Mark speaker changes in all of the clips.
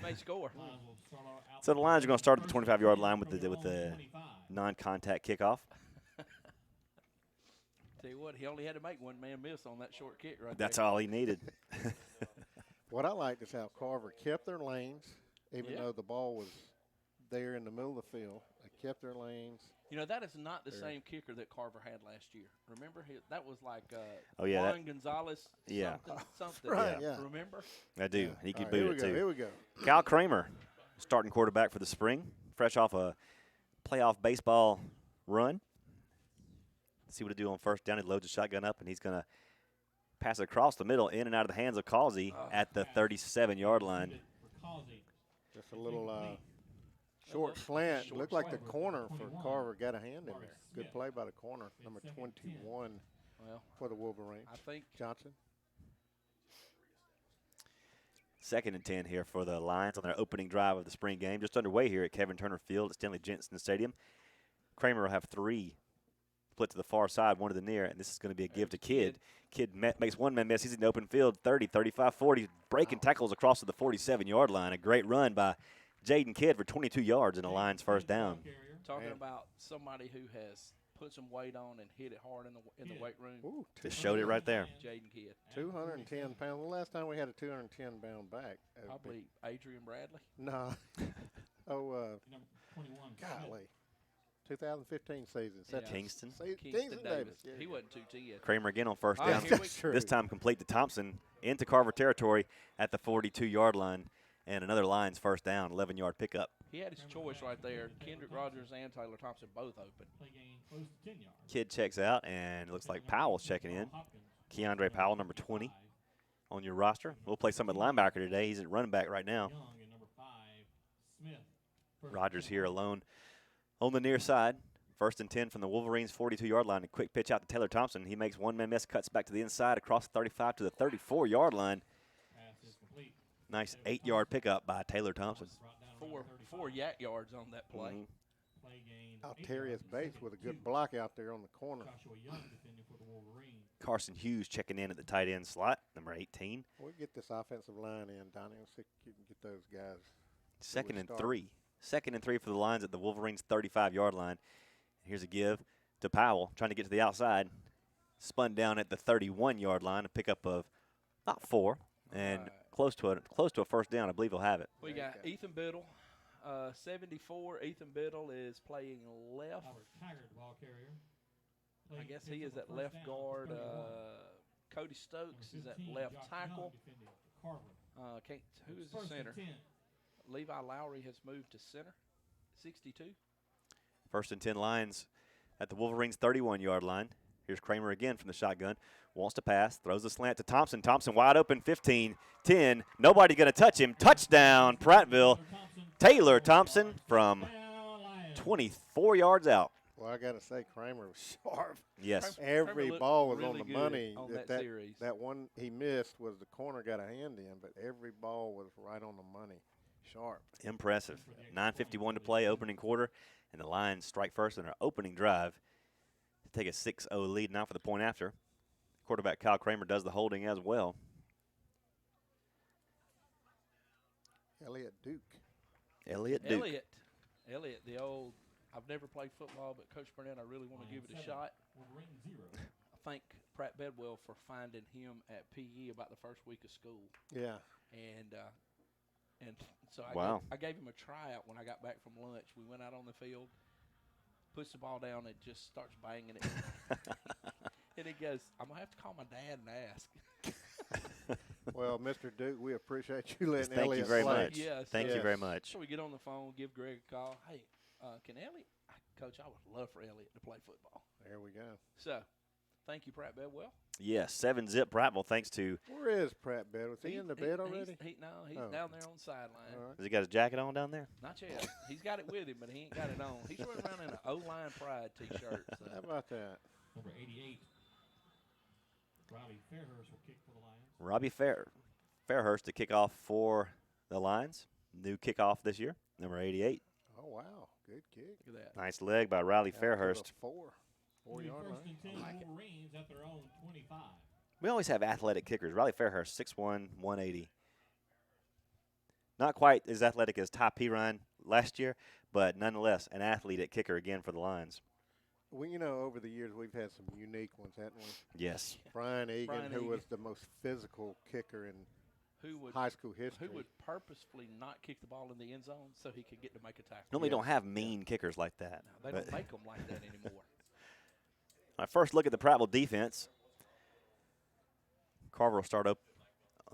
Speaker 1: may score.
Speaker 2: So the Lions are going to start at the 25-yard line with the non-contact kickoff.
Speaker 1: Tell you what, he only had to make one man miss on that short kick right
Speaker 2: That's
Speaker 1: there.
Speaker 2: all he needed.
Speaker 3: What I liked is how Carver kept their lanes, even though the ball was there in the middle of the field. They kept their lanes.
Speaker 1: You know, that is not the same kicker that Carver had last year. Remember? That was like
Speaker 2: Juan
Speaker 1: Gonzalez something.
Speaker 3: Right, yeah.
Speaker 1: Remember?
Speaker 2: I do. He could
Speaker 3: Right,
Speaker 2: boot it, too.
Speaker 3: Here we go.
Speaker 2: Kyle Kramer, starting quarterback for the spring, fresh off a playoff baseball run. Let's see what he do on first down. He loads the shotgun up, and he's going to pass it across the middle, in and out of the hands of Causey at the 37-yard line.
Speaker 3: Just a little short slant. Looked like the corner for Carver got a hand in there. Good play by the corner, number 21 for the Wolverines.
Speaker 1: I think
Speaker 3: Johnson.
Speaker 2: 2nd and 10 here for the Lions on their opening drive of the spring game. Just underway here at Kevin Turner Field at Stanley Jensen Stadium. Kramer will have 3 split to the far side, 1 to the near, and this is going to be a give to Kidd. Kidd makes one man miss. He's in the open field, 30, 35, 40, breaking tackles across to the 47-yard line. A great run by Jaden Kidd for 22 yards in the Lions' first down.
Speaker 1: Talking about somebody who has put some weight on and hit it hard in the weight room.
Speaker 3: Ooh,
Speaker 2: Just showed it right there.
Speaker 1: Jaden Kidd.
Speaker 3: 210 pounds. The last time we had a 210-pound back.
Speaker 1: Probably Adrian Bradley.
Speaker 3: No. Golly. 2015 season.
Speaker 2: Kingston.
Speaker 1: Kingston Davis.
Speaker 3: Yeah.
Speaker 1: He wasn't 210.
Speaker 2: Kramer again on first
Speaker 1: All
Speaker 2: down.
Speaker 1: right,
Speaker 3: That's true.
Speaker 2: This time complete to Thompson into Carver territory at the 42-yard line. And another Lions first down, 11-yard pickup.
Speaker 1: He had his choice right there. Kendrick Rogers and Taylor Thompson both open.
Speaker 2: Kidd checks out, and it looks like Powell's checking in. Keandre Powell, number 20, on your roster. We'll play some at linebacker today. He's at running back right now. Rogers here alone on the near side. 1st and 10 from the Wolverines' 42-yard line. A quick pitch out to Taylor Thompson. He makes one man miss, cuts back to the inside across the 35 to the 34-yard line. Nice 8-yard pickup by Taylor Thompson.
Speaker 1: Four yak yards on that play.
Speaker 3: Altarius Bates with a good block out there on the corner.
Speaker 2: Carson Hughes checking in at the tight end slot, number 18.
Speaker 3: We'll get this offensive line in, Donnie. Let's see if you can get those guys.
Speaker 2: 2nd and 3. 2nd and 3 for the Lions at the Wolverines' 35-yard line. Here's a give to Powell, trying to get to the outside. Spun down at the 31-yard line, a pickup of about 4, and close to a first down. I believe he'll have it.
Speaker 1: We got Ethan Biddle, 74. Ethan Biddle is playing left. I guess he is at left guard. Cody Stokes is at left tackle. Who is the center? Levi Lowry has moved to center, 62.
Speaker 2: 1st and 10 Lions at the Wolverines' 31-yard line. Here's Kramer again from the shotgun. Wants to pass, throws a slant to Thompson. Thompson wide open, 15, 10. Nobody going to touch him. Touchdown, Prattville. Taylor Thompson from 24 yards out.
Speaker 3: Well, I got to say, Kramer was sharp.
Speaker 2: Yes.
Speaker 3: Every ball was on the money.
Speaker 1: On that series.
Speaker 3: That one he missed was the corner got a hand in, but every ball was right on the money. Sharp.
Speaker 2: Impressive. 9:51 to play, opening quarter, and the Lions strike first in their opening drive to take a 6-0 lead now for the point after. Quarterback Kyle Kramer does the holding as well.
Speaker 3: Elliott Duke.
Speaker 2: Elliott Duke.
Speaker 1: Elliott, the old, I've never played football, but Coach Burnett, I really want to give it a shot. I thank Pratt Bedwell for finding him at PE about the first week of school.
Speaker 3: Yeah.
Speaker 1: And so I gave him a tryout when I got back from lunch. We went out on the field, puts the ball down, and just starts banging it. And he goes, I'm going to have to call my dad and ask.
Speaker 3: Well, Mr. Duke, we appreciate you letting
Speaker 2: Thank
Speaker 3: Elliott
Speaker 2: you very
Speaker 3: play.
Speaker 2: much.
Speaker 1: Yes.
Speaker 2: Thank you very much.
Speaker 1: So we get on the phone, give Greg a call. Hey, can Elliott? Coach, I would love for Elliott to play football.
Speaker 3: There we go.
Speaker 1: So, thank you, Pratt Bedwell.
Speaker 2: Yes, 7-zip Prattville thanks to.
Speaker 3: Where is Pratt Bed? Was he in the bed already?
Speaker 1: He's down there on the sideline.
Speaker 3: All right.
Speaker 2: Has he got his jacket on down there?
Speaker 1: Not yet. He's got it with him, but he ain't got it on. He's running around in an O-line Pride T-shirt. So.
Speaker 3: How about that?
Speaker 4: Number 88, Robbie Fairhurst will kick for the Lions.
Speaker 2: Robbie Fairhurst to kick off for the Lions. New kickoff this year, number 88.
Speaker 3: Oh, wow. Good kick.
Speaker 1: Look at that.
Speaker 2: Nice leg by Riley Fairhurst.
Speaker 3: 4-yard
Speaker 4: First
Speaker 3: line.
Speaker 4: and 10 Wolverines at their own 25.
Speaker 2: We always have athletic kickers. Riley Fairhurst, 6'1", 180. Not quite as athletic as Ty Pirine last year, but nonetheless an athlete at kicker again for the Lions.
Speaker 3: Well, over the years we've had some unique ones, haven't we?
Speaker 2: Yes.
Speaker 3: Brian Egan, who was the most physical kicker in high school history.
Speaker 1: Who would purposefully not kick the ball in the end zone so he could get to make a tackle.
Speaker 2: Normally don't have mean kickers like that.
Speaker 1: No, they don't make them like that anymore.
Speaker 2: My first look at the Prattville defense. Carver will start up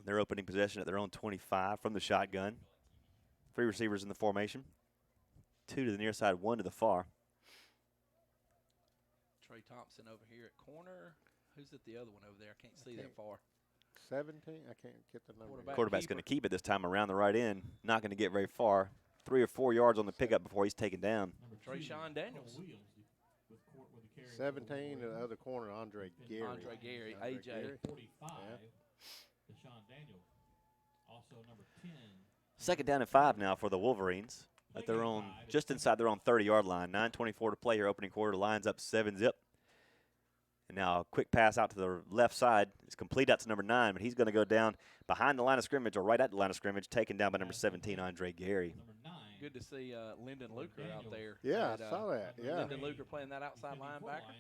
Speaker 2: their opening possession at their own 25 from the shotgun. 3 receivers in the formation. 2 to the near side, 1 to the far.
Speaker 1: Trey Thompson over here at corner. Who's at the other one over there? I can't see that far.
Speaker 3: 17? I can't get the number.
Speaker 2: Quarterback's going to keep it this time around the right end. Not going to get very far. 3 or 4 yards on the pickup before he's taken down.
Speaker 1: Trayshawn Daniels.
Speaker 3: 17 to the other corner, Andre Gary.
Speaker 1: Andre Gary, AJ.
Speaker 3: Gary.
Speaker 4: 45, Deshaun Daniels. Also number 10.
Speaker 2: Second down and 5 now for the Wolverines at their own, just inside their own 30-yard line. 9:24 to play here, opening quarter. Lines up 7-zip. And now a quick pass out to the left side. It's complete out to number 9, but he's going to go down behind the line of scrimmage or right at the line of scrimmage, taken down by number 17, Andre Gary.
Speaker 1: Good to see Lyndon Luker out there.
Speaker 3: Yeah, I saw that. Yeah.
Speaker 1: Lyndon Luker playing that outside linebacker.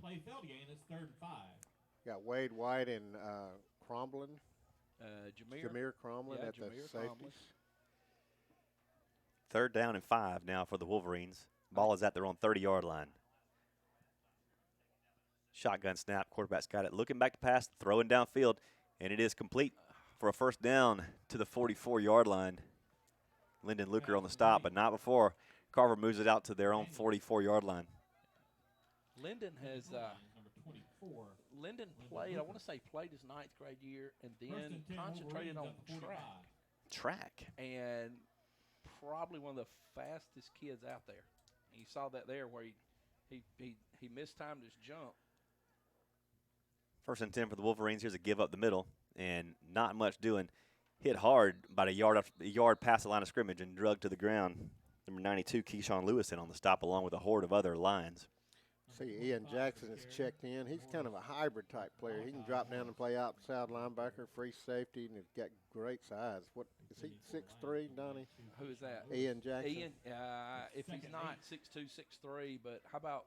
Speaker 4: Play failed again. It's 3rd and 5.
Speaker 3: Got Wade White and Cromlin.
Speaker 1: Jameer
Speaker 3: Cromlin at the
Speaker 1: Jameer
Speaker 3: safeties.
Speaker 2: 3rd down and 5 now for the Wolverines. Ball is at their own 30-yard line. Shotgun snap. Quarterback's got it. Looking back to pass, throwing downfield, and it is complete for a first down to the 44-yard line. Lyndon Luker on the stop, but not before Carver moves it out to their own 44-yard line.
Speaker 1: Lyndon has played, I want to say played his 9th grade year and then concentrated on track. And probably one of the fastest kids out there. And you saw that there where he mistimed his jump.
Speaker 2: 1st and 10 for the Wolverines. Here's a give up the middle, and not much doing. Hit hard about a yard past the line of scrimmage and drugged to the ground. Number 92, Keyshawn Lewis, in on the stop along with a horde of other Lions.
Speaker 3: See, Ian Jackson is checked in. He's kind of a hybrid type player. He can drop down and play outside linebacker, free safety, and he's got great size. What is he? 6'3", Donnie?
Speaker 1: Who is that?
Speaker 3: Ian Jackson.
Speaker 1: Ian, if he's not 6'2", 6'3", but how about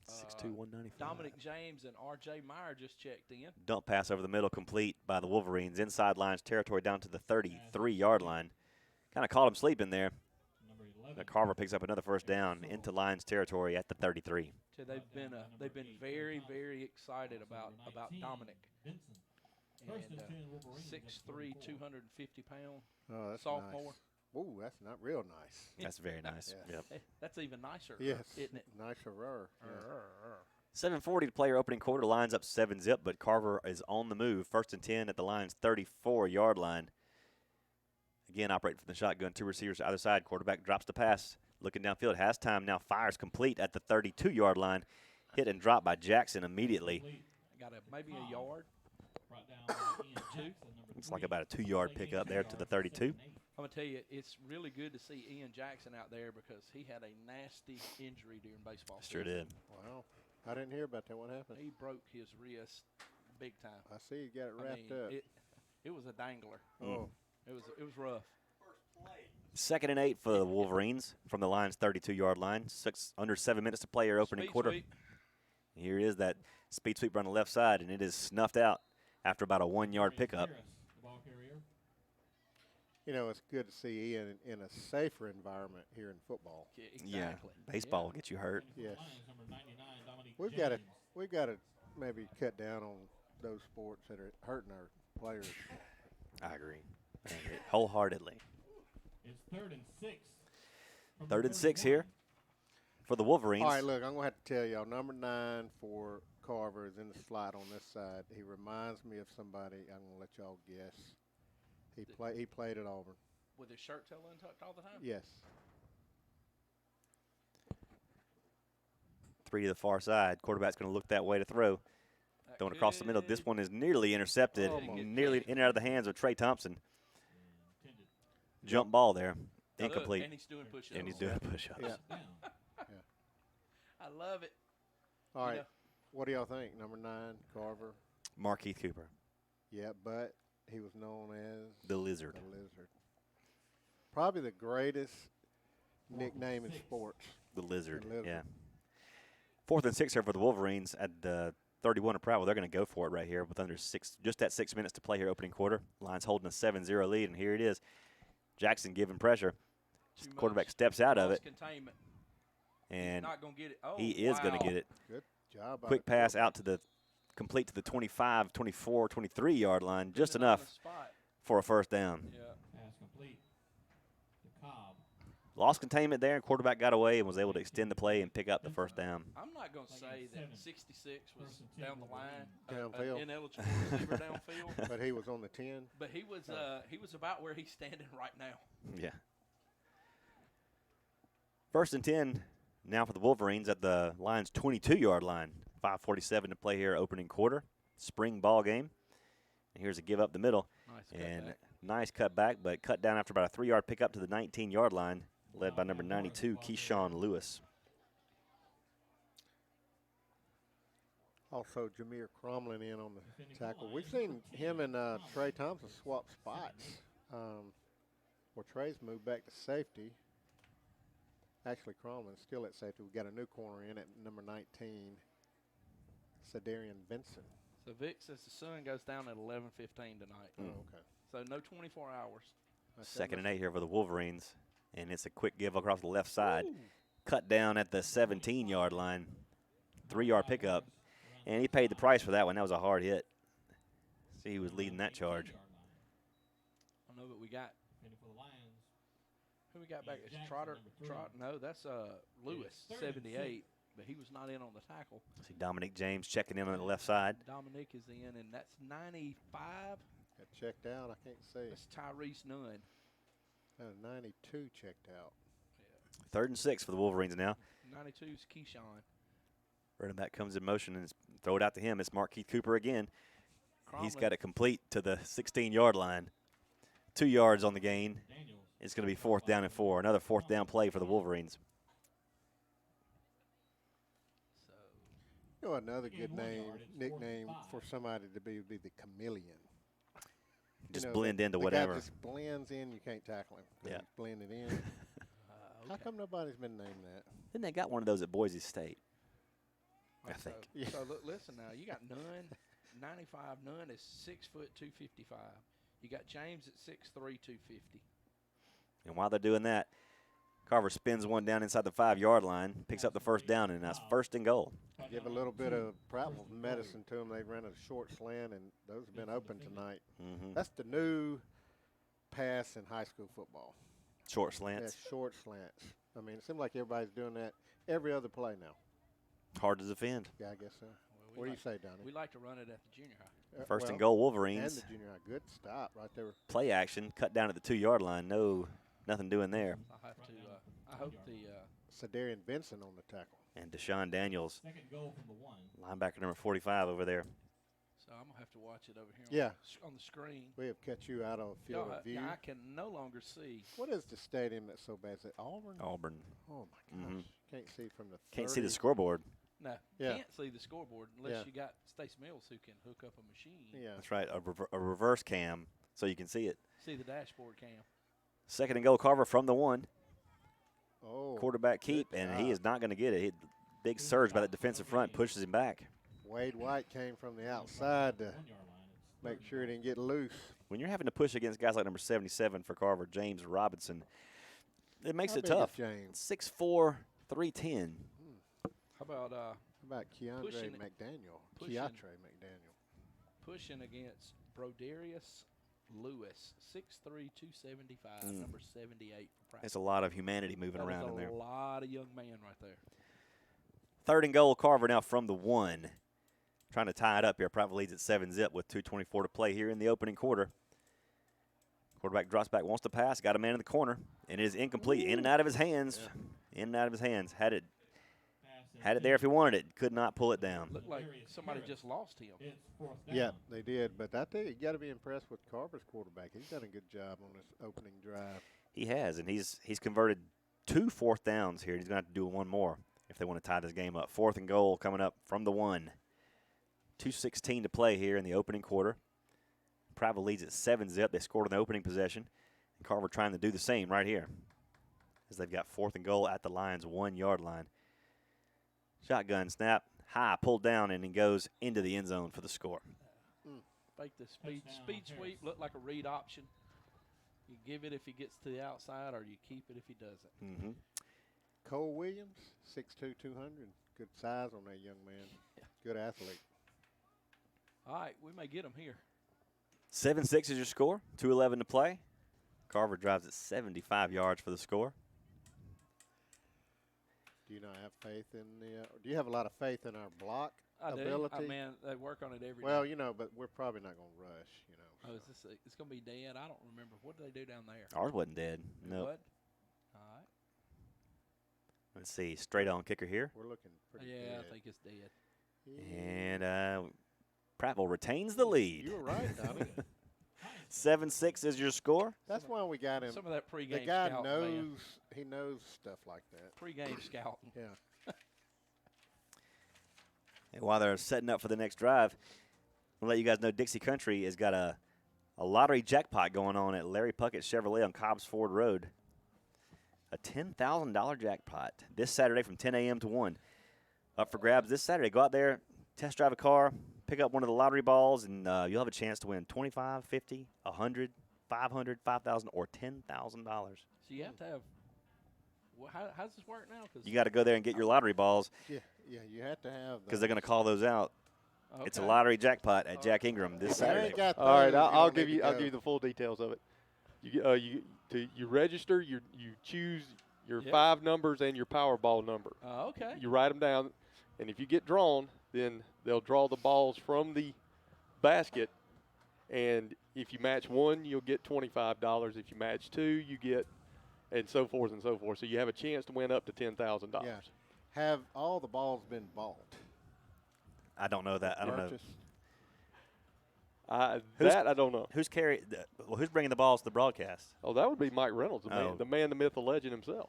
Speaker 2: 6'2", 195.
Speaker 1: Dominic James and R.J. Meyer just checked in.
Speaker 2: Dump pass over the middle, complete by the Wolverines. Inside Lions territory down to the 33-yard line. Kind of caught him sleeping there. But Carver picks up another first down into Lions territory at the 33.
Speaker 1: So they've been very, very excited about Dominic. And 6'3", 250-pound sophomore.
Speaker 3: Nice. Ooh, that's not real nice.
Speaker 2: That's very nice.
Speaker 3: Yes.
Speaker 2: Yep.
Speaker 1: That's even nicer,
Speaker 3: yes,
Speaker 1: isn't it?
Speaker 3: Nicer.
Speaker 2: Yeah. 7:40 to play your opening quarter. Lines up 7-zip, but Carver is on the move. 1st and 10 at the Lions' 34-yard line. Again, operating from the shotgun. 2 receivers to either side. Quarterback drops the pass. Looking downfield. Has time now. Fires complete at the 32-yard line. Hit and dropped by Jackson immediately.
Speaker 1: Got maybe a yard.
Speaker 2: It's like about a 2-yard pickup there to the 32.
Speaker 1: I'm going to tell you, it's really good to see Ian Jackson out there because he had a nasty injury during baseball season.
Speaker 2: Sure did.
Speaker 3: Wow. I didn't hear about that. What happened?
Speaker 1: He broke his wrist big time.
Speaker 3: I see he got it wrapped up.
Speaker 1: It was a dangler.
Speaker 3: Oh.
Speaker 1: It was rough.
Speaker 2: 2nd and 8 for the Wolverines from the Lions' 32-yard line. Under 7 minutes to play your opening quarter.
Speaker 1: Sweep.
Speaker 2: Here it is, that speed sweep on the left side, and it is snuffed out after about a 1-yard pickup.
Speaker 3: It's good to see Ian in a safer environment here in football.
Speaker 1: Exactly.
Speaker 2: Yeah, baseball will get you hurt.
Speaker 3: Yes. We've got to maybe cut down on those sports that are hurting our players.
Speaker 2: I agree. Wholeheartedly.
Speaker 4: It's 3rd and 6.
Speaker 2: 3rd and 6 here for the Wolverines.
Speaker 3: All right, look, I'm going to have to tell y'all, number 9 for Carver is in the slot on this side. He reminds me of somebody. I'm going to let y'all guess. He played at Auburn.
Speaker 1: With his shirt tail untucked all the time?
Speaker 3: Yes.
Speaker 2: 3 to the far side. Quarterback's going to look that way to throw. Throwing across the middle. This one is nearly intercepted. Nearly in and out of the hands of Trey Thompson. Jump ball there. Incomplete.
Speaker 1: And he's doing push-ups.
Speaker 2: And he's doing push-ups.
Speaker 3: Yeah.
Speaker 1: I love it.
Speaker 3: All right. What do y'all think? Number 9, Carver.
Speaker 2: Markeith Cooper.
Speaker 3: Yeah, but he was known as
Speaker 2: the Lizard.
Speaker 3: The Lizard. probably the greatest nickname in sports.
Speaker 2: The Lizard.
Speaker 3: The Lizard.
Speaker 2: Yeah. 4th and 6 here for the Wolverines at the 31 of Prattville. They're going to go for it right here with just at 6 minutes to play here opening quarter. Lions holding a 7-0 lead, and here it is. Jackson giving pressure. Quarterback steps out of it.
Speaker 1: Containment.
Speaker 2: And
Speaker 1: not gonna get it. Oh,
Speaker 2: he is going to get it.
Speaker 3: Good job.
Speaker 2: Quick pass out to the complete to the 25, 24, 23-yard line, just enough for a first down.
Speaker 1: Yeah.
Speaker 4: Pass complete to Cobb.
Speaker 2: Lost containment there, and quarterback got away and was able to extend the play and pick up the first down.
Speaker 1: I'm not going to say that 66 was down the line,
Speaker 3: Downfield.
Speaker 1: ineligible receiver downfield.
Speaker 3: But he was on the 10.
Speaker 1: But he was about where he's standing right now.
Speaker 2: Yeah. 1st and 10 now for the Wolverines at the Lions' 22-yard line. 5:47 to play here opening quarter. Spring ball game. And here's a give up the middle. Nice cutback, but cut down after about a 3-yard pickup to the 19-yard line, led by number 92, Keyshawn Lewis.
Speaker 3: Also, Jameer Cromlin in on the tackle. We've seen him and Trey Thompson swap spots. Where Trey's moved back to safety. Actually, Cromlin's still at safety. We've got a new corner in at number 19, Cedarian Benson.
Speaker 1: So Vic says the sun goes down at 11:15 tonight.
Speaker 3: Oh, okay.
Speaker 1: So no 24 hours.
Speaker 2: 2nd and 8 here for the Wolverines, and it's a quick give across the left side. Cut down at the 17-yard line, 3-yard pickup, and he paid the price for that one. That was a hard hit. See, he was leading that charge.
Speaker 1: I know, but we got who we got back? It's Trotter. No, that's Lewis, 78. But he was not in on the tackle.
Speaker 2: See Dominic James checking in on the left side.
Speaker 1: Dominic is in, and that's 95.
Speaker 3: Got checked out. I can't see.
Speaker 1: That's Tyrese Nunn.
Speaker 3: 92 checked out.
Speaker 1: Yeah.
Speaker 2: 3rd and 6 for the Wolverines now.
Speaker 1: 92 is Keyshawn.
Speaker 2: Running back comes in motion and throw it out to him. It's Mark Keith Cooper again. He's got it complete to the 16-yard line. 2 yards on the gain. It's going to be 4th down and 4. Another 4th down play for the Wolverines.
Speaker 3: You know, another good nickname for somebody to be would be the chameleon.
Speaker 2: Just blend into
Speaker 3: the
Speaker 2: whatever.
Speaker 3: Guy just blends in. You can't tackle him.
Speaker 2: Yeah.
Speaker 3: He's blended in.
Speaker 1: Okay.
Speaker 3: How come nobody's been named that?
Speaker 2: Then they got one of those at Boise State, I think.
Speaker 1: So look, listen now. You got Nunn, 95. Nunn is 6 foot 255. You got James at 6'3", 250.
Speaker 2: And while they're doing that, Carver spins one down inside the 5-yard line, picks up the first down, and that's 1st and goal.
Speaker 3: Give a little bit of Prattville medicine to them. They ran a short slant, and those have been open tonight. That's the new pass in high school football.
Speaker 2: Short slants.
Speaker 3: Yeah, short slants. I mean, it seems like everybody's doing that every other play now.
Speaker 2: Hard to defend.
Speaker 3: Yeah, I guess so. What do you say, Donnie?
Speaker 1: We like to run it at the junior high.
Speaker 2: 1st and goal, Wolverines.
Speaker 3: And the junior high. Good stop right there.
Speaker 2: Play action, cut down at the 2-yard line. No, nothing doing there.
Speaker 1: I hope the
Speaker 3: Cedarian Benson on the tackle.
Speaker 2: And Deshaun Daniels,
Speaker 4: 2nd goal from the 1.
Speaker 2: linebacker number 45 over there.
Speaker 1: So I'm gonna have to watch it over here. On the screen.
Speaker 3: We have kept you out of field of view.
Speaker 1: I can no longer see.
Speaker 3: What is the stadium that's so bad? Is it Auburn?
Speaker 2: Auburn.
Speaker 3: Oh my gosh! Can't see from the.
Speaker 2: Can't see the scoreboard.
Speaker 1: No, can't see the scoreboard unless you got Stace Mills who can hook up a machine.
Speaker 3: Yeah,
Speaker 2: that's right. A reverse cam so you can see it.
Speaker 1: See the dashboard cam.
Speaker 2: 2nd and goal, Carver from the 1.
Speaker 3: Oh,
Speaker 2: quarterback keep, and he is not going to get it. Big surge by that defensive front pushes him back.
Speaker 3: Wade White came from the outside to make sure he didn't get loose.
Speaker 2: When you're having to push against guys like number 77 for Carver, James Robinson, it makes it
Speaker 3: big is
Speaker 2: tough.
Speaker 3: James?
Speaker 2: 6'4", 310.
Speaker 1: How about
Speaker 3: Keandre McDaniel? Keatre McDaniel.
Speaker 1: Pushing against Broderius Lewis, 6'3", 275, number 78 for Pratt.
Speaker 2: There's a lot of humanity moving around in there.
Speaker 1: A lot of young man right there.
Speaker 2: 3rd and goal, Carver now from the 1. Trying to tie it up here. Prattville leads at 7-zip with 2:24 to play here in the opening quarter. Quarterback drops back, wants to pass, got a man in the corner, and it is incomplete. In and out of his hands. Yeah. In and out of his hands. Had it there if he wanted it. Could not pull it down.
Speaker 1: Looked like somebody just lost him.
Speaker 3: Yeah, they did. But I tell you, you got to be impressed with Carver's quarterback. He's done a good job on this opening drive.
Speaker 2: He has, and he's converted 2 4th downs here. He's going to have to do one more if they want to tie this game up. 4th and goal coming up from the 1. 2:16 to play here in the opening quarter. Prattville leads at 7-zip. They scored on the opening possession. Carver trying to do the same right here as they've got 4th and goal at the Lions' 1-yard line. Shotgun snap, high, pulled down, and he goes into the end zone for the score.
Speaker 1: Fake the speed sweep, look like a read option. You give it if he gets to the outside, or you keep it if he doesn't.
Speaker 3: Cole Williams, 6'2", 200. Good size on that young man.
Speaker 1: Yeah.
Speaker 3: Good athlete.
Speaker 1: All right, we may get him here.
Speaker 2: 7-6 is your score. 2:11 to play. Carver drives at 75 yards for the score.
Speaker 3: Do you not have faith in the do you have a lot of faith in our block ability?
Speaker 1: I mean, they work on it every
Speaker 3: well,
Speaker 1: day.
Speaker 3: you know, but we're probably not going to rush, you know.
Speaker 1: Oh, is this it's going to be dead? I don't remember. What did they do down there?
Speaker 2: Ours wasn't dead. No.
Speaker 1: What? All right.
Speaker 2: Let's see. Straight on kicker here.
Speaker 3: We're looking pretty
Speaker 1: Yeah,
Speaker 3: dead.
Speaker 1: I think it's dead.
Speaker 2: And Prattville retains the lead.
Speaker 3: You were right, Donnie.
Speaker 2: 7-6 is your score.
Speaker 3: That's why we got him.
Speaker 1: Some of that pregame
Speaker 3: The guy
Speaker 1: scouting,
Speaker 3: knows,
Speaker 1: man.
Speaker 3: he knows stuff like that.
Speaker 1: Pregame scouting.
Speaker 3: Yeah.
Speaker 2: And while they're setting up for the next drive, I'll let you guys know Dixie Country has got a lottery jackpot going on at Larry Puckett Chevrolet on Cobbs Ford Road. A $10,000 jackpot this Saturday from 10 a.m. to 1. Up for grabs this Saturday. Go out there, test drive a car, pick up one of the lottery balls, and you'll have a chance to win $25, $50, $100, $500, $5,000, or $10,000.
Speaker 1: So you have to have. Well, how does this work now? Cause
Speaker 2: You got to go there and get your lottery balls
Speaker 3: Yeah, you have to have
Speaker 2: because they're going to call those out.
Speaker 1: okay.
Speaker 2: It's a lottery jackpot at Jack Ingram this
Speaker 3: If you
Speaker 2: Saturday.
Speaker 3: ain't got
Speaker 5: All right,
Speaker 3: those,
Speaker 5: I'll
Speaker 3: you
Speaker 5: give
Speaker 3: don't need
Speaker 5: you
Speaker 3: to go.
Speaker 5: the full details of it. You register, you choose your
Speaker 1: Yep.
Speaker 5: 5 numbers and your Powerball number.
Speaker 1: Okay.
Speaker 5: You write them down, and if you get drawn, then they'll draw the balls from the basket. And if you match 1, you'll get $25. If you match 2, you get, and so forth and so forth. So you have a chance to win up to $10,000.
Speaker 3: Yeah. Have all the balls been bought?
Speaker 2: I don't know that. I don't know.
Speaker 3: Purchased?
Speaker 5: That I don't know.
Speaker 2: Who's who's bringing the balls to the broadcast?
Speaker 5: Oh, that would be Mike Reynolds, the man, the myth, the legend himself.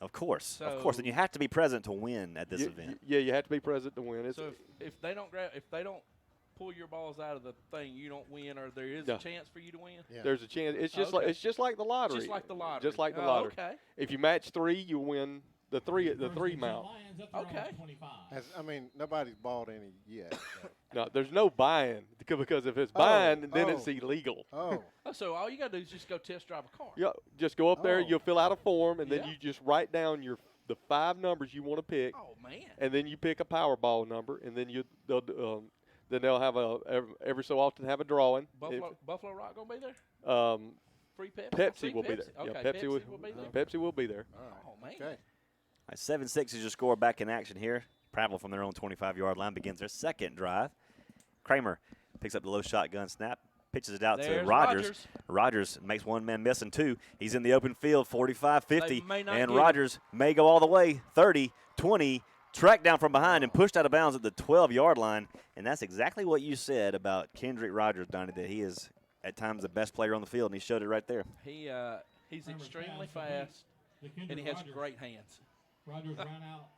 Speaker 2: Of course.
Speaker 1: So-
Speaker 2: And you have to be present to win at this event.
Speaker 5: Yeah, you have to be present to win.
Speaker 1: So if they don't pull your balls out of the thing, you don't win, or there is
Speaker 5: No.
Speaker 1: a chance for you to win.
Speaker 3: Yeah.
Speaker 5: There's a chance. It's just
Speaker 1: Okay.
Speaker 5: like the lottery.
Speaker 1: Just like the lottery.
Speaker 5: Just like the
Speaker 1: Oh,
Speaker 5: lottery.
Speaker 1: Okay.
Speaker 5: If you match 3, you win the three mount.
Speaker 1: Okay.
Speaker 3: Nobody's bought any yet. so.
Speaker 5: No, there's no buying because if it's buying, then it's
Speaker 3: oh.
Speaker 5: illegal.
Speaker 3: Oh,
Speaker 1: Oh, so all you got to do is just go test drive a car.
Speaker 5: You just go up there,
Speaker 3: Oh.
Speaker 5: you'll fill out a form, and then
Speaker 1: Yeah.
Speaker 5: you just write down the 5 numbers you want to pick,
Speaker 1: Oh man.
Speaker 5: and then you pick a Powerball number, and then they'll have every so often have a drawing.
Speaker 1: Buffalo Rock gonna be there? Free Pepsi.
Speaker 5: Pepsi
Speaker 1: Free
Speaker 5: will be there.
Speaker 1: Okay.
Speaker 5: Yeah,
Speaker 1: Pepsi will be there.
Speaker 5: Pepsi will be there.
Speaker 3: all right.
Speaker 1: Oh man.
Speaker 3: Okay.
Speaker 2: All right, 7-6 is your score. Back in action here. Prattville from their own 25-yard line begins their second drive. Kramer picks up the low shotgun snap, pitches it out to
Speaker 1: There's
Speaker 2: Rogers. Rogers makes one man miss and 2. He's in the open field, 45-50,
Speaker 1: They may not
Speaker 2: and
Speaker 1: get him.
Speaker 2: Rogers may go all the way, 30, 20, tracked down from behind and pushed out of bounds at the 12-yard line. And that's exactly what you said about Kendrick Rogers, Donnie, that he is at times the best player on the field, and he showed it right there.
Speaker 1: He's extremely fast, and he has great hands.
Speaker 4: Rogers ran out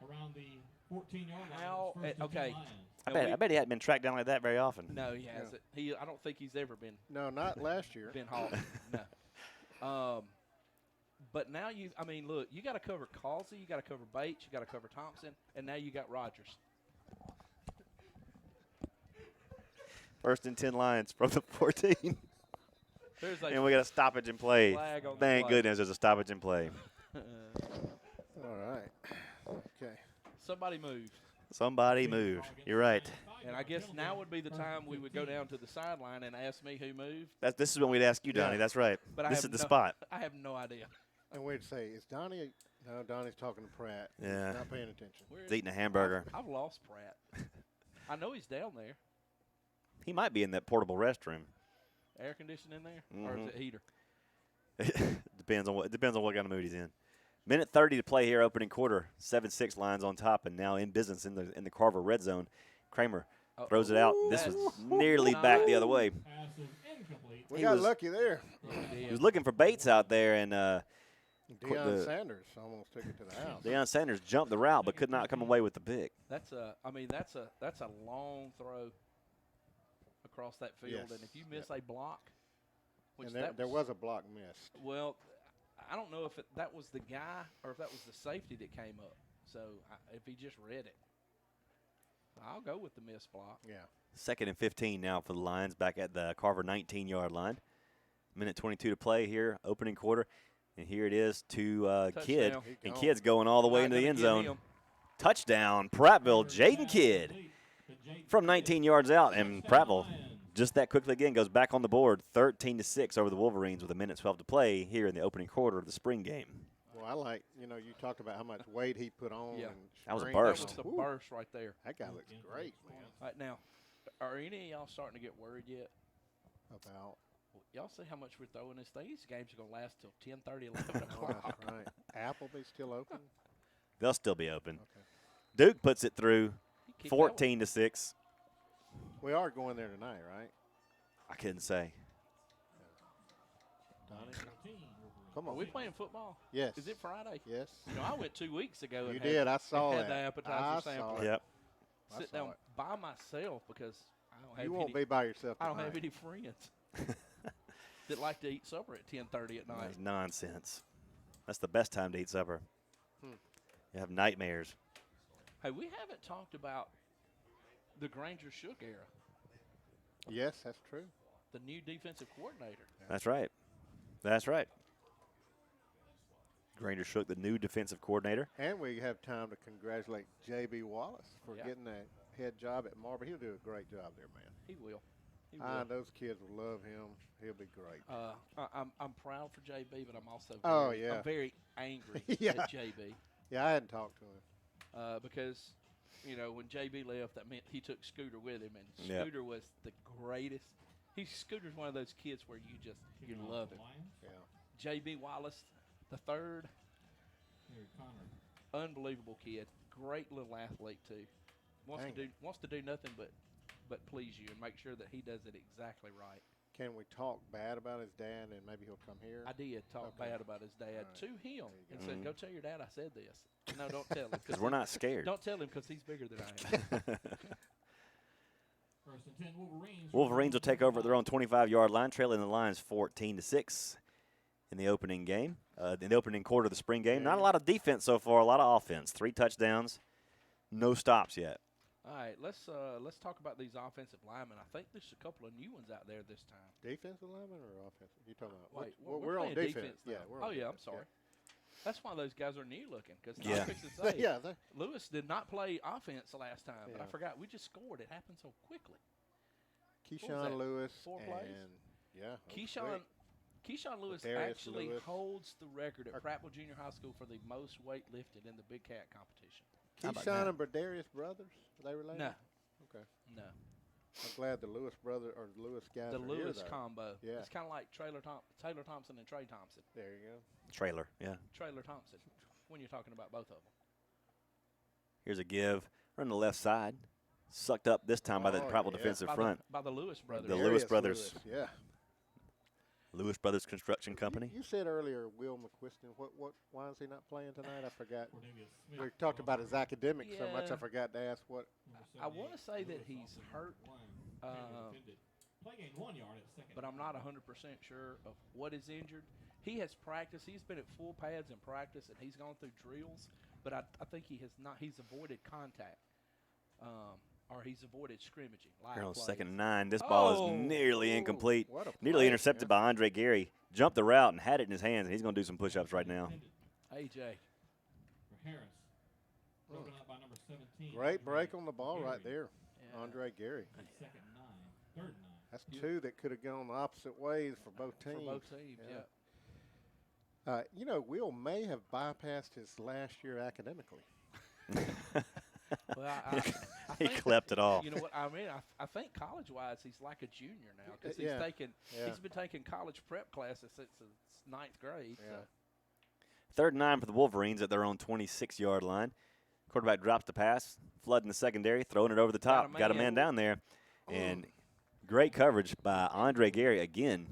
Speaker 4: around the 14-yard line.
Speaker 1: How-
Speaker 4: First and 10
Speaker 1: okay.
Speaker 4: Lions.
Speaker 2: I bet he hadn't been tracked down like that very often.
Speaker 1: No, he hasn't. I don't think he's ever been
Speaker 3: No, not last year.
Speaker 1: hauled. No. But now look, you got to cover Causey, you got to cover Bates, you got to cover Thompson, and now you got Rogers.
Speaker 2: First and 10 Lions from the 14.
Speaker 1: There's a
Speaker 2: And we got a stoppage in play.
Speaker 1: flag on the
Speaker 2: Thank
Speaker 1: play.
Speaker 2: goodness there's a stoppage in play.
Speaker 3: All right. Okay.
Speaker 1: Somebody moved.
Speaker 2: Somebody moved. You're right.
Speaker 1: And I guess now would be the time we would go down to the sideline and ask me who moved.
Speaker 2: This is when we'd ask you, Donnie.
Speaker 3: Yeah.
Speaker 2: That's right.
Speaker 1: But
Speaker 2: This
Speaker 1: I
Speaker 2: is
Speaker 1: have
Speaker 2: the
Speaker 1: no-
Speaker 2: spot.
Speaker 1: I have no idea.
Speaker 3: And we'd say, is Donnie? No, Donnie's talking to Pratt.
Speaker 2: Yeah.
Speaker 3: He's not paying attention.
Speaker 1: Where
Speaker 2: He's
Speaker 1: is
Speaker 2: eating a hamburger.
Speaker 1: I've lost Pratt. I know he's down there.
Speaker 2: He might be in that portable restroom.
Speaker 1: Air conditioning in there, or is
Speaker 2: Mhm.
Speaker 1: it heater?
Speaker 2: Depends on what kind of mood he's in. Minute 30 to play here, opening quarter. 7-6 Lions on top, and now in business in the Carver red zone. Kramer throws it out. This was
Speaker 1: That's
Speaker 2: nearly back the other way.
Speaker 4: Pass is incomplete.
Speaker 3: We
Speaker 2: He
Speaker 3: got
Speaker 2: was-
Speaker 3: lucky there.
Speaker 2: He was looking for Bates out there, and
Speaker 3: Deion Sanders almost took it to the house.
Speaker 2: Deion Sanders jumped the route but could not come away with the pick.
Speaker 1: That's a long throw across that field,
Speaker 3: Yes.
Speaker 1: and if you miss a block, Which
Speaker 3: And there was a block missed.
Speaker 1: Well, I don't know if that was the guy or if that was the safety that came up. So if he just read it, I'll go with the missed block.
Speaker 3: Yeah.
Speaker 2: 2nd and 15 now for the Lions back at the Carver 19-yard line. Minute 22 to play here, opening quarter. And here it is to Kidd. And Kidd's going all the way into the end zone. Touchdown, Prattville, Jaden Kidd from 19 yards out. And Prattville, just that quickly again, goes back on the board, 13-6 over the Wolverines with a minute 12 to play here in the opening quarter of the spring game.
Speaker 3: Well, I like, you talked about how much weight he put on.
Speaker 1: Yeah.
Speaker 3: And
Speaker 2: That was a
Speaker 3: spring.
Speaker 2: burst.
Speaker 1: That was a burst right there.
Speaker 3: That guy looks great, man.
Speaker 1: All right, now, are any of y'all starting to get worried yet?
Speaker 3: About.
Speaker 1: Y'all see how much we're throwing this thing? These games are going to last till 10:30, 11 o'clock.
Speaker 3: That's right. Applebee's still open?
Speaker 2: They'll still be open.
Speaker 3: Okay.
Speaker 2: Duke puts it through,
Speaker 1: Keep
Speaker 2: 14-6.
Speaker 3: We are going there tonight, right?
Speaker 2: I couldn't say.
Speaker 3: Donnie? Come
Speaker 1: Are
Speaker 3: on.
Speaker 1: we playing football?
Speaker 3: Yes.
Speaker 1: Is it Friday?
Speaker 3: Yes.
Speaker 1: I went 2 weeks ago.
Speaker 3: You
Speaker 1: and
Speaker 3: did. I saw
Speaker 1: had
Speaker 3: that.
Speaker 1: the appetizer
Speaker 3: I
Speaker 1: sample.
Speaker 3: saw it.
Speaker 2: Yep.
Speaker 3: I
Speaker 1: Sit
Speaker 3: saw
Speaker 1: down
Speaker 3: it.
Speaker 1: by myself because I don't have
Speaker 3: You won't
Speaker 1: any,
Speaker 3: be by yourself
Speaker 1: I
Speaker 3: tonight.
Speaker 1: don't have any friends that like to eat supper at 10:30 at night.
Speaker 2: That's nonsense. That's the best time to eat supper. You have nightmares.
Speaker 1: Hey, we haven't talked about the Granger Shook era,
Speaker 3: Yes, that's true.
Speaker 1: the new defensive coordinator.
Speaker 2: That's right. That's right. Granger Shook, the new defensive coordinator.
Speaker 3: And we have time to congratulate J.B. Wallace for
Speaker 1: Yeah.
Speaker 3: getting that head job at Marble. He'll do a great job there, man.
Speaker 1: He will. He will.
Speaker 3: Those kids will love him. He'll be great.
Speaker 1: I'm proud for JB, but I'm also
Speaker 3: yeah.
Speaker 1: I'm very angry
Speaker 3: Yeah.
Speaker 1: at JB
Speaker 3: Yeah, I hadn't talked to him.
Speaker 1: because when JB left, that meant he took Scooter with him, and
Speaker 2: Yep.
Speaker 1: Scooter was the greatest. Scooter's one of those kids where you love him.
Speaker 3: Yeah.
Speaker 1: JB Wallace the third,
Speaker 4: Here, Connor.
Speaker 1: unbelievable kid, great little athlete too. Wants to do nothing but please you and make sure that he does it exactly right.
Speaker 3: Can we talk bad about his dad and maybe he'll come here?
Speaker 1: I did talk
Speaker 3: Okay.
Speaker 1: bad about his dad
Speaker 3: All right.
Speaker 1: to him
Speaker 3: There you
Speaker 1: and
Speaker 3: go.
Speaker 1: said, "Go tell your dad I said this." No, don't tell him
Speaker 2: Because we're not scared.
Speaker 1: Don't tell him because he's bigger than I am.
Speaker 4: First and 10, Wolverines.
Speaker 2: Wolverines will take over at their own 25-yard line, trailing the Lions 14-6 in the opening game, in the opening quarter of the spring game. Not a lot of defense so far, a lot of offense. 3 touchdowns, no stops yet.
Speaker 1: All right, let's talk about these offensive linemen. I think there's a couple of new ones out there this time.
Speaker 3: Defensive lineman or offensive? You talking about?
Speaker 1: Wait,
Speaker 3: we're on
Speaker 1: playing
Speaker 3: defense.
Speaker 1: now.
Speaker 3: Yeah, we're on
Speaker 1: I'm
Speaker 3: defense.
Speaker 1: sorry. That's why those guys are new looking because
Speaker 2: Yeah.
Speaker 1: I was fixing to say,
Speaker 3: Yeah.
Speaker 1: Lewis did not play offense the last time, but I
Speaker 3: Yeah.
Speaker 1: forgot we just scored. It happened so quickly.
Speaker 3: Keyshawn
Speaker 1: that,
Speaker 3: Lewis
Speaker 1: 4 plays?
Speaker 3: and that was
Speaker 1: Keyshawn Lewis
Speaker 3: Darius
Speaker 1: actually
Speaker 3: Lewis.
Speaker 1: holds the record at Prattville Junior High School for the most weight lifted in the Big Cat competition.
Speaker 2: How about
Speaker 3: Keyshawn
Speaker 2: that?
Speaker 3: and Berdarius brothers? Are they related?
Speaker 1: No,
Speaker 3: Okay.
Speaker 1: no.
Speaker 3: I'm glad the Lewis brother or the Lewis guys
Speaker 1: The
Speaker 3: are
Speaker 1: Lewis
Speaker 3: here, though.
Speaker 1: combo.
Speaker 3: Yeah.
Speaker 1: It's kind of like Taylor Thompson and Trey Thompson.
Speaker 3: There you go.
Speaker 2: Trailer, yeah.
Speaker 1: Traylor Thompson, when you're talking about both of them.
Speaker 2: Here's a give. Run the left side. Sucked up this time by the
Speaker 3: Oh,
Speaker 2: Prattville
Speaker 3: yeah.
Speaker 2: defensive
Speaker 1: By
Speaker 2: front.
Speaker 1: the Lewis brothers.
Speaker 2: The
Speaker 3: Darius
Speaker 2: Lewis brothers.
Speaker 3: Lewis, yeah.
Speaker 2: Lewis Brothers Construction Company.
Speaker 3: You said earlier Will McQuiston. Why is he not playing tonight? I forgot.
Speaker 4: Cornelius Smith.
Speaker 3: We talked about his academics so much I
Speaker 1: Yeah.
Speaker 3: forgot to ask what.
Speaker 1: I want to say that he's hurt,
Speaker 4: Play gained 1 yard at second.
Speaker 1: but I'm not 100% sure of what is injured. He has practiced. He's been at full pads in practice, and he's gone through drills. But I think he has not. He's avoided contact, or he's avoided scrimmaging. Live
Speaker 2: Here on
Speaker 1: plays.
Speaker 2: 2nd and 9. This ball is nearly
Speaker 3: Oh,
Speaker 2: incomplete.
Speaker 3: what a
Speaker 2: Nearly
Speaker 3: play,
Speaker 2: intercepted
Speaker 3: yeah.
Speaker 2: by Andre Gary. Jumped the route and had it in his hands, and he's going to do some push-ups right now.
Speaker 1: AJ.
Speaker 4: For Harris. Broken up by number 17.
Speaker 3: Great break on the ball right
Speaker 4: Gary.
Speaker 3: there.
Speaker 1: Yeah.
Speaker 3: Andre Gary.
Speaker 4: Second 9. Third 9.
Speaker 3: That's 2 that could have gone the opposite ways for both
Speaker 1: For
Speaker 3: teams.
Speaker 1: both teams,
Speaker 3: Yeah.
Speaker 1: yeah.
Speaker 3: Will may have bypassed his last year academically.
Speaker 1: Well, I
Speaker 2: He
Speaker 1: think
Speaker 2: clept it all.
Speaker 1: You know what I mean? I think college-wise, he's like a junior now because
Speaker 3: Yeah. Yeah.
Speaker 1: he's been taking college prep classes since his 9th grade.
Speaker 3: Yeah.
Speaker 1: So.
Speaker 2: 3rd and 9 for the Wolverines at their own 26-yard line. Quarterback drops the pass, flooding the secondary, throwing it over the top. Got a man down there. And great coverage by Andre Gary again.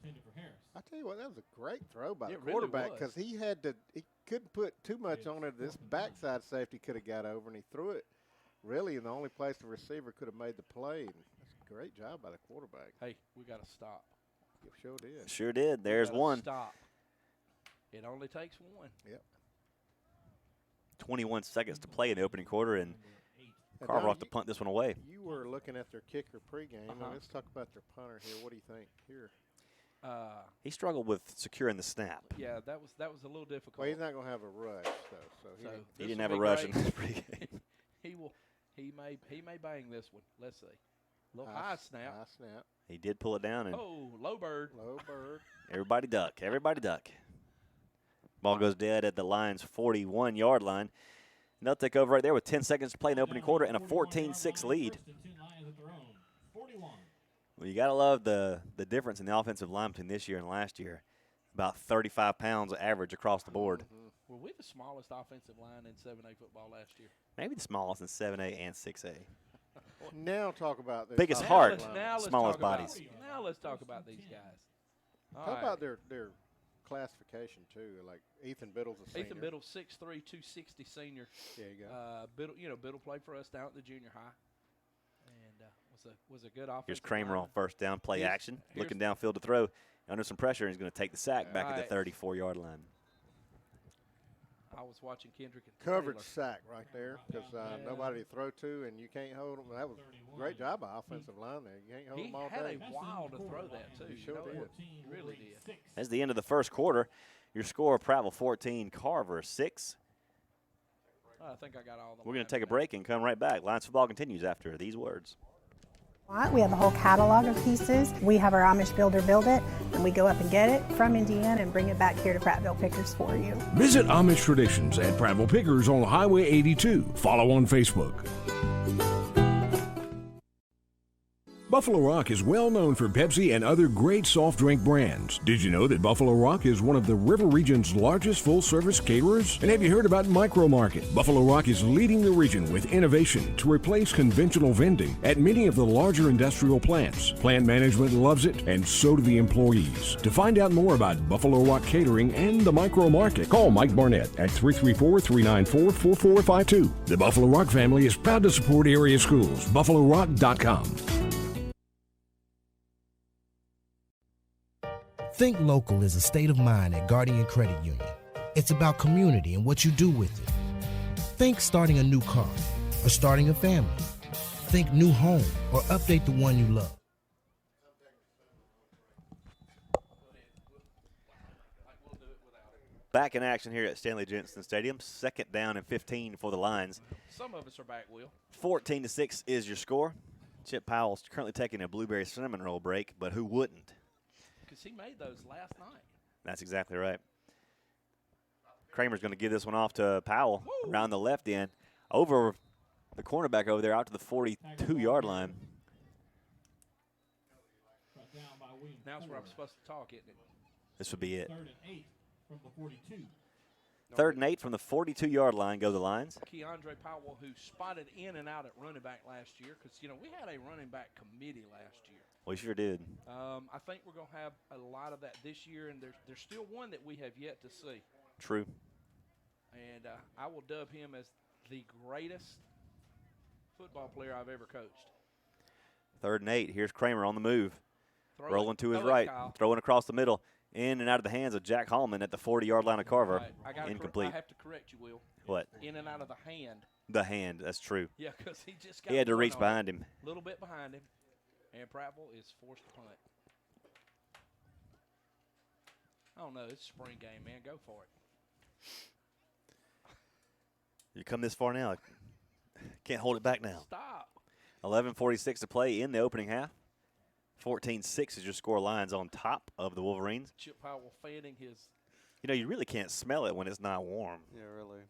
Speaker 4: Intended for Harris.
Speaker 3: I tell you what, that was a great throw by the
Speaker 1: It really
Speaker 3: quarterback
Speaker 1: was.
Speaker 3: because he couldn't put too much on it. This backside safety could have got over, and he threw it really in the only place the receiver could have made the play. And that's a great job by the quarterback.
Speaker 1: Hey, we got to stop.
Speaker 3: It sure did.
Speaker 2: Sure did. There's
Speaker 1: gotta
Speaker 2: one.
Speaker 1: Stop. It only takes one.
Speaker 3: Yep.
Speaker 2: 21 seconds to play in the opening quarter, and
Speaker 3: And
Speaker 2: Carver
Speaker 3: Donnie,
Speaker 2: off to punt this one away.
Speaker 3: You were looking at their kicker pregame.
Speaker 1: Uh-huh.
Speaker 3: Let's talk about their punter here. What do you think here?
Speaker 2: He struggled with securing the snap.
Speaker 1: Yeah, that was a little difficult.
Speaker 3: Well, he's not going to have a rush, though. So
Speaker 1: So
Speaker 2: He
Speaker 1: this
Speaker 2: didn't
Speaker 1: will
Speaker 2: have a
Speaker 1: be
Speaker 2: rush
Speaker 1: great.
Speaker 2: in this pregame.
Speaker 1: He may bang this one. Let's see. Little
Speaker 3: high
Speaker 1: high snap.
Speaker 3: High snap.
Speaker 2: He did pull it down, and
Speaker 1: Oh, low bird.
Speaker 3: Low bird.
Speaker 2: everybody duck. Everybody duck. Ball goes dead at the Lions' 41-yard line. And they'll take over right there with 10 seconds to play in the opening quarter and a 14-6 lead. Well, you got to love the difference in the offensive line between this year and last year. About 35 pounds average across the board.
Speaker 1: Were we the smallest offensive line in 7A football last year?
Speaker 2: Maybe the smallest in 7A and 6A.
Speaker 3: Now talk about this.
Speaker 2: Biggest
Speaker 3: offensive
Speaker 2: heart,
Speaker 3: line.
Speaker 1: Now let's
Speaker 2: smallest
Speaker 1: talk
Speaker 2: bodies.
Speaker 1: Now let's talk about these guys. All
Speaker 3: Talk
Speaker 1: right.
Speaker 3: about their classification, too. Like Ethan Biddle's a senior.
Speaker 1: Ethan Biddle, 6'3", 260 senior.
Speaker 3: There you go.
Speaker 1: Biddle played for us down at the junior high, and was a good offensive.
Speaker 2: Here's Kramer
Speaker 1: lineman.
Speaker 2: on first down, play
Speaker 1: Here's-
Speaker 2: action,
Speaker 1: here's-
Speaker 2: looking downfield to throw. Under some pressure, and he's going to take the sack back at the
Speaker 1: Right.
Speaker 2: 34-yard line.
Speaker 1: I was watching Kendrick and
Speaker 3: Coverage
Speaker 1: Taylor.
Speaker 3: sack right there because nobody to throw to, and you can't hold them. That was a great job by offensive line there. You can't hold
Speaker 1: He
Speaker 3: them all
Speaker 1: had
Speaker 3: day.
Speaker 1: a while to throw that too.
Speaker 3: He
Speaker 1: You
Speaker 3: sure
Speaker 1: know
Speaker 3: did.
Speaker 1: it? He really did.
Speaker 2: That's the end of the first quarter. Your score, Prattville 14, Carver 6.
Speaker 1: I think I got all the.
Speaker 2: We're going to take a break and come right back. Lions football continues after these words.
Speaker 6: We have a whole catalog of pieces. We have our Amish builder build it, and we go up and get it from Indiana and bring it back here to Prattville Pickers for you.
Speaker 7: Visit Amish Traditions at Prattville Pickers on Highway 82. Follow on Facebook. Buffalo Rock is well known for Pepsi and other great soft drink brands. Did you know that Buffalo Rock is one of the River Region's largest full-service caterers? And have you heard about Micro Market? Buffalo Rock is leading the region with innovation to replace conventional vending at many of the larger industrial plants. Plant management loves it, and so do the employees. To find out more about Buffalo Rock Catering and the Micro Market, call Mike Barnett at 334-394-4452. The Buffalo Rock family is proud to support area schools. BuffaloRock.com.
Speaker 8: Think local is a state of mind at Guardian Credit Union. It's about community and what you do with it. Think starting a new car or starting a family. Think new home or update the one you love.
Speaker 2: Back in action here at Stanley Jensen Stadium. Second down and 15 for the Lions.
Speaker 1: Some of us are back, Will.
Speaker 2: 14-6 is your score. Chip Powell's currently taking a blueberry cinnamon roll break, but who wouldn't?
Speaker 1: Because he made those last night.
Speaker 2: That's exactly right. Kramer's going to give this one off to Powell around the left end. Over the cornerback over there out to the 42-yard line.
Speaker 1: Now's where I'm supposed to talk, isn't it?
Speaker 2: This would be it.
Speaker 4: 3rd and 8 from the 42.
Speaker 2: 3rd and 8 from the 42-yard line go the Lions.
Speaker 1: Keandre Powell, who spotted in and out at running back last year, because, we had a running back committee last year.
Speaker 2: We sure did.
Speaker 1: I think we're going to have a lot of that this year, and there's still one that we have yet to see.
Speaker 2: True.
Speaker 1: And I will dub him as the greatest football player I've ever coached.
Speaker 2: 3rd and 8. Here's Kramer on the move.
Speaker 1: Throw
Speaker 2: Rolling
Speaker 1: it.
Speaker 2: to his
Speaker 1: Throw it,
Speaker 2: right.
Speaker 1: Kyle.
Speaker 2: Throwing across the middle. In and out of the hands of Jack Hallman at the 40-yard line of Carver.
Speaker 1: Right. I
Speaker 2: Incomplete.
Speaker 1: have to correct you, Will.
Speaker 2: What?
Speaker 1: In and out of the hand.
Speaker 2: The hand. That's true.
Speaker 1: Yeah, because he just got
Speaker 2: He had to
Speaker 1: one
Speaker 2: reach
Speaker 1: on
Speaker 2: behind
Speaker 1: it.
Speaker 2: him.
Speaker 1: A little bit behind him. And Prattville is forced to punt. I don't know. It's a spring game, man. Go for it.
Speaker 2: You come this far now. Can't hold it back now.
Speaker 1: Stop.
Speaker 2: 11:46 to play in the opening half. 14-6 is your score. Lions on top of the Wolverines.
Speaker 1: Chip Powell fanning his.
Speaker 2: You really can't smell it when it's not warm.
Speaker 5: Yeah, really.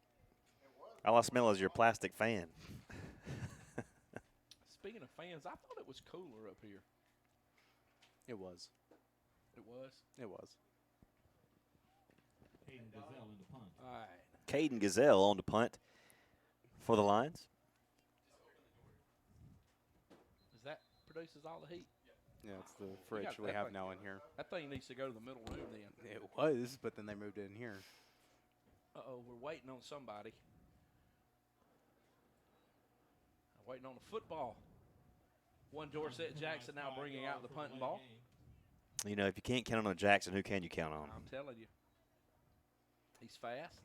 Speaker 2: All I smell is your plastic fan.
Speaker 1: Speaking of fans, I thought it was cooler up here.
Speaker 9: It was.
Speaker 1: It was?
Speaker 9: It was.
Speaker 4: Hayden Gazelle in the punt.
Speaker 1: All right.
Speaker 2: Caden Gazelle on the punt for the Lions.
Speaker 1: Is that produces all the heat?
Speaker 9: Yeah, it's the fridge
Speaker 1: got
Speaker 9: we
Speaker 1: that
Speaker 9: have
Speaker 1: thing.
Speaker 9: now in here.
Speaker 1: That thing needs to go to the middle room then.
Speaker 9: It was, but then they moved it in here.
Speaker 1: Uh-oh, we're waiting on somebody. Waiting on the football. One Dorsett Jackson now bringing out the punting ball.
Speaker 2: You know, if you can't count on Jackson, who can you count on?
Speaker 1: I'm telling you. He's fast.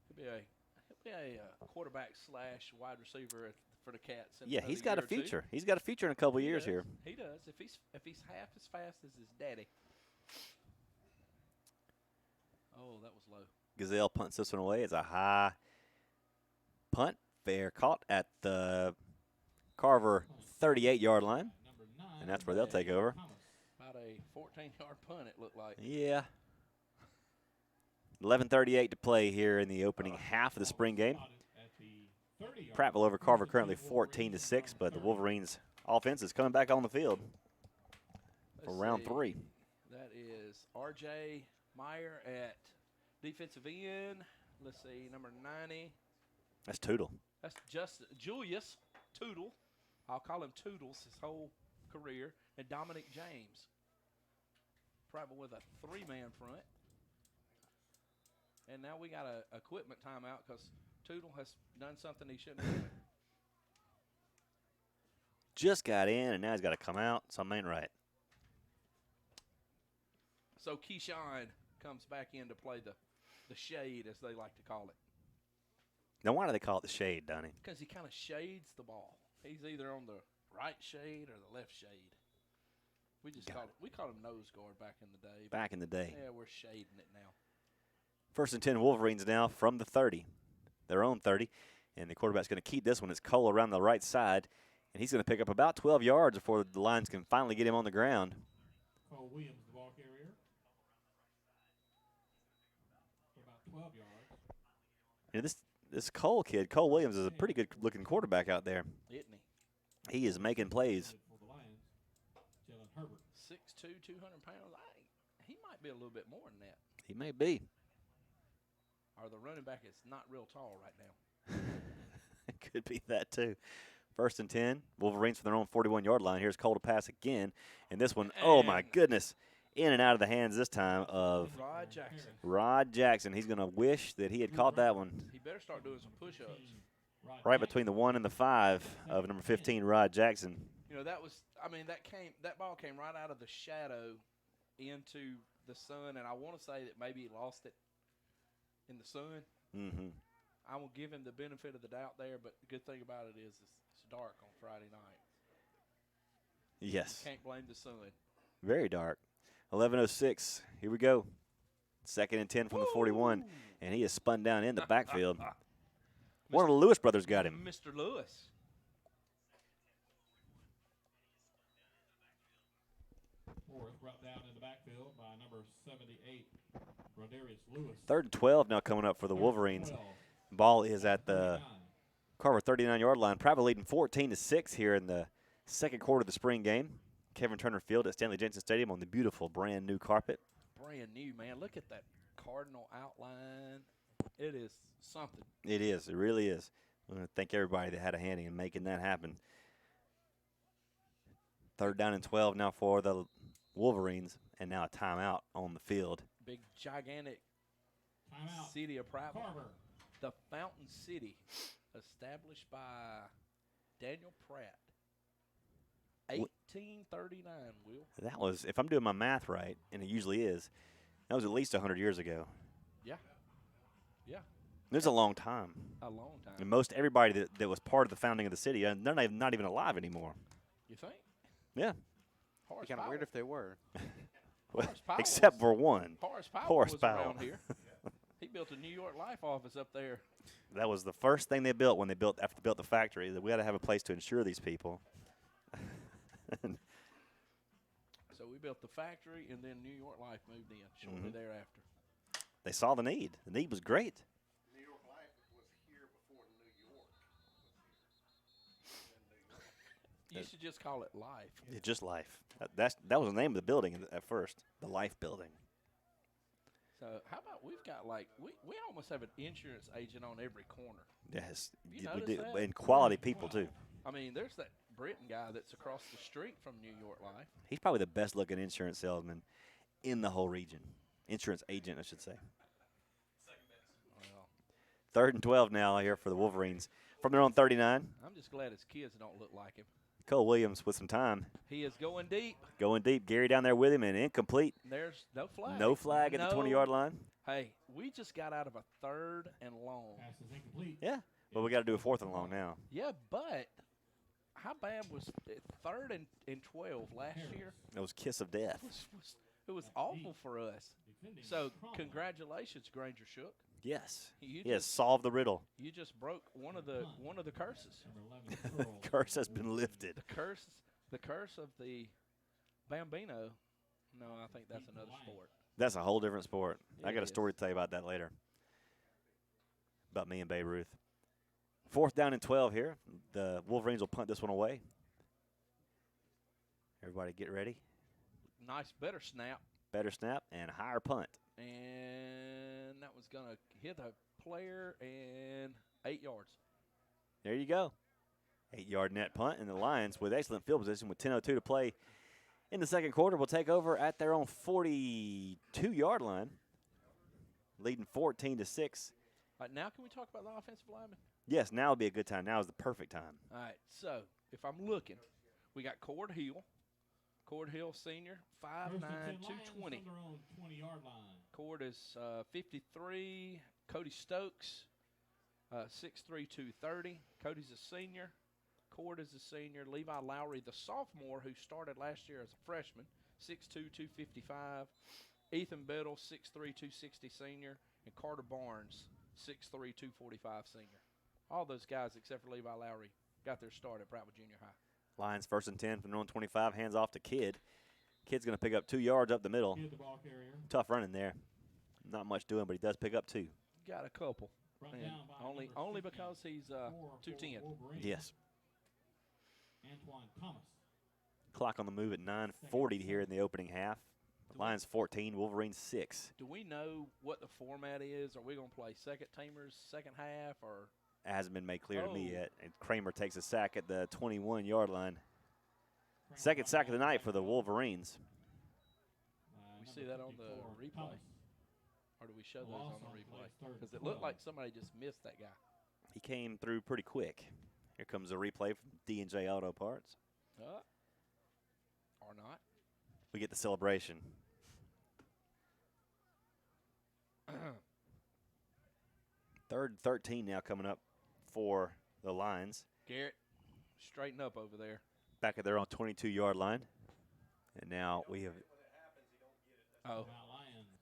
Speaker 1: He'll be a quarterback / wide receiver for the Cats.
Speaker 2: Yeah, he's got a future. He's got a future in a couple years here.
Speaker 1: He does. If he's half as fast as his daddy. Oh, that was low.
Speaker 2: Gazelle punts this one away. It's a high punt. Fair caught at the Carver 38-yard line. And that's where they'll take over.
Speaker 1: About a 14-yard punt, it looked like.
Speaker 2: Yeah. 11:38 to play here in the opening half of the spring game. Prattville over Carver currently 14-6, but the Wolverines' offense is coming back on the field for round 3.
Speaker 1: That is R.J. Meyer at defensive end. Let's see, number 90.
Speaker 2: That's Tootle.
Speaker 1: That's just Julius Tootle. I'll call him Toodles his whole career. And Dominic James. Prattville with a 3-man front. And now we got a equipment timeout because Tootle has done something he shouldn't have done.
Speaker 2: Just got in, and now he's got to come out. Something ain't right.
Speaker 1: So Keyshawn comes back in to play the shade, as they like to call it.
Speaker 2: Now, why do they call it the shade, Donnie?
Speaker 1: Because he kind of shades the ball. He's either on the right shade or the left shade. We just called him nose guard back in the day.
Speaker 2: Back in the day.
Speaker 1: Yeah, we're shading it now.
Speaker 2: 1st and 10 Wolverines now from the 30, their own 30. And the quarterback's going to keep this one. It's Cole around the right side. And he's going to pick up about 12 yards before the Lions can finally get him on the ground.
Speaker 4: Cole Williams, the ball carrier. For about 12 yards.
Speaker 2: You know, this Cole kid, Cole Williams, is a pretty good-looking quarterback out there.
Speaker 1: Isn't he?
Speaker 2: He is making plays.
Speaker 4: For the Lions, Jalen Herbert.
Speaker 1: 6'2", 200 pounds. He might be a little bit more than that.
Speaker 2: He may be.
Speaker 1: Or the running back is not real tall right now.
Speaker 2: It could be that, too. 1st and 10, Wolverines from their own 41-yard line. Here's Cole to pass again. And this one, oh, my goodness, in and out of the hands this time of Rod Jackson. He's going to wish that he had caught that one.
Speaker 1: He better start doing some push-ups.
Speaker 2: Right between the 1 and the 5 of number 15, Rod Jackson.
Speaker 1: You know, that ball came right out of the shadow into the sun, and I want to say that maybe he lost it in the sun.
Speaker 2: Mm-hmm.
Speaker 1: I will give him the benefit of the doubt there, but the good thing about it is it's dark on Friday night.
Speaker 2: Yes.
Speaker 1: Can't blame the sun.
Speaker 2: Very dark. 11:06. Here we go. 2nd and 10 from the 41, and he is spun down in the backfield. One of the Lewis brothers got him.
Speaker 1: Mr. Lewis.
Speaker 4: Morris brought down in the backfield by number 78, Rodarius Lewis.
Speaker 2: 3rd and 12 now coming up for the Wolverines. Ball is at the Carver 39-yard line. Prattville leading 14-6 here in the second quarter of the spring game. Kevin Turner Field at Stanley Jensen Stadium on the beautiful brand-new carpet.
Speaker 1: Brand new, man. Look at that cardinal outline. It is something.
Speaker 2: It is. It really is. I want to thank everybody that had a hand in making that happen. 3rd down and 12 now for the Wolverines, and now a timeout on the field.
Speaker 1: Big, gigantic
Speaker 4: Timeout.
Speaker 1: city of Prattville.
Speaker 4: Carver.
Speaker 1: The Fountain City, established by Daniel Pratt. 1839, Will.
Speaker 2: That was, if I'm doing my math right, and it usually is, that was at least 100 years ago.
Speaker 1: Yeah. Yeah.
Speaker 2: It was a long time.
Speaker 1: A long time.
Speaker 2: And most everybody that was part of the founding of the city, they're not even alive anymore.
Speaker 1: You think?
Speaker 2: Yeah.
Speaker 9: It'd be kind of weird if they were.
Speaker 2: Well,
Speaker 1: Horace Powell
Speaker 2: except for one.
Speaker 1: Horace Powell was around here. He built a New York Life office up there.
Speaker 2: That was the first thing they built after they built the factory. That we got to have a place to insure these people.
Speaker 1: So we built the factory, and then New York Life moved in shortly thereafter.
Speaker 2: They saw the need. The need was great.
Speaker 3: New York Life was here before New York.
Speaker 1: You should just call it Life.
Speaker 2: It's just Life. That was the name of the building at first, the Life Building.
Speaker 1: So how about we've got we almost have an insurance agent on every corner.
Speaker 2: Yes,
Speaker 1: You
Speaker 2: we do,
Speaker 1: notice that?
Speaker 2: and quality people too.
Speaker 1: I mean, there's that Britain guy that's across the street from New York Life.
Speaker 2: He's probably the best looking insurance salesman in the whole region. Insurance agent, I should say.
Speaker 1: Well,
Speaker 2: 3rd and 12 now here for the Wolverines from their own 39.
Speaker 1: I'm just glad his kids don't look like him.
Speaker 2: Cole Williams with some time.
Speaker 1: He is going deep.
Speaker 2: Going deep. Gary down there with him and incomplete.
Speaker 1: There's no flag.
Speaker 2: No flag at the 20-yard line.
Speaker 1: Hey, we just got out of a 3rd and long.
Speaker 4: Pass is incomplete.
Speaker 2: Yeah, but we got to do a 4th and long now.
Speaker 1: Yeah, but how bad was 3rd and 12 last year?
Speaker 2: It was kiss of death.
Speaker 1: It was awful for us. So congratulations, Granger Shook.
Speaker 2: Yes.
Speaker 1: You
Speaker 2: Yes,
Speaker 1: just
Speaker 2: solve the riddle.
Speaker 1: You just broke one of the curses.
Speaker 2: Curse has been lifted.
Speaker 1: The curse of the Bambino. No, I think that's another sport.
Speaker 2: That's a whole different sport.
Speaker 1: Yeah,
Speaker 2: I got
Speaker 1: it
Speaker 2: a story to tell you about that later. About me and Babe Ruth. 4th down and 12 here. The Wolverines will punt this one away. Everybody get ready.
Speaker 1: Nice, better snap.
Speaker 2: Better snap and higher punt.
Speaker 1: And that was going to hit a player and 8 yards.
Speaker 2: There you go. 8-yard net punt, and the Lions, with excellent field position with 10:02 to play in the second quarter, will take over at their own 42-yard line, leading 14-6.
Speaker 1: All right, now can we talk about the offensive lineman?
Speaker 2: Yes, now would be a good time. Now is the perfect time.
Speaker 1: All right, so if I'm looking, we got Cord Hill. Cord Hill Senior, 5'9", 220.
Speaker 4: 20-yard line.
Speaker 1: Cord is 53. Cody Stokes, 6'3", 230. Cody's a senior. Cord is a senior. Levi Lowry, the sophomore, who started last year as a freshman, 6'2", 255. Ethan Biddle, 6'3", 260 senior. And Carter Barnes, 6'3", 245 senior. All those guys except for Levi Lowry got their start at Prattville Junior High.
Speaker 2: Lions 1st and 10 from their own 25. Hands off to Kidd. Kidd's going to pick up 2 yards up the middle.
Speaker 4: Kidd, the ball carrier.
Speaker 2: Tough running there. Not much doing, but he does pick up 2.
Speaker 1: Got a couple.
Speaker 4: And
Speaker 1: only because he's 210.
Speaker 2: Yes.
Speaker 4: Antoine Thomas.
Speaker 2: Clock on the move at 9:40 here in the opening half. Lions 14, Wolverines 6.
Speaker 1: Do we know what the format is? Are we going to play second teamers, second half, or?
Speaker 2: It hasn't been made clear to me yet. And Kramer takes a sack at the 21-yard line. Second sack of the night for the Wolverines.
Speaker 1: We see that on the replay? Or do we show those on the replay? Because it looked like somebody just missed that guy.
Speaker 2: He came through pretty quick. Here comes a replay from D&J Auto Parts.
Speaker 1: Or not.
Speaker 2: We get the celebration. Third and 13 now coming up for the Lions.
Speaker 1: Garrett, straighten up over there.
Speaker 2: Back at their own 22-yard line. And now we have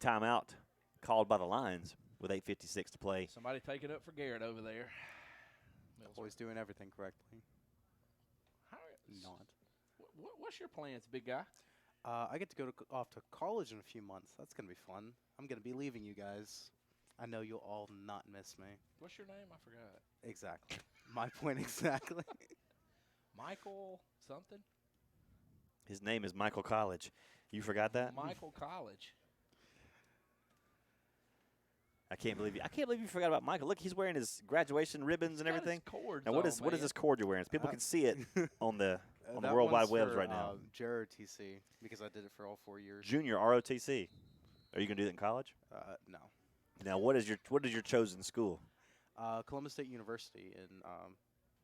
Speaker 2: timeout called by the Lions with 8:56 to play.
Speaker 1: Somebody take it up for Garrett over there.
Speaker 9: Always doing everything correctly. Not.
Speaker 1: What's your plans, big guy?
Speaker 9: I get to go off to college in a few months. That's going to be fun. I'm going to be leaving you guys. I know you'll all not miss me.
Speaker 1: What's your name? I forgot.
Speaker 9: Exactly. My point exactly.
Speaker 1: Michael something?
Speaker 2: His name is Michael College. You forgot that?
Speaker 1: Michael College.
Speaker 2: I can't believe you forgot about Michael. Look, he's wearing his graduation ribbons and everything.
Speaker 1: Cords
Speaker 2: now what is this cord you're wearing? So people can see it on the World Wide Webs right now.
Speaker 9: JROTC, because I did it for all 4 years.
Speaker 2: Junior ROTC. Are you gonna do that in college?
Speaker 9: No.
Speaker 2: Now what is your chosen school?
Speaker 9: Columbus State University in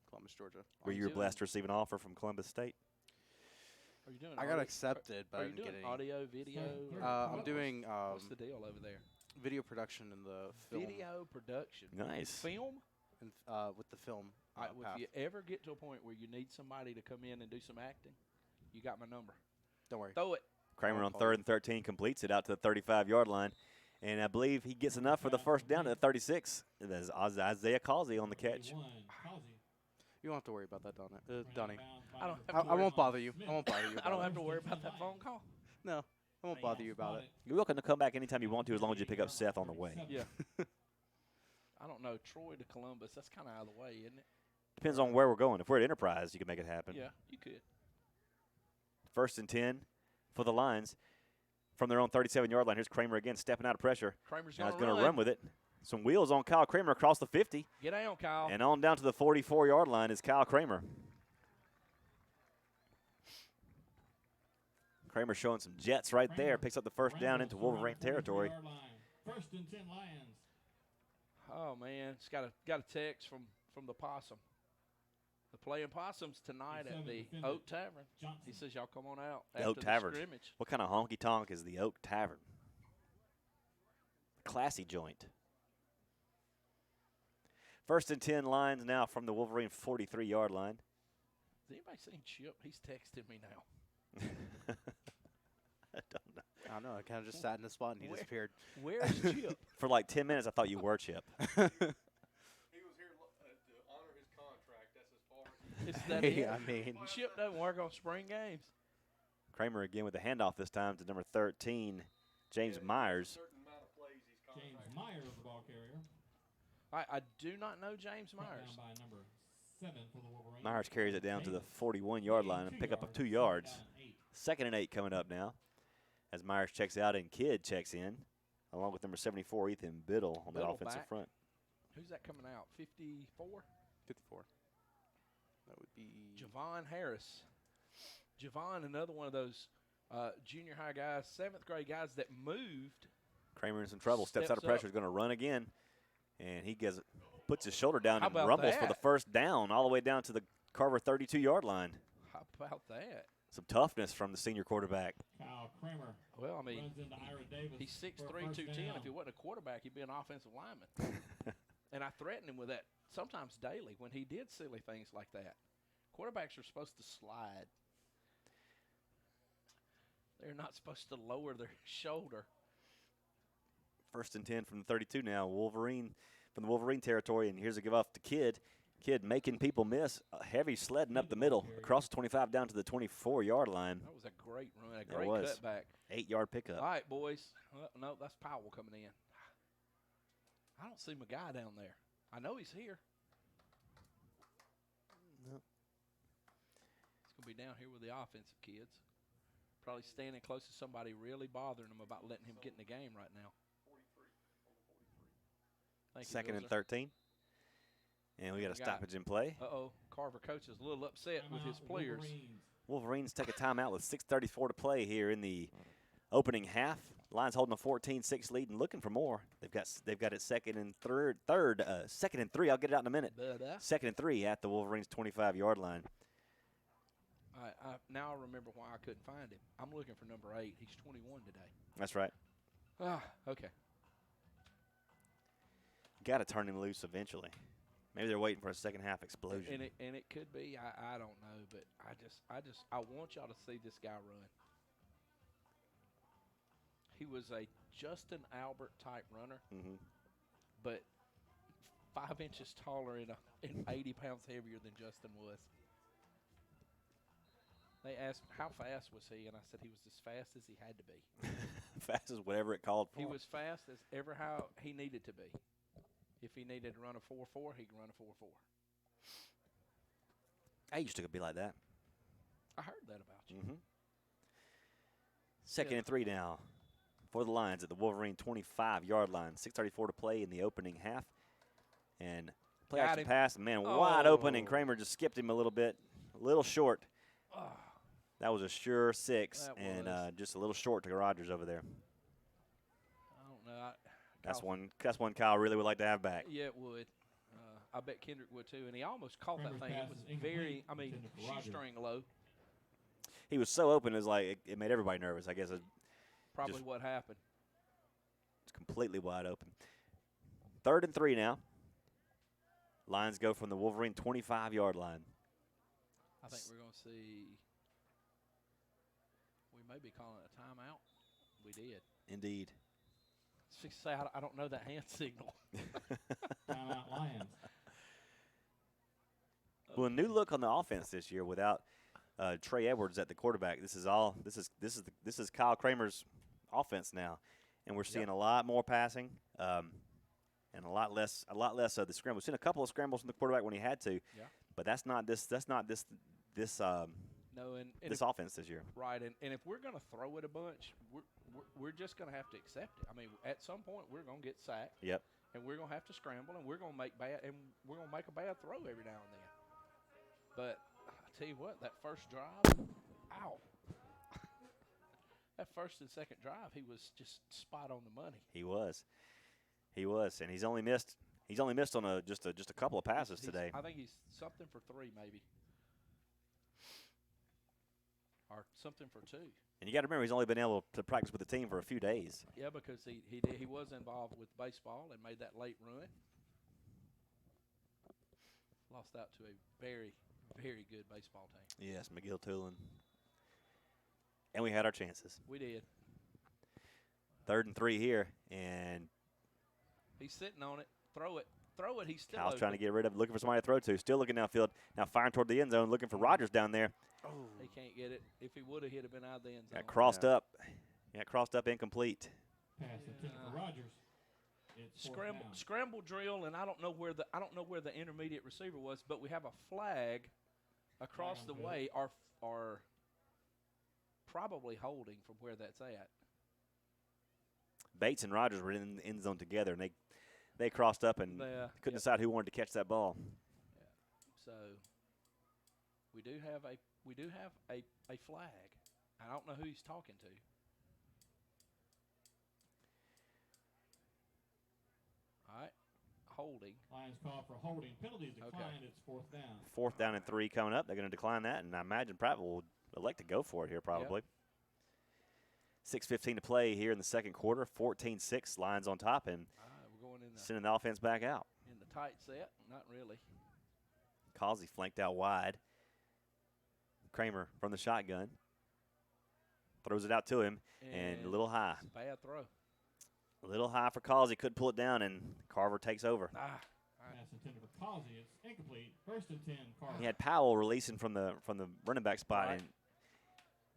Speaker 9: Columbus, Georgia.
Speaker 2: Were you blessed to receive an offer from Columbus State?
Speaker 1: Are you doing?
Speaker 9: I got accepted, but I didn't get any.
Speaker 1: Audio, video?
Speaker 9: I'm doing.
Speaker 1: What's the deal over there?
Speaker 9: Video production in the film.
Speaker 1: Video production.
Speaker 2: Nice.
Speaker 1: Film?
Speaker 9: And, with the film.
Speaker 1: If you ever get to a point where you need somebody to come in and do some acting, you got my number.
Speaker 9: Don't worry.
Speaker 1: Throw it.
Speaker 2: Kramer on 3rd and 13 completes it out to the 35-yard line. And I believe he gets enough for the first down at the 36. There's Isaiah Causey on the catch.
Speaker 9: You don't have to worry about that, Donnie.
Speaker 1: I
Speaker 9: won't bother you. I won't bother you.
Speaker 1: I don't have to worry about that phone call.
Speaker 9: No, I won't bother you about it.
Speaker 2: You're welcome to come back anytime you want to, as long as you pick up Seth on the way.
Speaker 1: Yeah. I don't know. Troy to Columbus, that's kind of out of the way, isn't it?
Speaker 2: Depends on where we're going. If we're at Enterprise, you can make it happen.
Speaker 1: Yeah, you could.
Speaker 2: 1st and 10 for the Lions from their own 37-yard line. Here's Kramer again, stepping out of pressure.
Speaker 1: Kramer's
Speaker 2: going
Speaker 1: to
Speaker 2: run with it. Some wheels on Kyle Kramer across the 50.
Speaker 1: Get down, Kyle.
Speaker 2: And on down to the 44-yard line is Kyle Kramer. Kramer showing some jets right there. Picks up the first down into Wolverine territory.
Speaker 4: 1st and 10 Lions.
Speaker 1: Oh man, it's got a text from the possum. The Playing Possums tonight at the Oak Tavern. He says, y'all come on out
Speaker 2: The
Speaker 1: after
Speaker 2: Oak Tavern.
Speaker 1: scrimmage.
Speaker 2: What kind of honky-tonk is the Oak Tavern? Classy joint. 1st and 10 lines now from the Wolverine 43-yard line.
Speaker 1: Has anybody seen Chip? He's texting me now.
Speaker 2: I don't know.
Speaker 9: I don't know. I kind of just sat in the spot and he disappeared.
Speaker 1: Where's Chip?
Speaker 2: For like 10 minutes, I thought you were Chip.
Speaker 5: He was here to honor his contract. That's as far as
Speaker 1: It's that
Speaker 9: Hey,
Speaker 1: it.
Speaker 9: I mean,
Speaker 1: Chip doesn't work on spring games.
Speaker 2: Kramer again with the handoff this time to number 13, James Myers.
Speaker 5: certain amount of plays he's
Speaker 4: James
Speaker 5: contracted.
Speaker 4: Myers, the ball carrier.
Speaker 1: I do not know James
Speaker 4: Brought
Speaker 1: Myers.
Speaker 4: Down by number 7 for the Wolverines.
Speaker 2: Myers carries it down to the 41-yard line and pick up of 2 yards. 2nd and 8 coming up now as Myers checks out and Kidd checks in, along with number 74, Ethan Biddle on the
Speaker 1: Biddle
Speaker 2: offensive
Speaker 1: back.
Speaker 2: front.
Speaker 1: Who's that coming out? 54?
Speaker 9: 54. That would be
Speaker 1: Javon Harris. Javon, another one of those junior high guys, 7th grade guys that moved.
Speaker 2: Kramer in some trouble, steps out of
Speaker 1: Steps
Speaker 2: pressure,
Speaker 1: up.
Speaker 2: is going to run again, and he puts his shoulder down
Speaker 1: How
Speaker 2: and
Speaker 1: about
Speaker 2: rumbles for the
Speaker 1: that?
Speaker 2: first down all the way down to the Carver 32-yard line.
Speaker 1: How about that?
Speaker 2: Some toughness from the senior quarterback.
Speaker 4: Kyle Kramer
Speaker 1: Well, I mean,
Speaker 4: runs into Ira Davis.
Speaker 1: he's 6'3",
Speaker 4: for a first
Speaker 1: 210.
Speaker 4: down.
Speaker 1: If he wasn't a quarterback, he'd be an offensive lineman. And I threatened him with that sometimes daily when he did silly things like that. Quarterbacks are supposed to slide. They're not supposed to lower their shoulder.
Speaker 2: 1st and 10 from the 32 now. From the Wolverine territory, and here's a give off to Kidd. Kidd making people miss. A heavy sledding up the middle, across the 25 down to the 24-yard line.
Speaker 1: That was a great run, a
Speaker 2: It
Speaker 1: great
Speaker 2: was.
Speaker 1: cutback.
Speaker 2: 8-yard pickup.
Speaker 1: All right, boys. No, that's Powell coming in. I don't see my guy down there. I know he's here.
Speaker 2: No.
Speaker 1: He's going to be down here with the offensive kids. Probably standing close to somebody really bothering him about letting him get in the game right now. Thank you,
Speaker 2: 2nd and
Speaker 1: Wilson.
Speaker 2: 13. And we got a
Speaker 1: Got it.
Speaker 2: stoppage in play.
Speaker 1: Uh-oh. Carver coach is a little upset with his
Speaker 4: Timeout,
Speaker 1: players.
Speaker 4: Wolverines.
Speaker 2: Wolverines take a timeout with 6:34 to play here in the opening half. Lions holding a 14-6 lead and looking for more. They've got it 2nd and 2nd and 3. I'll get it out in a minute. 2nd and 3 at the Wolverines 25-yard line.
Speaker 1: Now I remember why I couldn't find him. I'm looking for number 8. He's 21 today.
Speaker 2: That's right.
Speaker 1: Okay.
Speaker 2: Got to turn him loose eventually. Maybe they're waiting for a second half explosion.
Speaker 1: And it could be. I don't know, but I want y'all to see this guy run. He was a Justin Albert type runner, but 5 inches taller and 80 pounds heavier than Justin was. They asked how fast was he, and I said he was as fast as he had to be.
Speaker 2: Fast as whatever it called for.
Speaker 1: He was fast as ever how he needed to be. If he needed to run a 4.4, he could run a 4.4.
Speaker 2: I used to be like that.
Speaker 1: I heard that about you.
Speaker 2: 2nd and 3 now for the Lions at the Wolverine 25-yard line. 6:34 to play in the opening half. And play
Speaker 1: Got
Speaker 2: action
Speaker 1: him.
Speaker 2: pass, man, wide open, and
Speaker 1: Oh.
Speaker 2: Kramer just skipped him a little bit, a little short.
Speaker 1: Oh,
Speaker 2: That was a sure 6,
Speaker 1: That
Speaker 2: and
Speaker 1: was.
Speaker 2: just a little short to Rogers over there.
Speaker 1: I don't know.
Speaker 2: That's one Kyle really would like to have back.
Speaker 1: Yeah, it would. I bet Kendrick would too. And he almost caught
Speaker 4: Kramer's
Speaker 1: that thing. It
Speaker 4: pass
Speaker 1: was
Speaker 4: is incomplete. Intended for Rogers.
Speaker 1: shoestring low.
Speaker 2: He was so open, it was like it made everybody nervous. I guess it's
Speaker 1: Probably what happened.
Speaker 2: completely wide open. 3rd and 3 now. Lions go from the Wolverine 25-yard line.
Speaker 1: I think we're going to see. We may be calling it a timeout. We did.
Speaker 2: Indeed.
Speaker 1: Say I don't know that hand signal.
Speaker 4: Timeout Lions.
Speaker 2: Well, a new look on the offense this year without Trey Edwards at the quarterback. This is Kyle Kramer's offense now, and we're seeing a lot more passing and a lot less of the scrambles. We've seen a couple of scrambles from the quarterback when he had to, but that's not this
Speaker 1: No, and
Speaker 2: this offense this year.
Speaker 1: right, and if we're going to throw it a bunch, we're just going to have to accept it. I mean, at some point we're going to get sacked.
Speaker 2: Yep.
Speaker 1: And we're going to have to scramble, and we're going to make a bad throw every now and then. But I tell you what, that first drive, that first and second drive, he was just spot on the money.
Speaker 2: He was, and he's only missed He's only missed on just a couple of passes today.
Speaker 1: I think he's something for 3 maybe. Or something for 2.
Speaker 2: And you got to remember, he's only been able to practice with the team for a few days.
Speaker 1: Yeah, because he was involved with baseball and made that late run. Lost out to a very, very good baseball team.
Speaker 2: Yes, McGill Tulin. And we had our chances.
Speaker 1: We did.
Speaker 2: 3rd and 3 here, and
Speaker 1: he's sitting on it. Throw it. Throw it. He's still
Speaker 2: Kyle's
Speaker 1: open.
Speaker 2: trying to get rid of it, looking for somebody to throw to. Still looking downfield. Now firing toward the end zone, looking for Rogers down there.
Speaker 1: Oh. He can't get it. If he would have, he'd have been out of the end zone.
Speaker 2: Got crossed up. Got crossed up, incomplete.
Speaker 4: Pass intended for Rogers. It's
Speaker 1: Scramble drill, and I don't know where the intermediate receiver was, but we have a flag across the way. Are probably holding from where that's at.
Speaker 2: Bates and Rogers were in the end zone together, and they crossed up and couldn't decide who wanted to catch that ball.
Speaker 1: Yeah. So we do have a flag. I don't know who he's talking to. All right, holding.
Speaker 4: Lions call for holding. Penalties declined.
Speaker 1: Okay.
Speaker 4: It's 4th down.
Speaker 2: 4th down and 3 coming up. They're going to decline that, and I imagine Prattville will elect to go for it here probably. Yep. 6:15 to play here in the second quarter. 14-6, Lions on top, and
Speaker 1: we're going in
Speaker 2: sending the offense back out.
Speaker 1: In the tight set, not really.
Speaker 2: Causey flanked out wide. Kramer from the shotgun. Throws it out to him, and a little high.
Speaker 1: It's a bad throw.
Speaker 2: A little high for Causey. Couldn't pull it down, and Carver takes over.
Speaker 4: Pass intended for Causey. It's incomplete. 1st and 10, Carver.
Speaker 2: He had Powell releasing from the running back spot, and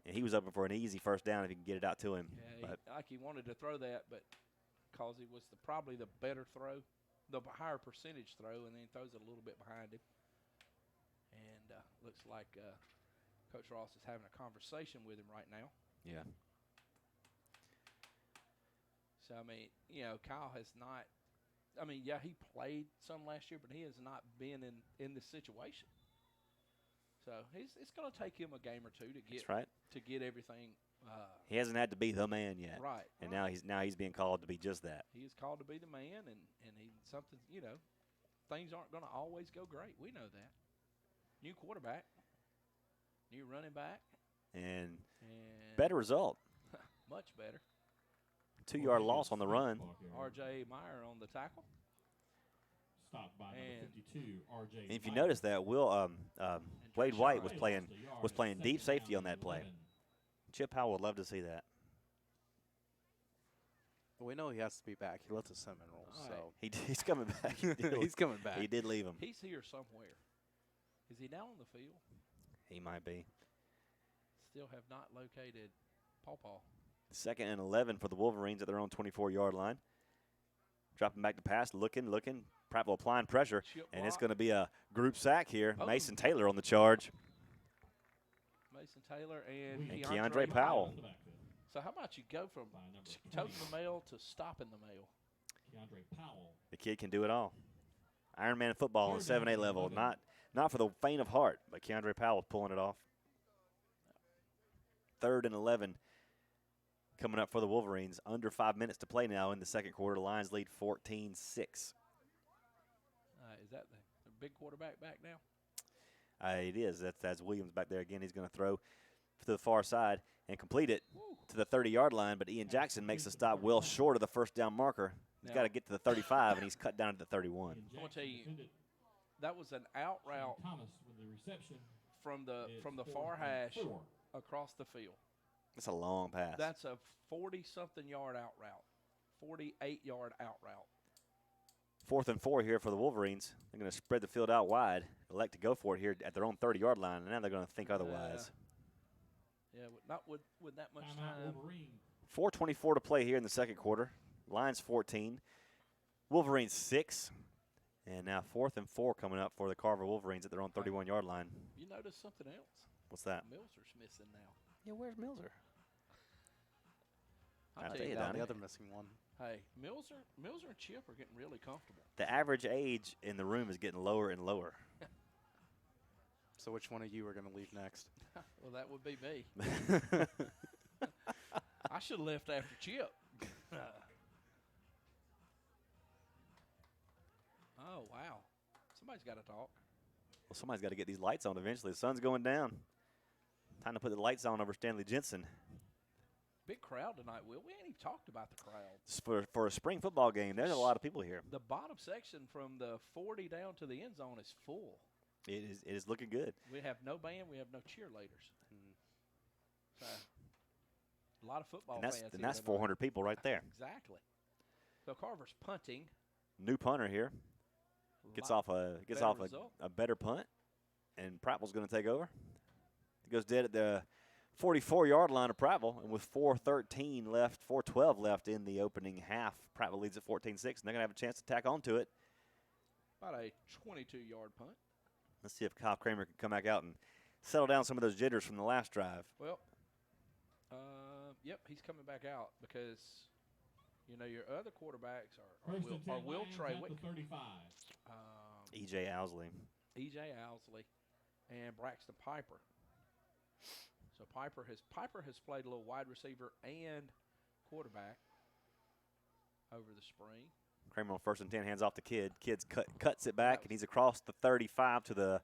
Speaker 2: he was open for an easy 1st down if he could get it out to him.
Speaker 1: Yeah, he wanted to throw that, but Causey was probably the better throw, the higher percentage throw, and then he throws it a little bit behind him. And looks like Coach Ross is having a conversation with him right now.
Speaker 2: Yeah.
Speaker 1: So, I mean, Kyle has not – I mean, yeah, he played some last year, but he has not been in this situation. So, it's going to take him a game or two to get everything
Speaker 2: he hasn't had to be the man yet.
Speaker 1: Right.
Speaker 2: And now he's being called to be just that.
Speaker 1: He is called to be the man, and things aren't going to always go great. We know that. New quarterback, new running back.
Speaker 2: And better result.
Speaker 1: Much better.
Speaker 2: 2-yard loss on the run.
Speaker 1: R.J. Meyer on the tackle.
Speaker 4: Stopped by number 52, R.J.
Speaker 2: And if you notice that, Wade White was playing deep safety on that play. Chip Howell would love to see that.
Speaker 9: Well, we know he has to be back. He left the cinnamon rolls, so
Speaker 2: he's coming back.
Speaker 9: He's coming back.
Speaker 2: He did leave him.
Speaker 1: He's here somewhere. Is he down on the field?
Speaker 2: He might be.
Speaker 1: Still have not located Paw.
Speaker 2: 2nd and 11 for the Wolverines at their own 24-yard line. Dropping back to pass, looking. Prattville applying pressure, and it's going to be a group sack here.
Speaker 1: Oh.
Speaker 2: Mason Taylor on the charge.
Speaker 1: Mason Taylor and
Speaker 2: Keandre Powell.
Speaker 1: So how about you go from toting the mail to stopping the mail?
Speaker 4: Keandre Powell.
Speaker 2: The kid can do it all. Ironman football on 7A level. Not for the faint of heart, but Keandre Powell pulling it off. 3rd and 11 coming up for the Wolverines. Under 5 minutes to play now in the second quarter. Lions lead 14-6.
Speaker 1: Is that the big quarterback back now?
Speaker 2: It is. That's Williams back there again. He's going to throw to the far side and complete it to the 30-yard line, but Ian Jackson makes the stop well short of the 1st down marker. He's got to get to the 35, and he's cut down to the 31.
Speaker 1: I want to tell you, that was an out route
Speaker 4: Thomas with the reception
Speaker 1: from the far hash across the field.
Speaker 2: That's a long pass.
Speaker 1: That's a 40-something yard out route, 48-yard out route.
Speaker 2: 4th and 4 here for the Wolverines. They're going to spread the field out wide, elect to go for it here at their own 30-yard line, and now they're going to think otherwise.
Speaker 1: Yeah, not with that much time.
Speaker 2: 4:24 to play here in the second quarter. Lions 14, Wolverines 6, and now 4th and 4 coming up for the Carver Wolverines at their own 31-yard line.
Speaker 1: You notice something else?
Speaker 2: What's that?
Speaker 1: Milser's missing now.
Speaker 9: Yeah, where's Milser?
Speaker 1: I'll tell you
Speaker 9: the other missing one.
Speaker 1: Hey, Milser and Chip are getting really comfortable.
Speaker 2: The average age in the room is getting lower and lower.
Speaker 9: So which one of you are going to leave next?
Speaker 1: Well, that would be me. I should have left after Chip. Oh, wow. Somebody's got to talk.
Speaker 2: Well, somebody's got to get these lights on eventually. The sun's going down. Time to put the lights on over Stanley Jensen.
Speaker 1: Big crowd tonight, Will. We ain't even talked about the crowd.
Speaker 2: For a spring football game, there's a lot of people here.
Speaker 1: The bottom section from the 40 down to the end zone is full.
Speaker 2: It is looking good.
Speaker 1: We have no band. We have no cheerleaders. So, a lot of football fans.
Speaker 2: And that's 400 people right there.
Speaker 1: Exactly. So Carver's punting.
Speaker 2: New punter here. Gets off a better punt, and Prattville's going to take over. It goes dead at the 44-yard line of Prattville, and with 4:12 left in the opening half, Prattville leads at 14-6, and they're going to have a chance to tack onto it.
Speaker 1: About a 22-yard punt.
Speaker 2: Let's see if Kyle Kramer can come back out and settle down some of those jitters from the last drive.
Speaker 1: Well, yep, he's coming back out because, you know, your other quarterbacks are Will Trawick,
Speaker 2: E.J. Owsley,
Speaker 1: and Braxton Piper. So Piper has played a little wide receiver and quarterback over the spring.
Speaker 2: Kramer on 1st and 10, hands off the kid. Kid's cuts it back, and he's across the 35 to the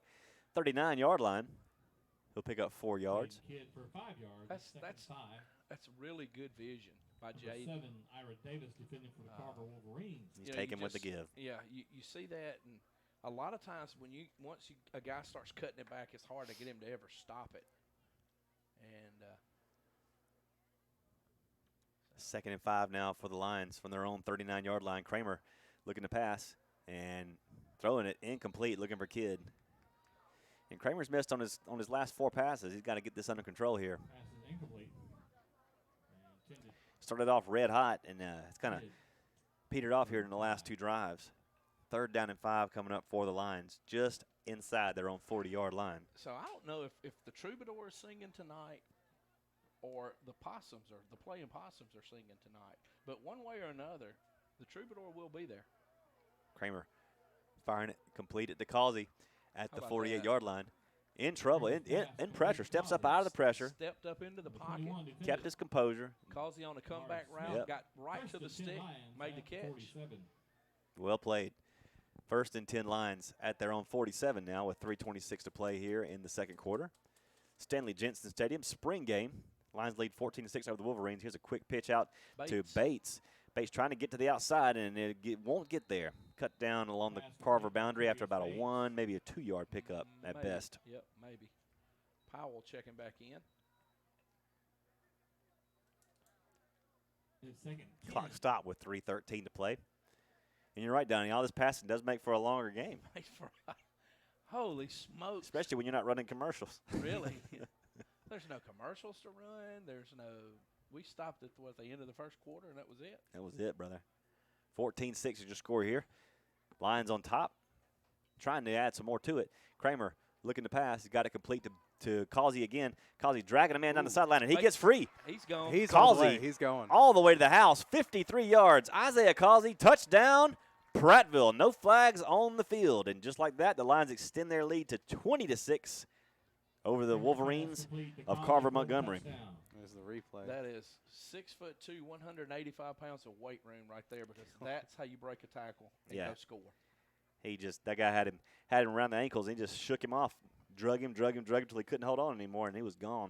Speaker 2: 39-yard line. He'll pick up 4 yards.
Speaker 4: Kid for 5 yards.
Speaker 1: That's really good vision by Jay.
Speaker 4: 7, Ira Davis defending for the Carver Wolverines.
Speaker 2: He's taking with the give.
Speaker 1: Yeah, you see that, and a lot of times when a guy starts cutting it back, it's hard to get him to ever stop it. And
Speaker 2: 2nd and 5 now for the Lions from their own 39-yard line. Kramer looking to pass and throwing it incomplete, looking for Kidd. And Kramer's missed on his last 4 passes. He's got to get this under control here.
Speaker 4: Pass is incomplete.
Speaker 2: Started off red hot, and it's kind of petered off here in the last 2 drives. 3rd down and 5 coming up for the Lions, just inside their own 40-yard line.
Speaker 1: So I don't know if the Troubadour is singing tonight or the Playing Possums are singing tonight. But one way or another, the Troubadour will be there.
Speaker 2: Kramer firing it complete at DeCausey at the 48-yard line. In trouble, in pressure, steps up out of the pressure.
Speaker 1: Stepped up into the pocket.
Speaker 2: Kept his composure.
Speaker 1: Causey on a comeback route, got right to the stick, made the catch.
Speaker 2: Well played. 1st and 10 Lions at their own 47 now with 3:26 to play here in the second quarter. Stanley Jensen Stadium, spring game. Lions lead 14-6 over the Wolverines. Here's a quick pitch out to Bates. Bates trying to get to the outside, and it won't get there. Cut down along the Carver boundary after about a 1, maybe a 2-yard pickup at best.
Speaker 1: Yep, maybe. Powell checking back in.
Speaker 2: Clock stopped with 3:13 to play. And you're right, Donnie. All this passing does make for a longer game.
Speaker 1: Holy smokes.
Speaker 2: Especially when you're not running commercials.
Speaker 1: Really? There's no commercials to run. We stopped at the end of the first quarter, and that was it.
Speaker 2: That was it, brother. 14-6 is your score here. Lions on top. Trying to add some more to it. Kramer looking to pass. He's got it complete to Causey again. Causey dragging a man down the sideline, and he gets free.
Speaker 1: He's gone.
Speaker 9: He's going.
Speaker 2: All the way to the house. 53 yards. Isaiah Causey, touchdown, Prattville. No flags on the field. And just like that, the Lions extend their lead to 20-6 over the Wolverines of Carver Montgomery.
Speaker 9: There's the replay.
Speaker 1: That is 6'2", 185 pounds of weight room right there, because that's how you break a tackle and go score.
Speaker 2: That guy had him around the ankles, and he just shook him off, drug him until he couldn't hold on anymore, and he was gone.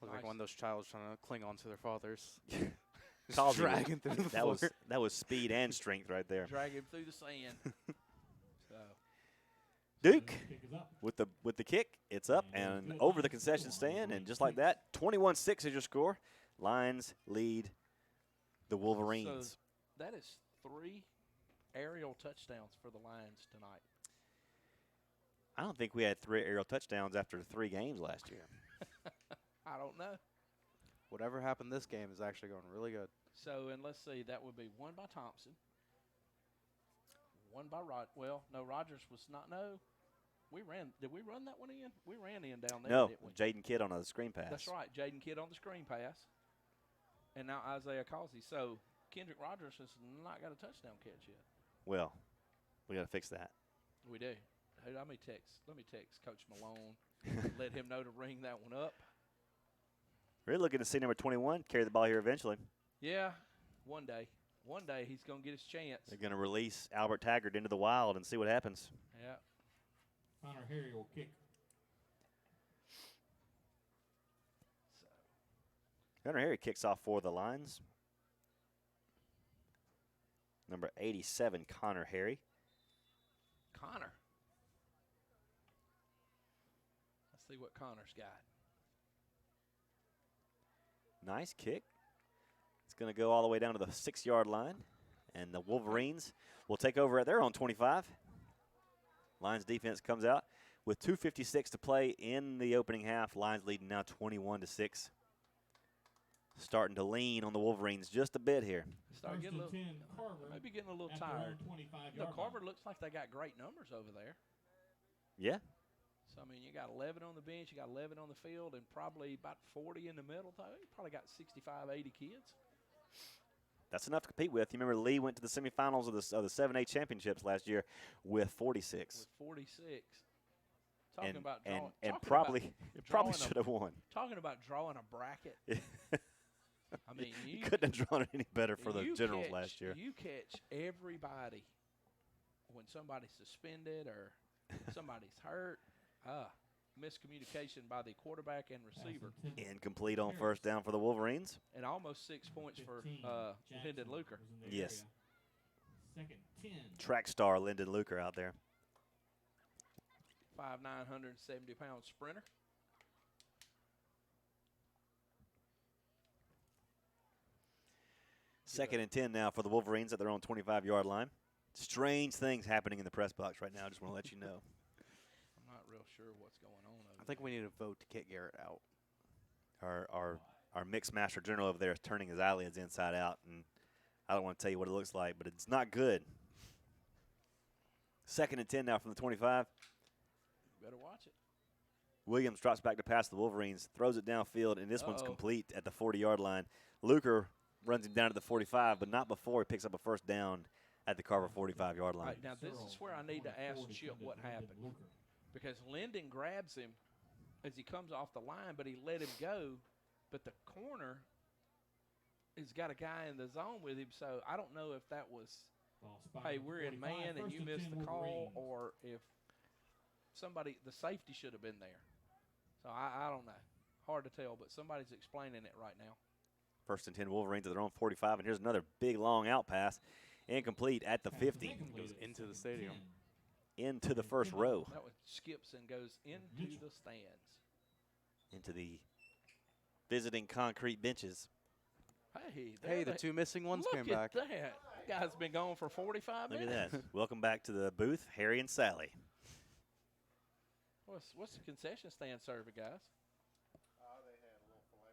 Speaker 9: Looked like one of those childs trying to cling on to their fathers.
Speaker 2: Dragging through the floor. That was speed and strength right there.
Speaker 1: Drag him through the sand.
Speaker 2: Duke with the kick. It's up and over the concession stand, and just like that, 21-6 is your score. Lions lead the Wolverines.
Speaker 1: So that is 3 aerial touchdowns for the Lions tonight.
Speaker 2: I don't think we had 3 aerial touchdowns after 3 games last year.
Speaker 1: I don't know.
Speaker 9: Whatever happened this game is actually going really good.
Speaker 1: So, and let's see, that would be 1 by Thompson. 1 by Rogers was not. No, did we run that one in? We ran in down there.
Speaker 2: No,
Speaker 1: didn't we?
Speaker 2: Jaden Kidd on a screen pass.
Speaker 1: That's right, Jaden Kidd on the screen pass, and now Isaiah Causey. So Kendrick Rogers has not got a touchdown catch yet.
Speaker 2: Well, we got to fix that.
Speaker 1: We do. Hey, let me text Coach Malone. Let him know to ring that one up.
Speaker 2: We're looking to see number 21 carry the ball here eventually.
Speaker 1: Yeah, one day. one day he's going to get his chance.
Speaker 2: They're going to release Albert Taggart into the wild and see what happens.
Speaker 1: Yeah.
Speaker 4: Connor Harry will kick.
Speaker 2: Connor Harry kicks off for the Lions. Number 87, Connor Harry.
Speaker 1: Connor. Let's see what Connor's got.
Speaker 2: Nice kick. It's going to go all the way down to the 6-yard line. And the Wolverines will take over at their own 25. Lions defense comes out with 2:56 to play in the opening half. Lions leading now 21-6. Starting to lean on the Wolverines just a bit here.
Speaker 1: Starting
Speaker 4: First
Speaker 1: getting a
Speaker 4: and
Speaker 1: little,
Speaker 4: 10, Carver
Speaker 1: maybe getting a little
Speaker 4: at their own
Speaker 1: tired.
Speaker 4: 25-yard
Speaker 1: Carver
Speaker 4: line.
Speaker 1: looks like they got great numbers over there.
Speaker 2: Yeah.
Speaker 1: So, I mean, you got 11 on the bench, you got 11 on the field, and probably about 40 in the middle. You probably got 65, 80 kids.
Speaker 2: That's enough to compete with. You remember Lee went to the semifinals of the 7A championships last year with 46.
Speaker 1: With 46. Talking about drawing.
Speaker 2: And
Speaker 1: talking
Speaker 2: probably
Speaker 1: drawing
Speaker 2: should have won.
Speaker 1: Talking about drawing a bracket. I mean,
Speaker 2: you couldn't have drawn it any better for the Generals last year.
Speaker 1: You catch everybody when somebody's suspended or somebody's hurt. Miscommunication by the quarterback and receiver.
Speaker 2: Incomplete on first down for the Wolverines.
Speaker 1: And almost 6 points for Lyndon Luker.
Speaker 2: Yes.
Speaker 4: Second 10.
Speaker 2: Track star Lyndon Luker out there.
Speaker 1: 5'9", 170-pound sprinter.
Speaker 2: Second and 10 now for the Wolverines at their own 25-yard line. Strange things happening in the press box right now. I just want to let you know.
Speaker 1: I'm not real sure what's going on over
Speaker 9: I think we need a vote to kick Garrett out.
Speaker 2: Our mix master general over there is turning his eyelids inside out, and I don't want to tell you what it looks like, but it's not good. Second and 10 now from the 25.
Speaker 1: You better watch it.
Speaker 2: Williams drops back to pass the Wolverines, throws it downfield, and this one's complete at the 40-yard line. Luker runs him down to the 45, but not before he picks up a first down at the Carver 45-yard line.
Speaker 1: Right, now, this is where I need to ask Chip what happened. Because Lyndon grabs him as he comes off the line, but he let him go. But the corner has got a guy in the zone with him, so I don't know if that was, hey, we're in man and you missed the call, or if the safety should have been there. So I don't know. Hard to tell, but somebody's explaining it right now.
Speaker 2: First and 10 Wolverines at their own 45, and here's another big long out pass. Incomplete at the 50.
Speaker 9: Goes into the stadium.
Speaker 2: Into the first row.
Speaker 1: That one skips and goes into the stands.
Speaker 2: Into the visiting concrete benches.
Speaker 1: Hey,
Speaker 9: the two missing ones came back.
Speaker 1: Look at that. That guy's been gone for 45
Speaker 2: Look
Speaker 1: minutes.
Speaker 2: at that. Welcome back to the booth, Harry and Sally.
Speaker 1: What's the concession stand serving, guys?
Speaker 3: They had a little filet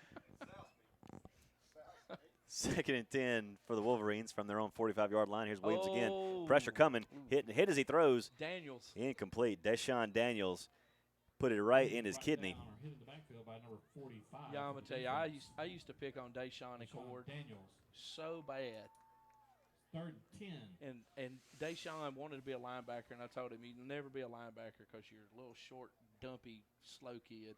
Speaker 3: mignon.
Speaker 2: Second and 10 for the Wolverines from their own 45-yard line. Here's Williams again. Pressure coming. Hit as he throws.
Speaker 1: Daniels.
Speaker 2: Incomplete. Deshaun Daniels put it right in his kidney.
Speaker 1: Yeah, I'm going to tell you, I used to pick on Deshaun and Cord so bad.
Speaker 4: Third 10.
Speaker 1: And Deshaun wanted to be a linebacker, and I told him, you'll never be a linebacker because you're a little short, dumpy, slow kid.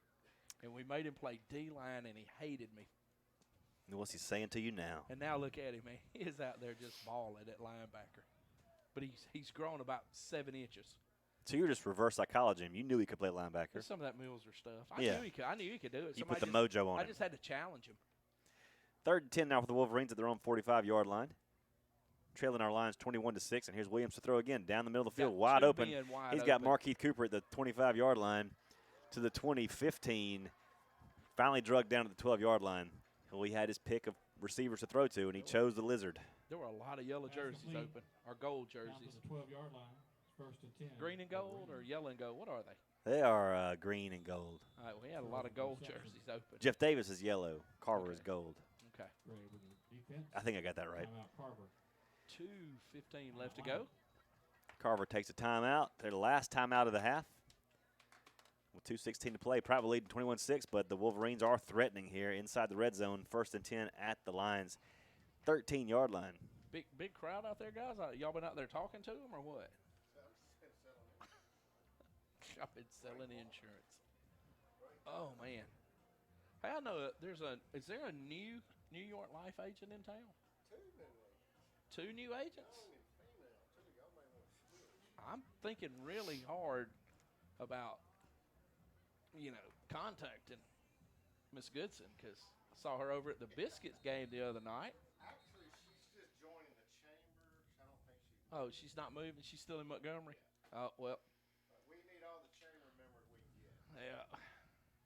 Speaker 1: And we made him play D-line, and he hated me.
Speaker 2: What's he saying to you now?
Speaker 1: And now look at him, man. He is out there just balling at linebacker. But he's grown about 7 inches.
Speaker 2: So you were just reverse psychology him. You knew he could play linebacker.
Speaker 1: There's some of that Milser stuff. I knew he could do it.
Speaker 2: You put the mojo on him.
Speaker 1: I just had to challenge him.
Speaker 2: Third and 10 now for the Wolverines at their own 45-yard line. Trailing our lines 21-6, and here's Williams to throw again down the middle of the field, wide open. He's got Markeith Cooper at the 25-yard line to the 20-15. Finally drugged down to the 12-yard line. Well, he had his pick of receivers to throw to, and he chose the Lizard.
Speaker 1: There were a lot of yellow jerseys open, or gold jerseys.
Speaker 4: Down to the 12-yard line. First and 10.
Speaker 1: Green and gold or yellow and gold? What are they?
Speaker 2: They are green and gold.
Speaker 1: All right, we had a lot of gold jerseys open.
Speaker 2: Jeff Davis is yellow. Carver is gold.
Speaker 1: Okay.
Speaker 2: I think I got that right.
Speaker 1: 2:15 left to go.
Speaker 2: Carver takes a timeout. Their last timeout of the half. With 2:16 to play, Prattville leading 21-6, but the Wolverines are threatening here inside the red zone. First and 10 at the Lions' 13-yard line.
Speaker 1: Big crowd out there, guys. Y'all been out there talking to them or what? I've been selling insurance. Oh man. Hey, I know is there a New York Life agent in town? 2 new agents? I'm thinking really hard about, contacting Miss Goodson because I saw her over at the Biscuits game the other night.
Speaker 3: Actually, she's just joining the chambers. I don't think she.
Speaker 1: Oh, she's not moving. She's still in Montgomery. Oh well.
Speaker 3: But we need all the chamber members we can get.
Speaker 1: Yeah.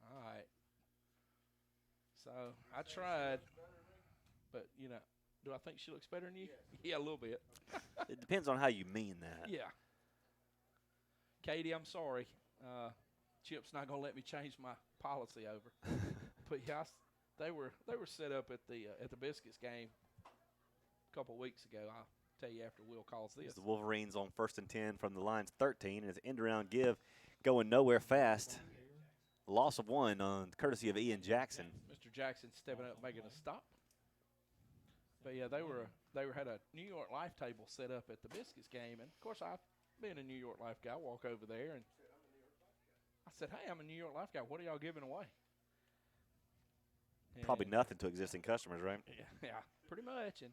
Speaker 1: All right. So I tried, but do I think she looks better than you?
Speaker 3: Yes.
Speaker 1: Yeah, a little bit.
Speaker 2: It depends on how you mean that.
Speaker 1: Yeah. Katie, I'm sorry. Chip's not gonna let me change my policy over. But yeah, they were set up at the Biscuits game a couple weeks ago. I'll tell you after Will calls this.
Speaker 2: The Wolverines on 1st and 10 from the line's 13, and it's end around give going nowhere fast. Loss of 1 on courtesy of Ian Jackson.
Speaker 1: Mr. Jackson stepping up, making a stop. But yeah, they had a New York Life table set up at the Biscuits game, and of course being a New York Life guy, I walk over there and I said, "Hey, I'm a New York Life guy. What are y'all giving away?"
Speaker 2: Probably nothing to existing customers, right?
Speaker 1: Yeah, pretty much. And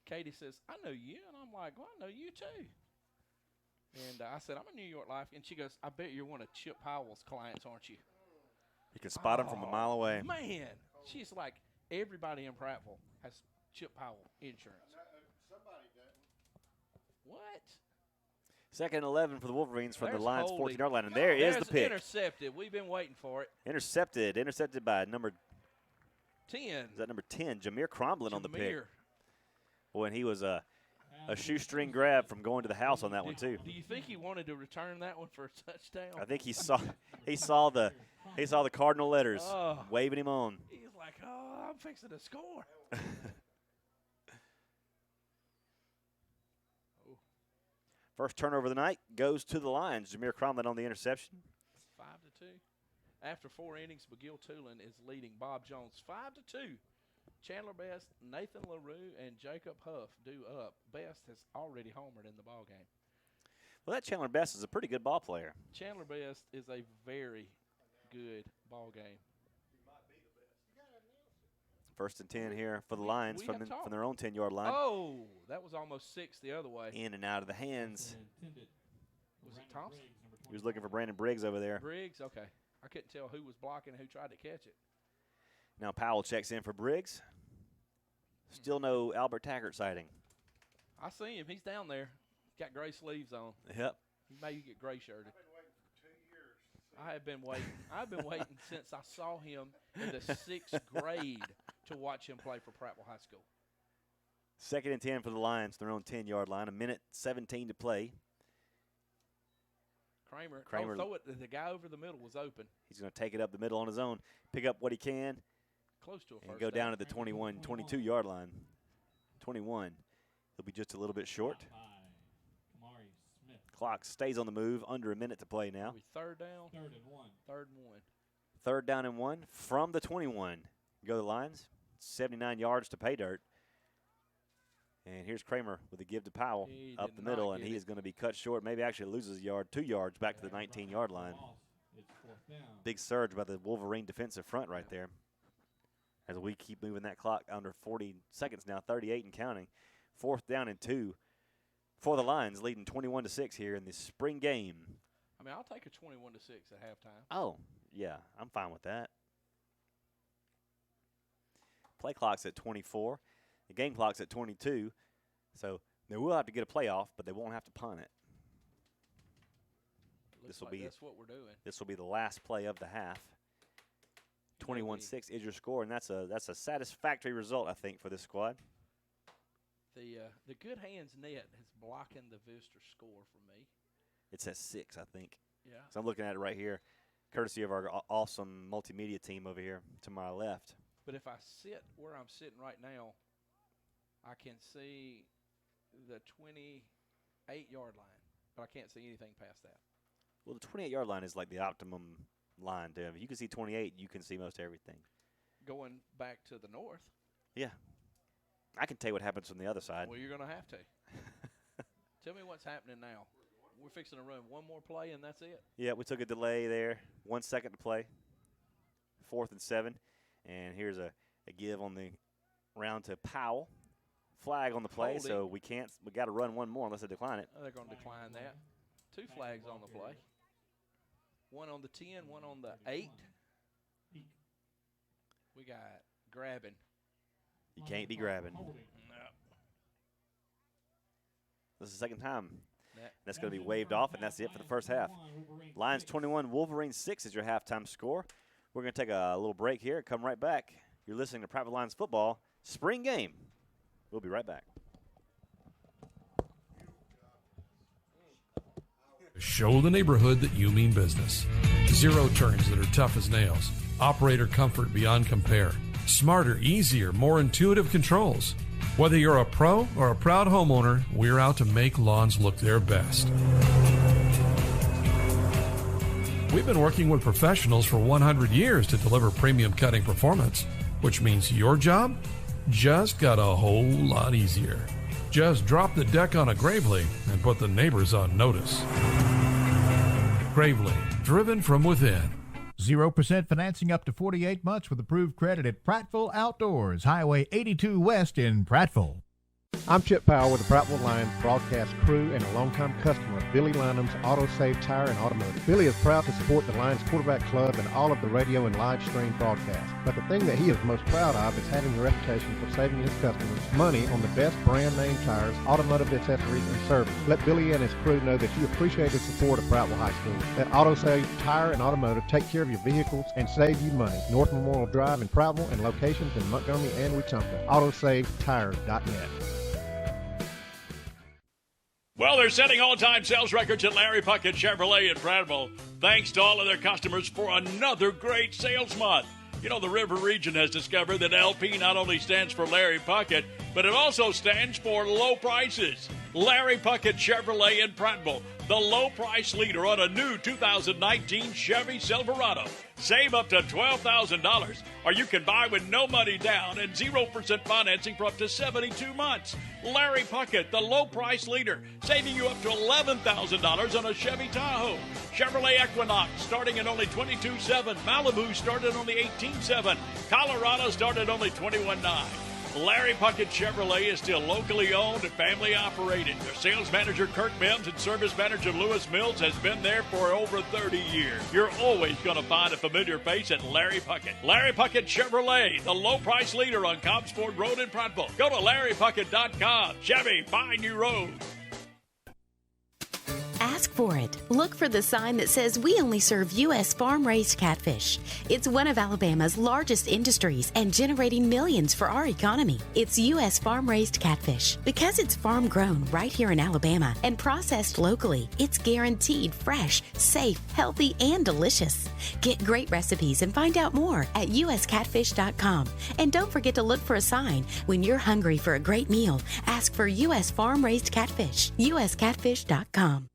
Speaker 1: Katie says, "I know you," and I'm like, "Well, I know you too." And I said, "I'm a New York Life," and she goes, "I bet you're one of Chip Howell's clients, aren't you?"
Speaker 2: You can spot him from a mile away.
Speaker 1: Man, she's like, everybody in Prattville has Chip Howell insurance.
Speaker 3: Somebody doesn't.
Speaker 1: What?
Speaker 2: 2nd and 11 for the Wolverines from
Speaker 1: There's
Speaker 2: the Lions'
Speaker 1: holding.
Speaker 2: 14-yard line, and there is the pick.
Speaker 1: Intercepted. We've been waiting for it.
Speaker 2: Intercepted by number
Speaker 1: 10.
Speaker 2: Is that number 10? Jameer Cromlin on the pick.
Speaker 1: Jameer.
Speaker 2: Boy, and he was a shoestring grab from going to the house on that one too.
Speaker 1: Do you think he wanted to return that one for a touchdown?
Speaker 2: I think he saw the cardinal letters waving him on.
Speaker 1: He's like, "Oh, I'm fixing to score."
Speaker 2: First turnover of the night goes to the Lions. Jameer Cromlin on the interception.
Speaker 1: 5-2. After 4 innings, McGill Tulin is leading Bob Jones 5-2. Chandler Best, Nathan LaRue, and Jacob Huff do up. Best has already homered in the ball game.
Speaker 2: Well, that Chandler Best is a pretty good ball player.
Speaker 1: Chandler Best is a very good ball game.
Speaker 2: 1st and 10 here for the Lions from their own 10-yard line.
Speaker 1: Oh, that was almost 6 the other way.
Speaker 2: In and out of the hands.
Speaker 1: Was it Thompson?
Speaker 2: He was looking for Brandon Briggs over there.
Speaker 1: Briggs, okay. I couldn't tell who was blocking and who tried to catch it.
Speaker 2: Now Powell checks in for Briggs. Still no Albert Taggart sighting.
Speaker 1: I see him. He's down there. Got gray sleeves on.
Speaker 2: Yep.
Speaker 1: He may get gray shirted.
Speaker 3: I've been waiting for 2 years.
Speaker 1: I've been waiting since I saw him in the 6th grade to watch him play for Prattville High School.
Speaker 2: 2nd and 10 for the Lions, their own 10-yard line. 1:17 to play.
Speaker 1: Kramer throw it. The guy over the middle was open.
Speaker 2: He's going to take it up the middle on his own, pick up what he can,
Speaker 1: Close to a first
Speaker 2: and go down to the 21, 22-yard line. 21. He'll be just a little bit short. Clock stays on the move. Under a minute to play now.
Speaker 1: Third down.
Speaker 4: 3rd and 1.
Speaker 1: 3rd and 1.
Speaker 2: 3rd down and 1 from the 21. Go the Lions. 79 yards to pay dirt. And here's Kramer with a give to Powell up the middle, and he is going to be cut short. Maybe actually loses a yard, 2 yards back to the 19-yard line. Big surge by the Wolverine defensive front right there. As we keep moving that clock under 40 seconds now, 38 and counting. 4th down and 2 for the Lions, leading 21-6 here in this spring game.
Speaker 1: I mean, I'll take a 21-6 at halftime.
Speaker 2: Oh, yeah, I'm fine with that. Play clock's at 24. The game clock's at 22. So they will have to get a playoff, but they won't have to punt it.
Speaker 1: That's what we're doing.
Speaker 2: This will be the last play of the half. 21-6 is your score, and that's a satisfactory result, I think, for this squad.
Speaker 1: The good hands net is blocking the visitor score for me.
Speaker 2: It's at 6, I think.
Speaker 1: Yeah.
Speaker 2: So I'm looking at it right here, courtesy of our awesome multimedia team over here to my left.
Speaker 1: But if I sit where I'm sitting right now, I can see the 28-yard line, but I can't see anything past that.
Speaker 2: Well, the 28-yard line is like the optimum line, Dev. If you can see 28, you can see most everything.
Speaker 1: Going back to the north?
Speaker 2: Yeah. I can tell you what happens from the other side.
Speaker 1: Well, you're going to have to. Tell me what's happening now. We're fixing to run one more play, and that's it.
Speaker 2: Yeah, we took a delay there. 1 second to play. 4th and 7. And here's a give on the round to Powell. flag on the play,
Speaker 1: Holding.
Speaker 2: so we got to run one more unless they decline it.
Speaker 1: They're going to decline that. 2 flags on the play. One on the 10, one on the 8. We got grabbing.
Speaker 2: You can't be grabbing.
Speaker 1: No.
Speaker 2: This is the second time. That's going to be waved off, and that's it for the first half. Lions 21, Wolverines 6 is your halftime score. We're going to take a little break here and come right back. You're listening to Prattville Lions football spring game. We'll be right back.
Speaker 10: Show the neighborhood that you mean business. Zero turns that are tough as nails. Operator comfort beyond compare. Smarter, easier, more intuitive controls. Whether you're a pro or a proud homeowner, we're out to make lawns look their best. We've been working with professionals for 100 years to deliver premium cutting performance, which means your job just got a whole lot easier. Just drop the deck on a Gravely and put the neighbors on notice. Gravely, driven from within.
Speaker 11: 0% financing up to 48 months with approved credit at Prattville Outdoors, Highway 82 West in Prattville.
Speaker 3: I'm Chip Powell with the Prattville Lions broadcast crew and a longtime customer of Billy Linham's Auto Save Tire and Automotive. Billy is proud to support the Lions Quarterback Club and all of the radio and live stream broadcasts. But the thing that he is most proud of is having a reputation for saving his customers money on the best brand name tires, automotive accessories, and service. Let Billy and his crew know that you appreciate the support of Prattville High School. Let Auto Save Tire and Automotive take care of your vehicles and save you money. North Memorial Drive in Prattville and locations in Montgomery and Wetumpka. AutoSaveTires.net.
Speaker 12: Well, they're setting all-time sales records at Larry Puckett Chevrolet in Prattville. Thanks to all of their customers for another great sales month. You know, the River Region has discovered that LP not only stands for Larry Puckett, but it also stands for low prices. Larry Puckett Chevrolet in Prattville, the low price leader on a new 2019 Chevy Silverado. Save up to $12,000, or you can buy with no money down and 0% financing for up to 72 months. Larry Puckett, the low price leader, saving you up to $11,000 on a Chevy Tahoe. Chevrolet Equinox starting at only $22,700. Malibu started at only $18,700. Colorado started at only $21,900. Larry Puckett Chevrolet is still locally owned and family operated. Their sales manager, Kirk Mims, and service manager, Lewis Mills, has been there for over 30 years. You're always going to find a familiar face at Larry Puckett. Larry Puckett Chevrolet, the low-price leader on Cobbsford Road in Prattville. Go to LarryPuckett.com. Chevy, find new roads.
Speaker 13: Ask for it. Look for the sign that says we only serve U.S. farm-raised catfish. It's one of Alabama's largest industries and generating millions for our economy. It's U.S. farm-raised catfish. Because it's farm-grown right here in Alabama and processed locally, it's guaranteed fresh, safe, healthy, and delicious. Get great recipes and find out more at uscatfish.com. And don't forget to look for a sign. When you're hungry for a great meal, ask for U.S. farm-raised catfish. uscatfish.com.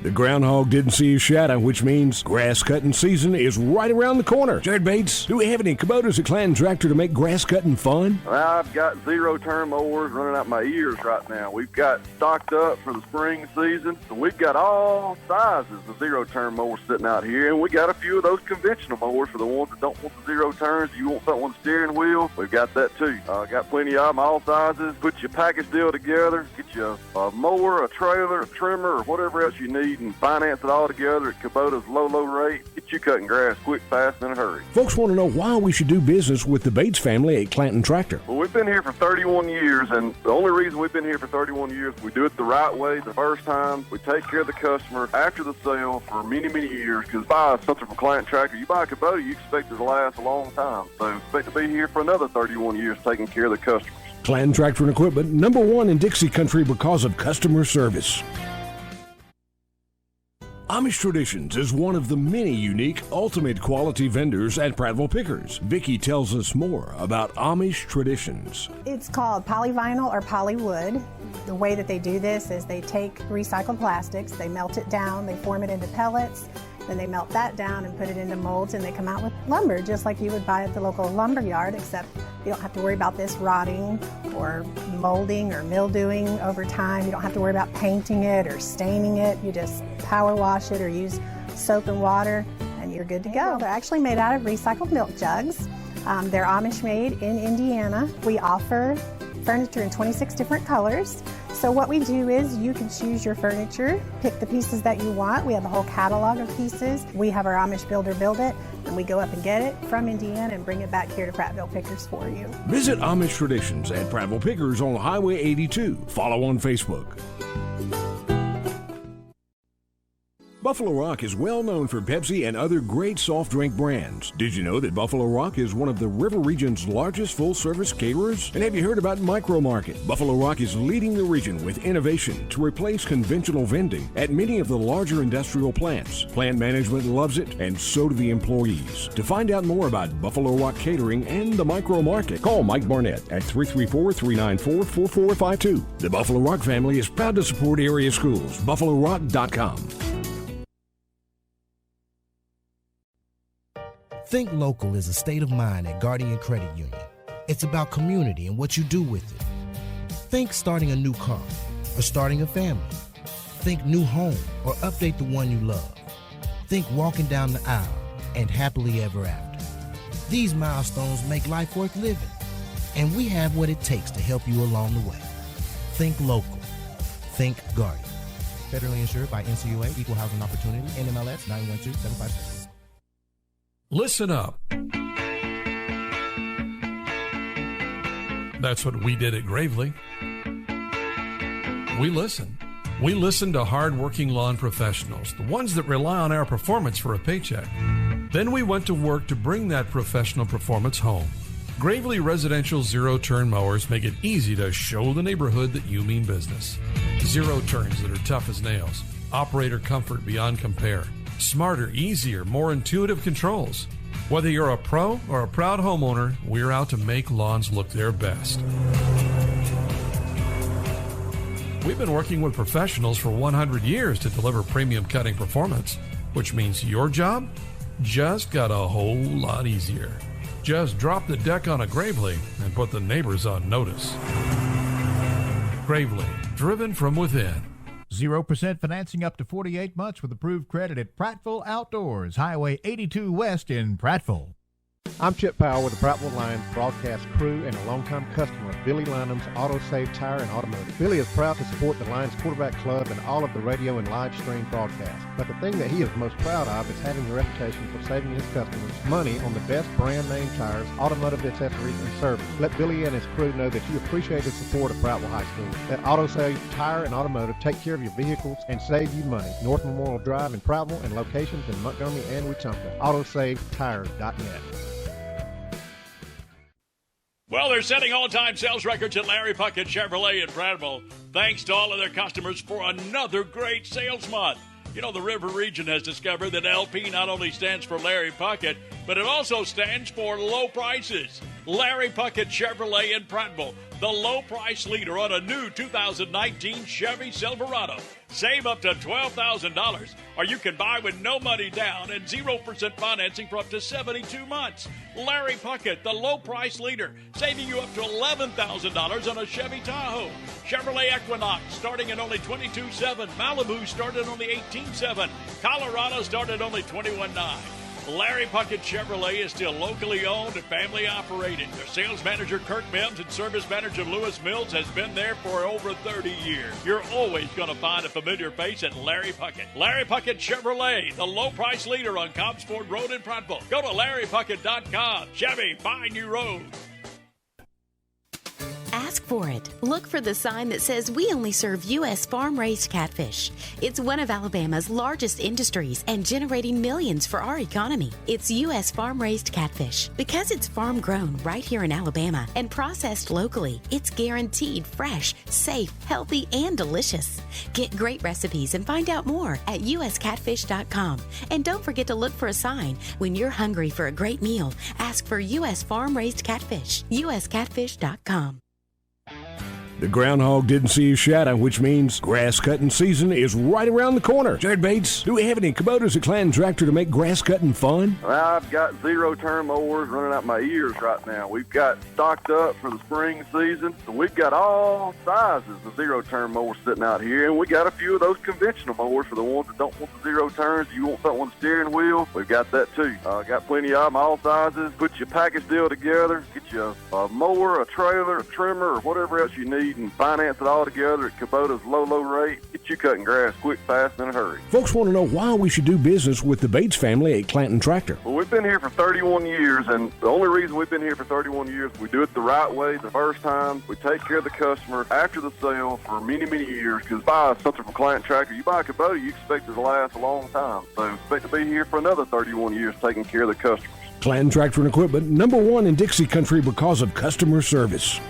Speaker 7: The groundhog didn't see his shadow, which means grass cutting season is right around the corner. Jared Bates, do we have any Kubotas at Clanton Tractor to make grass cutting fun?
Speaker 14: I've got zero-turn mowers running out my ears right now. We've got stocked up for the spring season. So we've got all sizes of zero-turn mowers sitting out here, and we got a few of those conventional mowers for the ones that don't want the zero turns. You want something with a steering wheel? We've got that too. Got plenty of them, all sizes. Put your package deal together. Get you a mower, a trailer, a trimmer, or whatever else you need, and finance it all together at Kubota's low rate. Get you cutting grass quick, fast, and in a hurry.
Speaker 7: Folks want to know why we should do business with the Bates family at Clanton Tractor.
Speaker 14: Well, we've been here for 31 years, and the only reason we've been here for 31 years, we do it the right way the first time. We take care of the customer after the sale for many, many years, because buy something from Clanton Tractor, you buy a Kubota, you expect it to last a long time. So expect to be here for another 31 years taking care of the customers.
Speaker 7: Clanton Tractor and Equipment, #1 in Dixie Country because of customer service. Amish Traditions is one of the many unique ultimate quality vendors at Prattville Pickers. Vicki tells us more about Amish Traditions.
Speaker 6: It's called polyvinyl or polywood. The way that they do this is they take recycled plastics, they melt it down, they form it into pellets, then they melt that down and put it into molds, and they come out with lumber just like you would buy at the local lumber yard, except you don't have to worry about this rotting or molding or mildewing over time. You don't have to worry about painting it or staining it. You just power wash it or use soap and water and you're good to go. They're actually made out of recycled milk jugs. They're Amish made in Indiana. We offer furniture in 26 different colors. So what we do is you can choose your furniture, pick the pieces that you want. We have a whole catalog of pieces. We have our Amish builder build it, and we go up and get it from Indiana and bring it back here to Prattville Pickers for you.
Speaker 7: Visit Amish Traditions at Prattville Pickers on Highway 82. Follow on Facebook. Buffalo Rock is well known for Pepsi and other great soft drink brands. Did you know that Buffalo Rock is one of the River Region's largest full-service caterers? And have you heard about Micro Market? Buffalo Rock is leading the region with innovation to replace conventional vending at many of the larger industrial plants. Plant management loves it, and so do the employees. To find out more about Buffalo Rock Catering and the Micro Market, call Mike Barnett at 334-394-4452. The Buffalo Rock family is proud to support area schools. BuffaloRock.com.
Speaker 8: Think local is a state of mind at Guardian Credit Union. It's about community and what you do with it. Think starting a new car or starting a family. Think new home or update the one you love. Think walking down the aisle and happily ever after. These milestones make life worth living, and we have what it takes to help you along the way. Think local. Think Guardian. Federally insured by NCUA, Equal Housing Opportunity, NMLS 912756.
Speaker 10: Listen up. That's what we did at Gravely. We listen. We listen to hard-working lawn professionals, the ones that rely on our performance for a paycheck. Then we went to work to bring that professional performance home. Gravely residential zero-turn mowers make it easy to show the neighborhood that you mean business. Zero turns that are tough as nails. Operator comfort beyond compare. Smarter, easier, more intuitive controls. Whether you're a pro or a proud homeowner, we're out to make lawns look their best. We've been working with professionals for 100 years to deliver premium cutting performance, which means your job just got a whole lot easier. Just drop the deck on a Gravely and put the neighbors on notice. Gravely, driven from within.
Speaker 11: 0% financing up to 48 months with approved credit at Prattville Outdoors, Highway 82 West in Prattville.
Speaker 3: I'm Chip Powell with the Prattville Lions broadcast crew and a longtime customer of Billy Linham's Auto Save Tire and Automotive. Billy is proud to support the Lions Quarterback Club and all of the radio and live stream broadcasts. But the thing that he is most proud of is having a reputation for saving his customers money on the best brand name tires, automotive accessories, and service. Let Billy and his crew know that you appreciate the support of Prattville High School. Let Auto Save Tire and Automotive take care of your vehicles and save you money. North Memorial Drive in Prattville and locations in Montgomery and Wetumpka. AutoSaveTires.net.
Speaker 12: Well, they're setting all-time sales records at Larry Puckett Chevrolet in Prattville. Thanks to all of their customers for another great sales month. You know, the River Region has discovered that LP not only stands for Larry Puckett, but it also stands for low prices. Larry Puckett Chevrolet in Prattville, the low price leader on a new 2019 Chevy Silverado. Save up to $12,000, or you can buy with no money down and 0% financing for up to 72 months. Larry Puckett, the low price leader, saving you up to $11,000 on a Chevy Tahoe. Chevrolet Equinox starting at only $22,700. Malibu started at only $18,700. Colorado started at only $21,900. Larry Puckett Chevrolet is still locally owned and family operated. Their sales manager, Kirk Mims, and service manager, Lewis Mills, has been there for over 30 years. You're always going to find a familiar face at Larry Puckett. Larry Puckett Chevrolet, the low-price leader on Cobbsford Road in Prattville. Go to LarryPuckett.com. Chevy, find new roads.
Speaker 13: Ask for it. Look for the sign that says we only serve U.S. farm-raised catfish. It's one of Alabama's largest industries and generating millions for our economy. It's U.S. farm-raised catfish. Because it's farm-grown right here in Alabama and processed locally, it's guaranteed fresh, safe, healthy, and delicious. Get great recipes and find out more at uscatfish.com. And don't forget to look for a sign. When you're hungry for a great meal, ask for U.S. farm-raised catfish. uscatfish.com.
Speaker 7: The groundhog didn't see his shadow, which means grass cutting season is right around the corner. Jared Bates, do we have any Kubotas at Clanton Tractor to make grass cutting fun?
Speaker 14: I've got zero-turn mowers running out my ears right now. We've got stocked up for the spring season. So we've got all sizes of zero-turn mowers sitting out here, and we got a few of those conventional mowers for the ones that don't want the zero turns. You want something with a steering wheel? We've got that too. Got plenty of them, all sizes. Put your package deal together. Get you a mower, a trailer, a trimmer, or whatever else you need, and finance it all together at Kubota's low rate. Get you cutting grass quick, fast, and in a hurry.
Speaker 7: Folks want to know why we should do business with the Bates family at Clanton Tractor.
Speaker 14: Well, we've been here for 31 years, and the only reason we've been here for 31 years, we do it the right way the first time. We take care of the customer after the sale for many, many years, because buy something from Clanton Tractor, you buy a Kubota, you expect it to last a long time. So expect to be here for another 31 years taking care of the customers.
Speaker 7: Clanton Tractor and Equipment, #1 in Dixie Country because of customer service.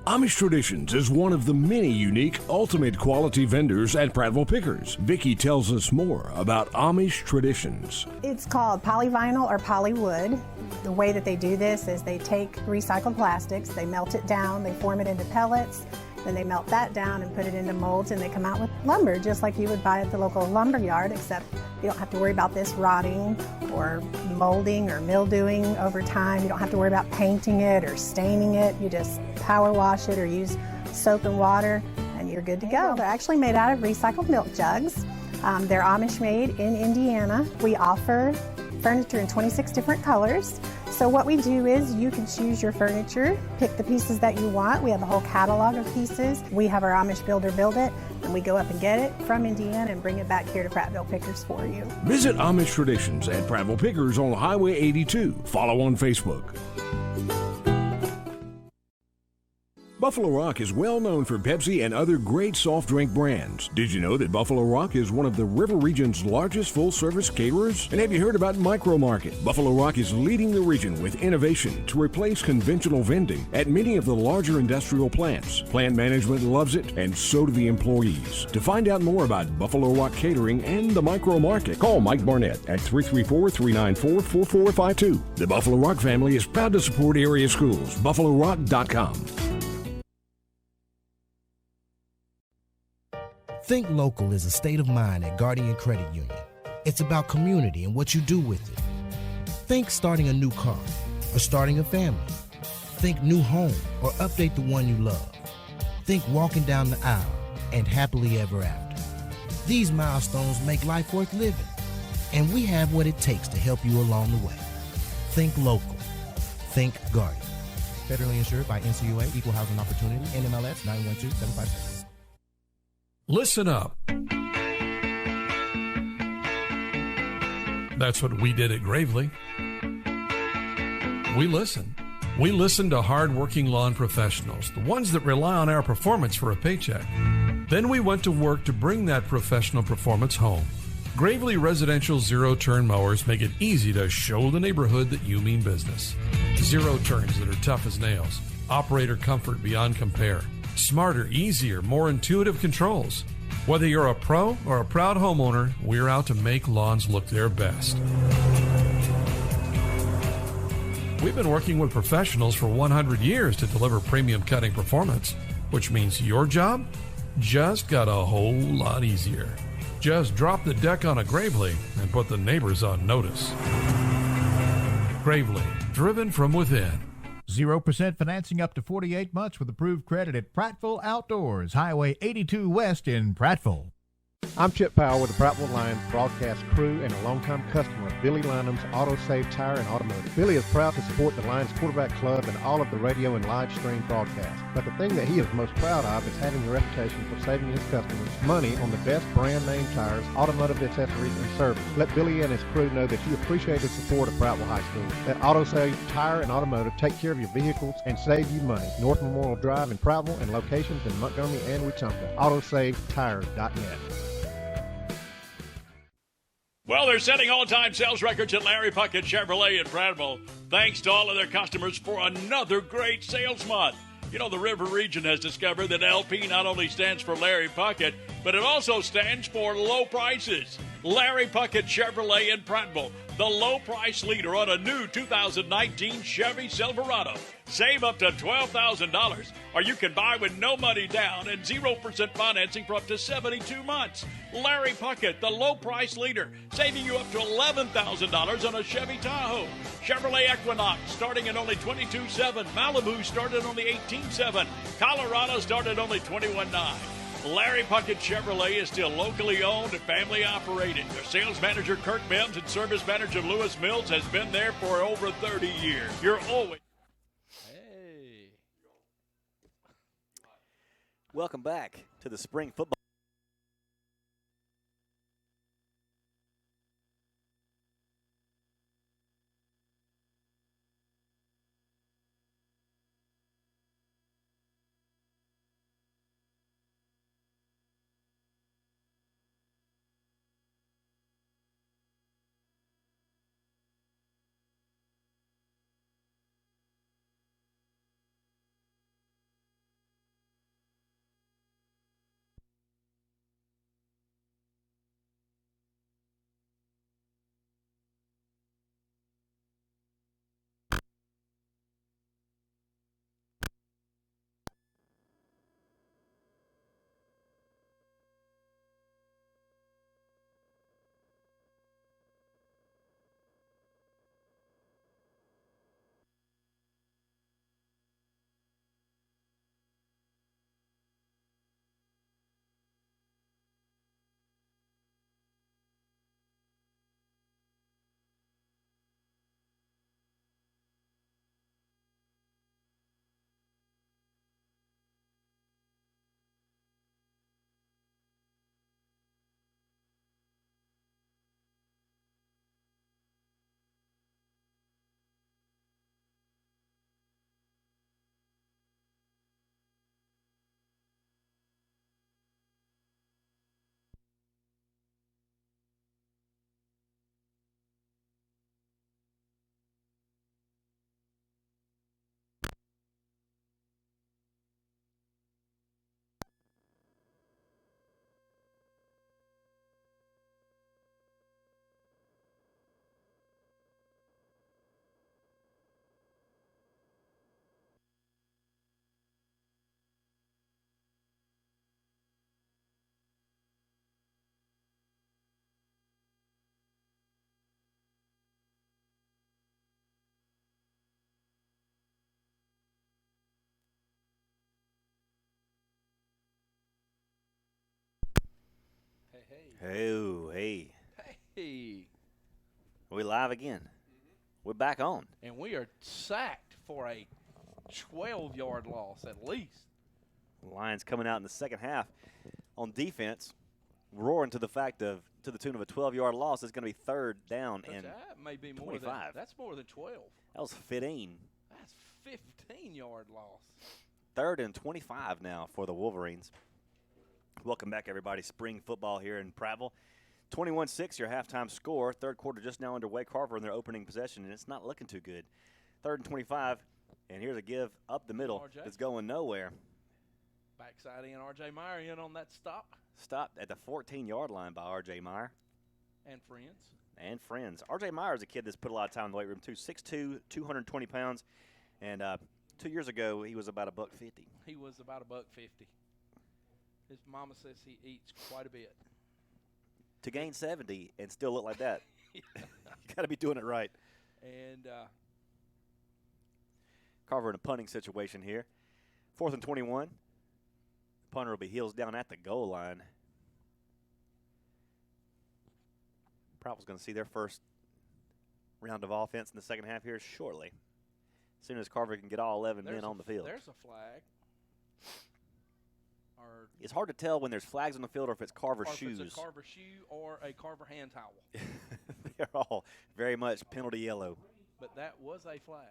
Speaker 7: Amish Traditions is one of the many unique ultimate quality vendors at Prattville Pickers. Vicki tells us more about Amish Traditions.
Speaker 6: It's called polyvinyl or polywood. The way that they do this is they take recycled plastics, they melt it down, they form it into pellets, then they melt that down and put it into molds, and they come out with lumber just like you would buy at the local lumber yard, except you don't have to worry about this rotting or molding or mildewing over time. You don't have to worry about painting it or staining it. You just power wash it or use soap and water and you're good to go. They're actually made out of recycled milk jugs. They're Amish made in Indiana. We offer furniture in 26 different colors. So what we do is you can choose your furniture, pick the pieces that you want. We have a whole catalog of pieces. We have our Amish builder build it, and we go up and get it from Indiana and bring it back here to Prattville Pickers for you.
Speaker 7: Visit Amish Traditions at Prattville Pickers on Highway 82. Follow on Facebook. Buffalo Rock is well known for Pepsi and other great soft drink brands. Did you know that Buffalo Rock is one of the River Region's largest full-service caterers? And have you heard about Micro Market? Buffalo Rock is leading the region with innovation to replace conventional vending at many of the larger industrial plants. Plant management loves it, and so do the employees. To find out more about Buffalo Rock Catering and the Micro Market, call Mike Barnett at 334-394-4452. The Buffalo Rock family is proud to support area schools. BuffaloRock.com.
Speaker 8: Think local is a state of mind at Guardian Credit Union. It's about community and what you do with it. Think starting a new car or starting a family. Think new home or update the one you love. Think walking down the aisle and happily ever after. These milestones make life worth living, and we have what it takes to help you along the way. Think local. Think Guardian. Federally insured by NCUA, Equal Housing Opportunity, NMLS 912756.
Speaker 10: Listen up. That's what we did at Gravely. We listen. We listen to hard-working lawn professionals, the ones that rely on our performance for a paycheck. Then we went to work to bring that professional performance home. Gravely residential zero-turn mowers make it easy to show the neighborhood that you mean business. Zero turns that are tough as nails. Operator comfort beyond compare. Smarter, easier, more intuitive controls. Whether you're a pro or a proud homeowner, we're out to make lawns look their best. We've been working with professionals for 100 years to deliver premium cutting performance, which means your job just got a whole lot easier. Just drop the deck on a Gravely and put the neighbors on notice. Gravely, driven from within.
Speaker 11: 0% financing up to 48 months with approved credit at Prattville Outdoors, Highway 82 West in Prattville.
Speaker 3: I'm Chip Powell with the Prattville Lions broadcast crew and a longtime customer of Billy Linham's Auto Save Tire and Automotive. Billy is proud to support the Lions Quarterback Club and all of the radio and live stream broadcasts. But the thing that he is most proud of is having a reputation for saving his customers money on the best brand name tires, automotive accessories, and service. Let Billy and his crew know that you appreciate the support of Prattville High School. Let Auto Save Tire and Automotive take care of your vehicles and save you money. North Memorial Drive in Prattville and locations in Montgomery and Wetumpka. AutoSaveTire.net.
Speaker 12: Well, they're setting all-time sales records at Larry Puckett Chevrolet in Prattville. Thanks to all of their customers for another great sales month. You know, the River Region has discovered that LP not only stands for Larry Puckett, but it also stands for low prices. Larry Puckett Chevrolet in Prattville, the low price leader on a new 2019 Chevy Silverado. Save up to $12,000, or you can buy with no money down and 0% financing for up to 72 months. Larry Puckett, the low price leader, saving you up to $11,000 on a Chevy Tahoe. Chevrolet Equinox starting at only $22,700. Malibu started only $18,700. Colorado started only $21,900. Larry Puckett Chevrolet is still locally owned and family operated. Their sales manager, Kirk Mims, and service manager, Lewis Mills, has been there for over 30 years. You're always...
Speaker 1: Hey.
Speaker 2: Welcome back to the spring football. Hey.
Speaker 1: Hey.
Speaker 2: We live again. We're back on.
Speaker 1: And we are sacked for a 12-yard loss at least.
Speaker 2: Lions coming out in the second half on defense, roaring to the tune of a 12-yard loss. It's going to be third down and
Speaker 1: that may be
Speaker 2: 25.
Speaker 1: More than, that's more than 12.
Speaker 2: That was 15.
Speaker 1: That's 15-yard loss.
Speaker 2: Third and 25 now for the Wolverines. Welcome back, everybody. Spring football here in Prattville. 21-6, your halftime score. Third quarter just now underway. Carver in their opening possession, and it's not looking too good. Third and 25, and here's a give up the middle. It's going nowhere.
Speaker 1: Backside in, R.J. Meyer in on that stop.
Speaker 2: Stopped at the 14-yard line by R.J. Meyer.
Speaker 1: And friends.
Speaker 2: R.J. Meyer is a kid that's put a lot of time in the weight room, too. 6'2", 220 pounds. And 2 years ago, he was about $150.
Speaker 1: He was about $150. His mama says he eats quite a bit.
Speaker 2: To gain 70 and still look like that, you got to be doing it right.
Speaker 1: And
Speaker 2: Carver in a punting situation here. 4th and 21. Punter will be heels down at the goal line. Prattville's going to see their first round of offense in the second half here shortly. As soon as Carver can get all 11 men on the field.
Speaker 1: There's a flag.
Speaker 2: It's hard to tell when there's flags on the field or if it's Carver shoes.
Speaker 1: If it's a Carver shoe or a Carver hand towel.
Speaker 2: They're all very much penalty yellow.
Speaker 1: But that was a flag.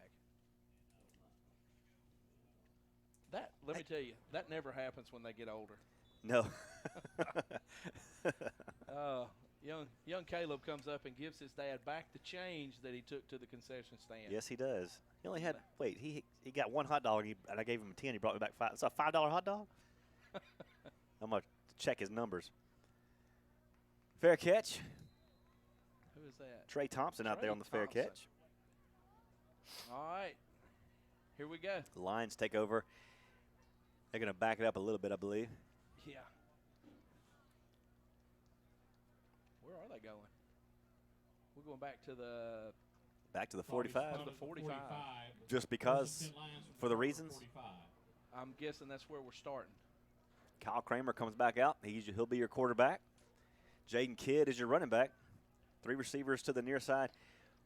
Speaker 1: Let me tell you, that never happens when they get older.
Speaker 2: No.
Speaker 1: Young Caleb comes up and gives his dad back the change that he took to the concession stand.
Speaker 2: Yes, he does. He only had he got one hot dog and I gave him 10. He brought me back 5. It's a $5 hot dog. How much? check his numbers. Fair catch.
Speaker 1: Who is that?
Speaker 2: Trey Thompson out there on the fair catch.
Speaker 1: All right. Here we go.
Speaker 2: The Lions take over. They're going to back it up a little bit, I believe.
Speaker 1: Yeah. Where are they going? We're going back to the
Speaker 2: 45.
Speaker 1: To the 45.
Speaker 2: Just because, for the reasons?
Speaker 1: I'm guessing that's where we're starting.
Speaker 2: Kyle Kramer comes back out. He'll be your quarterback. Jaden Kidd is your running back. 3 receivers to the near side.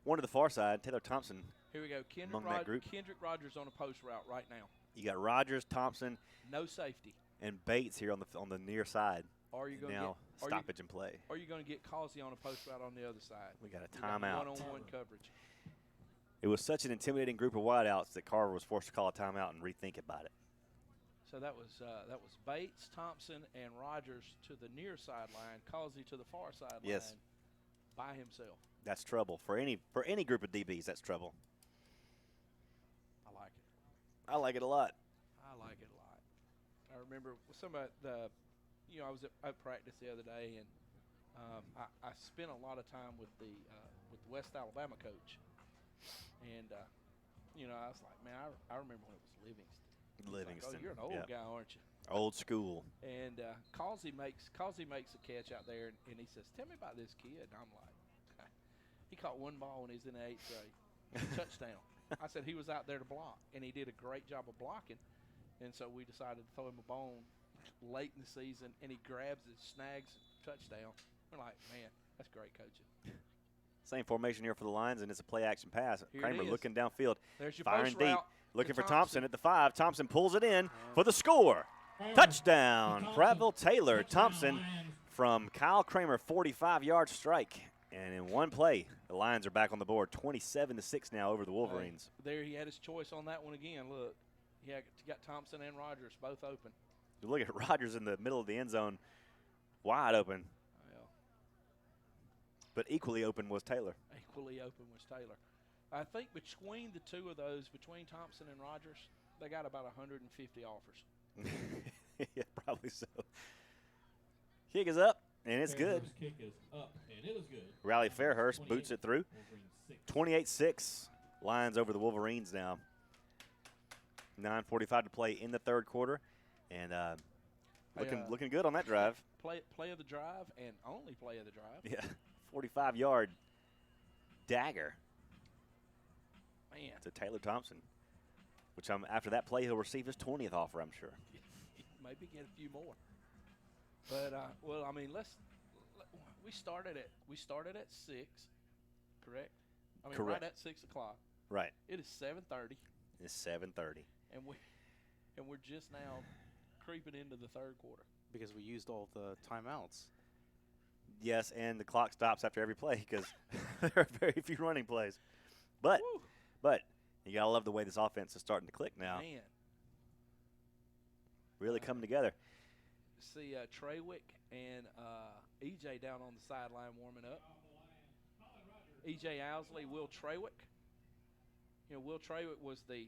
Speaker 2: 1 to the far side. Taylor Thompson.
Speaker 1: Here we go. Kendrick Rogers on a post route right now.
Speaker 2: You got Rogers, Thompson.
Speaker 1: No safety.
Speaker 2: And Bates here on the near side.
Speaker 1: Are you going
Speaker 2: now stoppage and play?
Speaker 1: Are you going to get Causey on a post route on the other side?
Speaker 2: We got a timeout.
Speaker 1: One-on-one coverage.
Speaker 2: It was such an intimidating group of wideouts that Carver was forced to call a timeout and rethink about it.
Speaker 1: So that was Bates, Thompson, and Rogers to the near sideline. Causey to the far sideline.
Speaker 2: Yes.
Speaker 1: By himself.
Speaker 2: That's trouble for any group of DBs. That's trouble.
Speaker 1: I like it.
Speaker 2: I like it a lot.
Speaker 1: I like it a lot. I remember I was at practice the other day, and I spent a lot of time with the West Alabama coach, and I was like, man, I remember when it was Livingston.
Speaker 2: Livingston.
Speaker 1: Like, oh, you're an old guy, aren't you?
Speaker 2: Old school.
Speaker 1: And Causey makes a catch out there, and he says, "Tell me about this kid." And I'm like, he caught one ball when he was in the 8th grade, touchdown. I said he was out there to block, and he did a great job of blocking. And so we decided to throw him a bone late in the season, and he grabs it, snags, touchdown. We're like, man, that's great coaching.
Speaker 2: Same formation here for the Lions, and it's a play-action pass.
Speaker 1: Here
Speaker 2: Kramer looking downfield.
Speaker 1: There's your
Speaker 2: firing
Speaker 1: post
Speaker 2: deep.
Speaker 1: route.
Speaker 2: Looking for Thompson at the 5. Thompson pulls it in for the score. Touchdown, Prattville Taylor. Thompson from Kyle Kramer, 45-yard strike. And in one play, the Lions are back on the board, 27-6 now over the Wolverines.
Speaker 1: There he had his choice on that one again. Look, he got Thompson and Rogers both open.
Speaker 2: You look at Rogers in the middle of the end zone, wide open.
Speaker 1: Yeah.
Speaker 2: But equally open was Taylor.
Speaker 1: Equally open was Taylor. I think between the two of those, between Thompson and Rogers, they got about 150 offers.
Speaker 2: Yeah, probably so. Kick is up, and it's good.
Speaker 4: Kick is up, and it is good.
Speaker 2: Riley Fairhurst boots it through. 28-6. Lions over the Wolverines now. 9:45 to play in the third quarter, and looking good on that drive.
Speaker 1: Play of the drive, and only play of the drive.
Speaker 2: Yeah, 45-yard dagger.
Speaker 1: Man.
Speaker 2: To Taylor Thompson, which after that play he'll receive his 20th offer, I'm sure.
Speaker 1: Maybe get a few more. But well, I mean, we started at 6, correct? I mean,
Speaker 2: correct.
Speaker 1: Right at 6 o'clock.
Speaker 2: Right.
Speaker 1: It is 7:30.
Speaker 2: It's 7:30.
Speaker 1: And we're just now creeping into the third quarter
Speaker 9: because we used all the timeouts.
Speaker 2: Yes, and the clock stops after every play because there are very few running plays. But you gotta love the way this offense is starting to click now.
Speaker 1: Man.
Speaker 2: Really coming together.
Speaker 1: See Trawick and EJ down on the sideline warming up. EJ Owsley, Will Trawick. You know, Will Trawick was the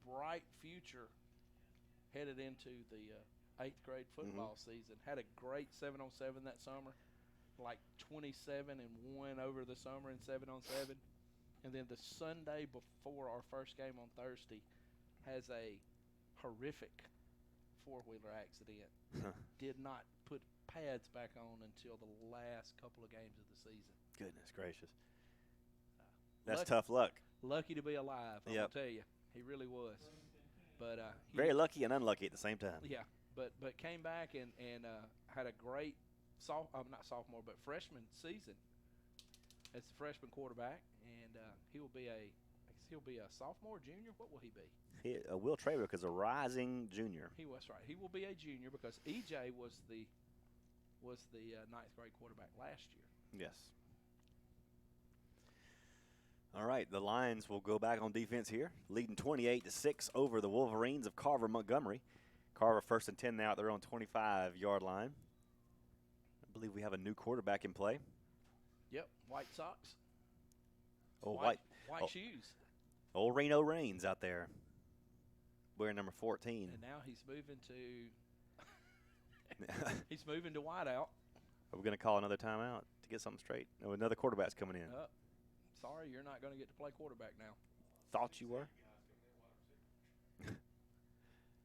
Speaker 1: bright future headed into the 8th grade football season. Had a great 7-on-7 that summer, like 27-1 over the summer in 7-on-7. And then the Sunday before our first game on Thursday has a horrific four-wheeler accident. Did not put pads back on until the last couple of games of the season.
Speaker 2: Goodness gracious. That's tough luck.
Speaker 1: Lucky to be alive, I'm going to tell you. He really was. But
Speaker 2: very lucky and unlucky at the same time.
Speaker 1: Yeah, but came back and had a great not sophomore, but freshman season as the freshman quarterback, and he'll be a sophomore, junior. What will he be?
Speaker 2: Will Trawick is a rising junior.
Speaker 1: He was right. He will be a junior because EJ was the 9th grade quarterback last year.
Speaker 2: Yes. All right, the Lions will go back on defense here, leading 28-6 over the Wolverines of Carver Montgomery. Carver 1st and 10 now at their own 25-yard line. I believe we have a new quarterback in play.
Speaker 1: Yep, white socks.
Speaker 2: Oh,
Speaker 1: white shoes.
Speaker 2: Old Reno Reigns out there wearing number 14.
Speaker 1: And now he's moving to He's moving to wideout.
Speaker 2: Are we going to call another timeout to get something straight? No, another quarterback's coming in.
Speaker 1: Sorry, you're not going to get to play quarterback now.
Speaker 2: Thought you were.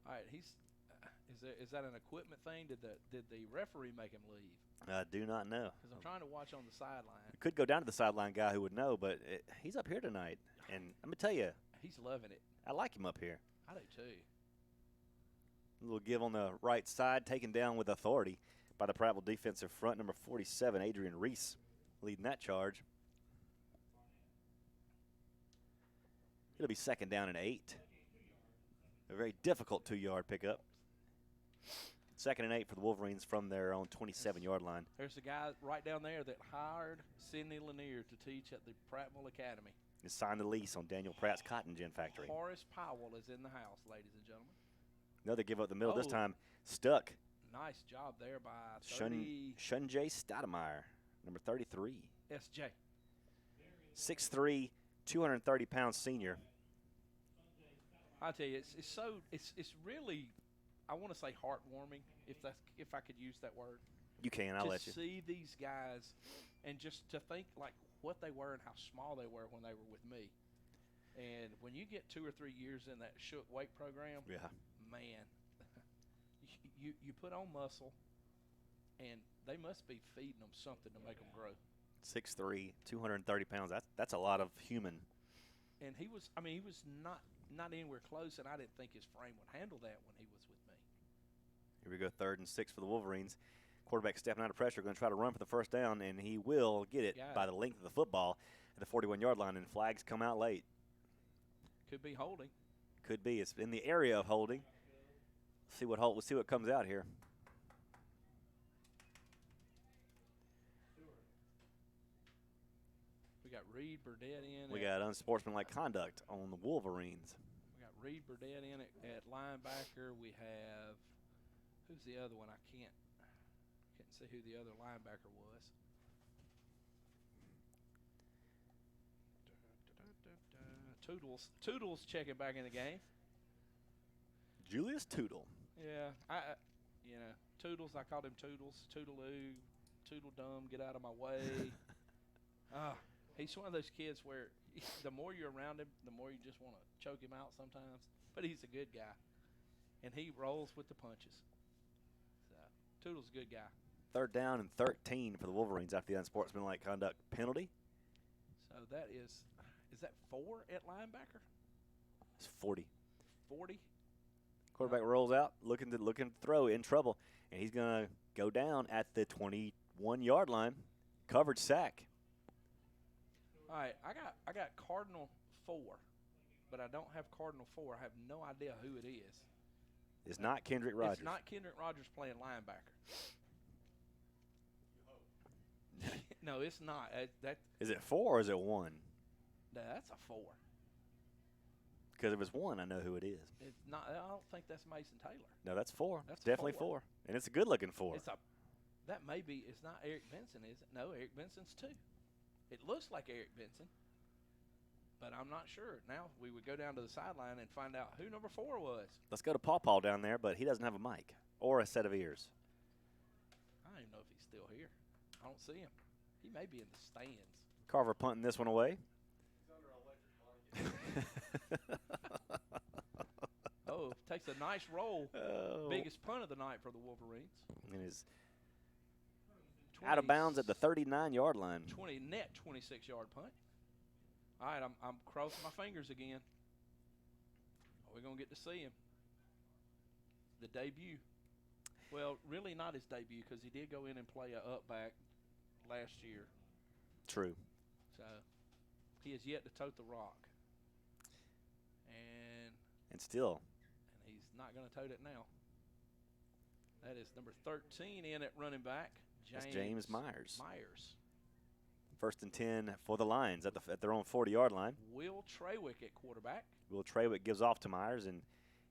Speaker 1: All right, is that an equipment thing? Did the referee make him leave?
Speaker 2: I do not know.
Speaker 1: Because I'm trying to watch on the sideline.
Speaker 2: We could go down to the sideline guy who would know, but he's up here tonight. And let me tell you.
Speaker 1: He's loving it.
Speaker 2: I like him up here.
Speaker 1: I do too.
Speaker 2: A little give on the right side, taken down with authority by the Prattville defensive front, number 47, Adrian Reese, leading that charge. It'll be 2nd down and 8. A very difficult 2-yard pickup. 2nd and 8 for the Wolverines from their own 27-yard line.
Speaker 1: There's the guy right down there that hired Sidney Lanier to teach at the Prattville Academy.
Speaker 2: He signed the lease on Daniel Pratt's Cotton Gin Factory.
Speaker 1: Horace Powell is in the house, ladies and gentlemen.
Speaker 2: Another give up the middle, this time stuck.
Speaker 1: Nice job there by
Speaker 2: Shunjay Stoudemire, number 33.
Speaker 1: SJ.
Speaker 2: 6'3", 230-pound senior.
Speaker 1: I tell you, it's really, I want to say heartwarming, if I could use that word.
Speaker 2: You can, I'll let you.
Speaker 1: To see these guys and just to think like what they were and how small they were when they were with me. And when you get 2 or 3 years in that Shook weight program, man, you put on muscle, and they must be feeding them something to make them grow.
Speaker 2: 6'3", 230 pounds. That's a lot of human.
Speaker 1: And he was not anywhere close, and I didn't think his frame would handle that when he was with me.
Speaker 2: Here we go, 3rd and 6 for the Wolverines. Quarterback stepping out of pressure, going to try to run for the first down, and he will get it by the length of the football at the 41-yard line, and flags come out late.
Speaker 1: Could be holding.
Speaker 2: Could be. It's in the area of holding. We'll see what comes out here.
Speaker 1: We got Reed Burdett in.
Speaker 2: We got unsportsmanlike conduct on the Wolverines.
Speaker 1: We got Reed Burdett in at linebacker. We have, who's the other one? I can't see who the other linebacker was. Toodles checking back in the game.
Speaker 2: Julius Tootle.
Speaker 1: Yeah, Toodles. I called him Toodles. Toodaloo, Toodledum. Get out of my way. He's one of those kids where the more you're around him, the more you just want to choke him out sometimes. But he's a good guy, and he rolls with the punches. So Toodle's a good guy.
Speaker 2: 3rd down and 13 for the Wolverines after the unsportsmanlike conduct penalty.
Speaker 1: So that is that 4 at linebacker?
Speaker 2: It's 40.
Speaker 1: 40.
Speaker 2: Quarterback rolls out, looking to throw, in trouble, and he's going to go down at the 21-yard line. Covered sack.
Speaker 1: All right, I got Cardinal 4, but I don't have Cardinal 4. I have no idea who it is.
Speaker 2: It's not Kendrick Rogers.
Speaker 1: It's not Kendrick Rogers playing linebacker. No, it's not.
Speaker 2: Is it 4 or is it 1?
Speaker 1: That's a 4.
Speaker 2: Because if it's 1, I know who it is.
Speaker 1: It's not. I don't think that's Mason Taylor.
Speaker 2: No, that's 4.
Speaker 1: That's
Speaker 2: definitely 4. And it's a good-looking 4.
Speaker 1: That may be. It's not Eric Benson, is it? No, Eric Benson's 2. It looks like Eric Benson, but I'm not sure. Now we would go down to the sideline and find out who number 4 was.
Speaker 2: Let's go to Paw down there, but he doesn't have a mic or a set of ears.
Speaker 1: I don't even know if he's still here. I don't see him. He may be in the stands.
Speaker 2: Carver punting this one away.
Speaker 1: Oh, takes a nice roll. Biggest punt of the night for the Wolverines.
Speaker 2: And is out of bounds at the 39-yard line.
Speaker 1: 26-yard punt. All right, I'm crossing my fingers again. We're going to get to see him. The debut. Well, really not his debut because he did go in and play a up-back last year.
Speaker 2: True.
Speaker 1: So he has yet to tote the rock.
Speaker 2: And still.
Speaker 1: And he's not going to tote it now. That is number 13 in at running back.
Speaker 2: James Myers. 1st and 10 for the Lions at their own 40-yard line.
Speaker 1: Will Trawick at quarterback.
Speaker 2: Will Trawick gives off to Myers, and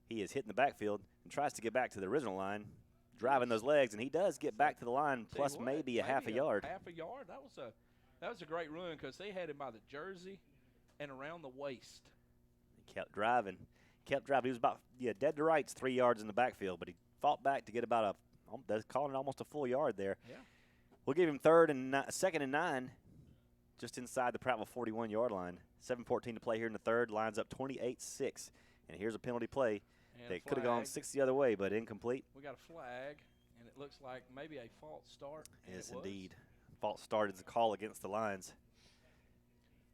Speaker 2: he is hitting the backfield and tries to get back to the original line, driving those legs, and he does get back to the line, plus maybe a half a yard.
Speaker 1: Half a yard. That was a great run because they had him by the jersey and around the waist.
Speaker 2: He kept driving. He was about dead to rights 3 yards in the backfield, but he fought back to get about They're calling it almost a full yard there.
Speaker 1: Yeah.
Speaker 2: We'll give him second and 9, just inside the Prattville 41-yard line. 7:14 to play here in the third. Lines up 28-6. And here's a penalty play. They could have gone 6 the other way, but incomplete.
Speaker 1: We got a flag, and it looks like maybe a false start.
Speaker 2: Yes, indeed. False start is the call against the Lions.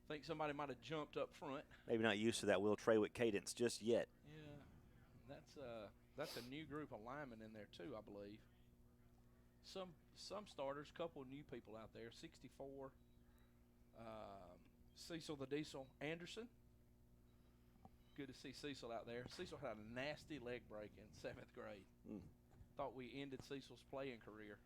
Speaker 1: I think somebody might have jumped up front.
Speaker 2: Maybe not used to that Will Trawick cadence just yet.
Speaker 1: Yeah, that's a new group of linemen in there too, I believe. Some starters, couple of new people out there. 64, Cecil the Diesel Anderson. Good to see Cecil out there. Cecil had a nasty leg break in 7th grade. Thought we ended Cecil's playing career.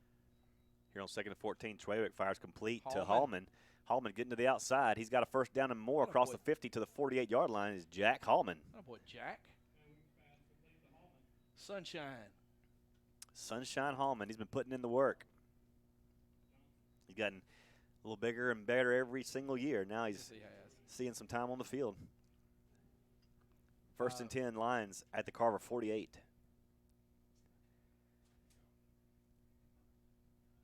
Speaker 2: Here on 2nd and 14, Trawick fires complete to Hallman. Hallman getting to the outside. He's got a first down and more across the 50 to the 48-yard line is Jack Hallman.
Speaker 1: Oh, boy, Jack.
Speaker 2: Sunshine Hallman. He's been putting in the work. He's gotten a little bigger and better every single year. Now he's seeing some time on the field. First and 10, Lions at the Carver 48.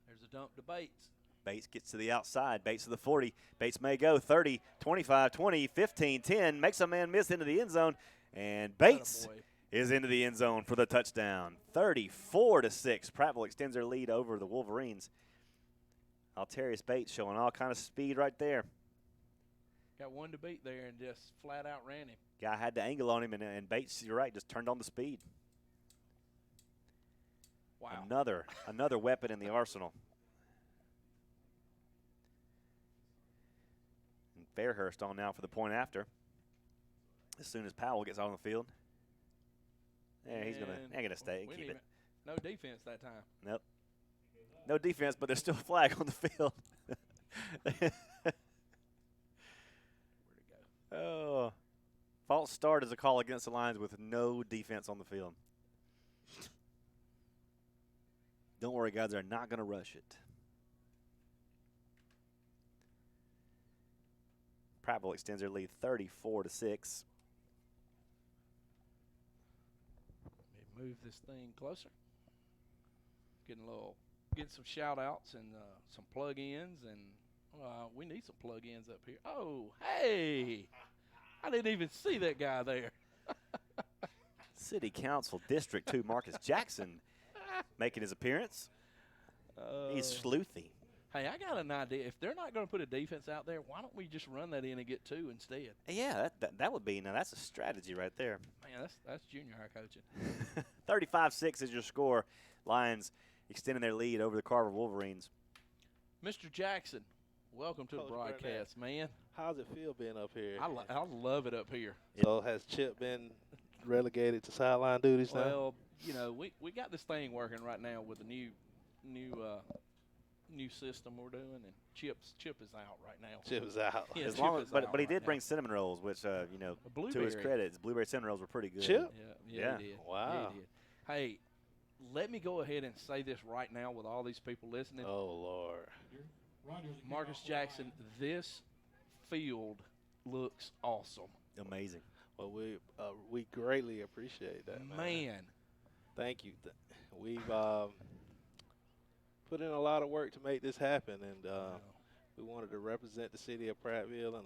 Speaker 1: There's a dump to Bates.
Speaker 2: Bates gets to the outside. Bates to the 40. Bates may go 30, 25, 20, 15, 10. Makes a man miss into the end zone. And Bates is into the end zone for the touchdown. 34-6. Prattville extends their lead over the Wolverines. Altarius Bates showing all kind of speed right there.
Speaker 1: Got one to beat there and just flat out ran him.
Speaker 2: Guy had the angle on him, and Bates, you're right, just turned on the speed.
Speaker 1: Wow.
Speaker 2: Another weapon in the arsenal. And Fairhurst on now for the point after. As soon as Powell gets on the field. Yeah, he's gonna stay and keep it.
Speaker 1: No defense that time.
Speaker 2: Nope. No defense, but there's still a flag on the field. Where'd it
Speaker 1: go?
Speaker 2: Oh. False start is a call against the Lions with no defense on the field. Don't worry, guys. They're not going to rush it. Prattville extends their lead 34-6.
Speaker 1: Move this thing closer. Getting some shout outs and some plug-ins, and we need some plug-ins up here. Oh, hey! I didn't even see that guy there.
Speaker 2: City Council District 2 Marcus Jackson making his appearance. He's sleuthy.
Speaker 1: Hey, I got an idea. If they're not going to put a defense out there, why don't we just run that in and get 2 instead?
Speaker 2: Yeah, that would be. Now, that's a strategy right there.
Speaker 1: Man, that's junior high coaching.
Speaker 2: 35-6 is your score. Lions extending their lead over the Carver Wolverines.
Speaker 1: Mr. Jackson, welcome to the broadcast, man.
Speaker 15: How's it feel being up here?
Speaker 1: I love it up here.
Speaker 15: So has Chip been relegated to sideline duties now?
Speaker 1: Well, you know, we got this thing working right now with a new system we're doing, and Chip is out right now.
Speaker 15: Chip is out.
Speaker 1: Yeah,
Speaker 2: but he did bring cinnamon rolls, which to his credit, his blueberry cinnamon rolls were pretty good.
Speaker 15: Chip?
Speaker 1: Yeah. He did.
Speaker 15: Wow.
Speaker 1: Yeah, he did. Hey, let me go ahead and say this right now with all these people listening.
Speaker 15: Oh Lord.
Speaker 1: Marcus Jackson, this field looks awesome.
Speaker 2: Amazing.
Speaker 15: Well, we greatly appreciate that, man. Thank you. We've put in a lot of work to make this happen, and we wanted to represent the city of Prattville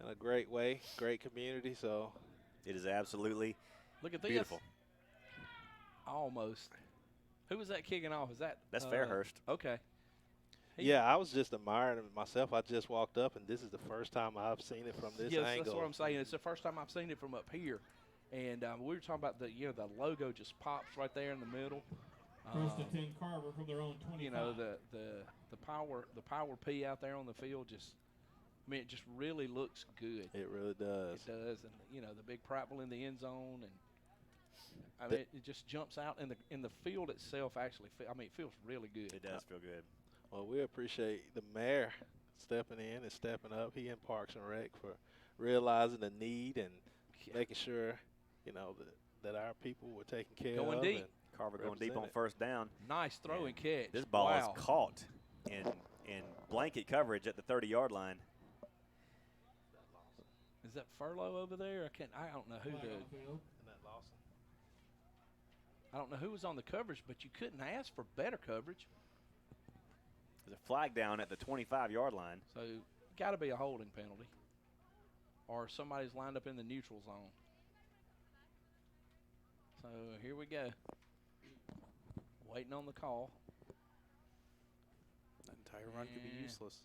Speaker 15: in a great way, great community. So
Speaker 2: it is absolutely
Speaker 1: look at this.
Speaker 2: Beautiful.
Speaker 1: Almost. Who was that kicking off?
Speaker 2: That's Fairhurst.
Speaker 1: Okay.
Speaker 15: Yeah, I was just admiring it myself. I just walked up, and this is the first time I've seen it from this angle.
Speaker 1: Yes, that's what I'm saying. It's the first time I've seen it from up here. And we were talking about the logo just pops right there in the middle.
Speaker 4: First and 10 Carver from their own 25.
Speaker 1: You know, the power P out there on the field it just really looks good.
Speaker 15: It really does.
Speaker 1: It does, and the big Prattville in the end zone, and I mean it just jumps out in the field itself. Actually, it feels really good.
Speaker 2: It does feel good.
Speaker 15: Well, we appreciate the mayor stepping in and stepping up. He and Parks and Rec for realizing the need and making sure, that our people were taken care of.
Speaker 1: Going deep.
Speaker 2: Carver going deep on first down.
Speaker 1: Nice throw and catch.
Speaker 2: This ball is caught in blanket coverage at the 30-yard line.
Speaker 1: Is that Furlow over there? I don't know who the. I don't know who was on the coverage, but you couldn't ask for better coverage.
Speaker 2: There's a flag down at the 25-yard line.
Speaker 1: So, got to be a holding penalty. Or somebody's lined up in the neutral zone. So, here we go. Waiting on the call.
Speaker 9: That entire run could be useless.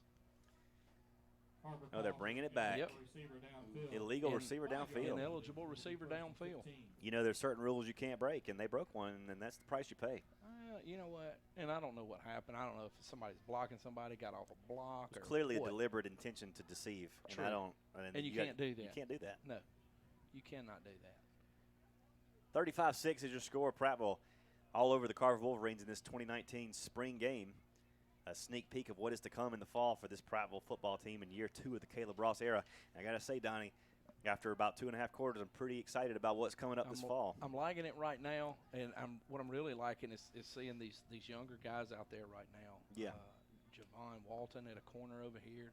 Speaker 2: Oh, they're bringing it back.
Speaker 1: Yep.
Speaker 2: Illegal receiver downfield.
Speaker 1: Ineligible receiver downfield.
Speaker 2: You know, there's certain rules you can't break, and they broke one, and that's the price you pay.
Speaker 1: You know what? And I don't know what happened. I don't know if somebody's blocking somebody, got off a block.
Speaker 2: It's
Speaker 1: or
Speaker 2: clearly
Speaker 1: what.
Speaker 2: a deliberate intention to deceive.
Speaker 1: True.
Speaker 2: And I don't.
Speaker 1: And you can't do that.
Speaker 2: You can't do that.
Speaker 1: No, you cannot do that.
Speaker 2: 35-6 is your score. Prattville all over the Carver Wolverines in this 2019 spring game. A sneak peek of what is to come in the fall for this Prattville football team in year 2 of the Caleb Ross era. And I got to say, Donnie, after about 2.5 quarters, I'm pretty excited about what's coming up this fall.
Speaker 1: I'm liking it right now, and what I'm really liking is seeing these younger guys out there right now.
Speaker 2: Yeah.
Speaker 1: Javon Walton at a corner over here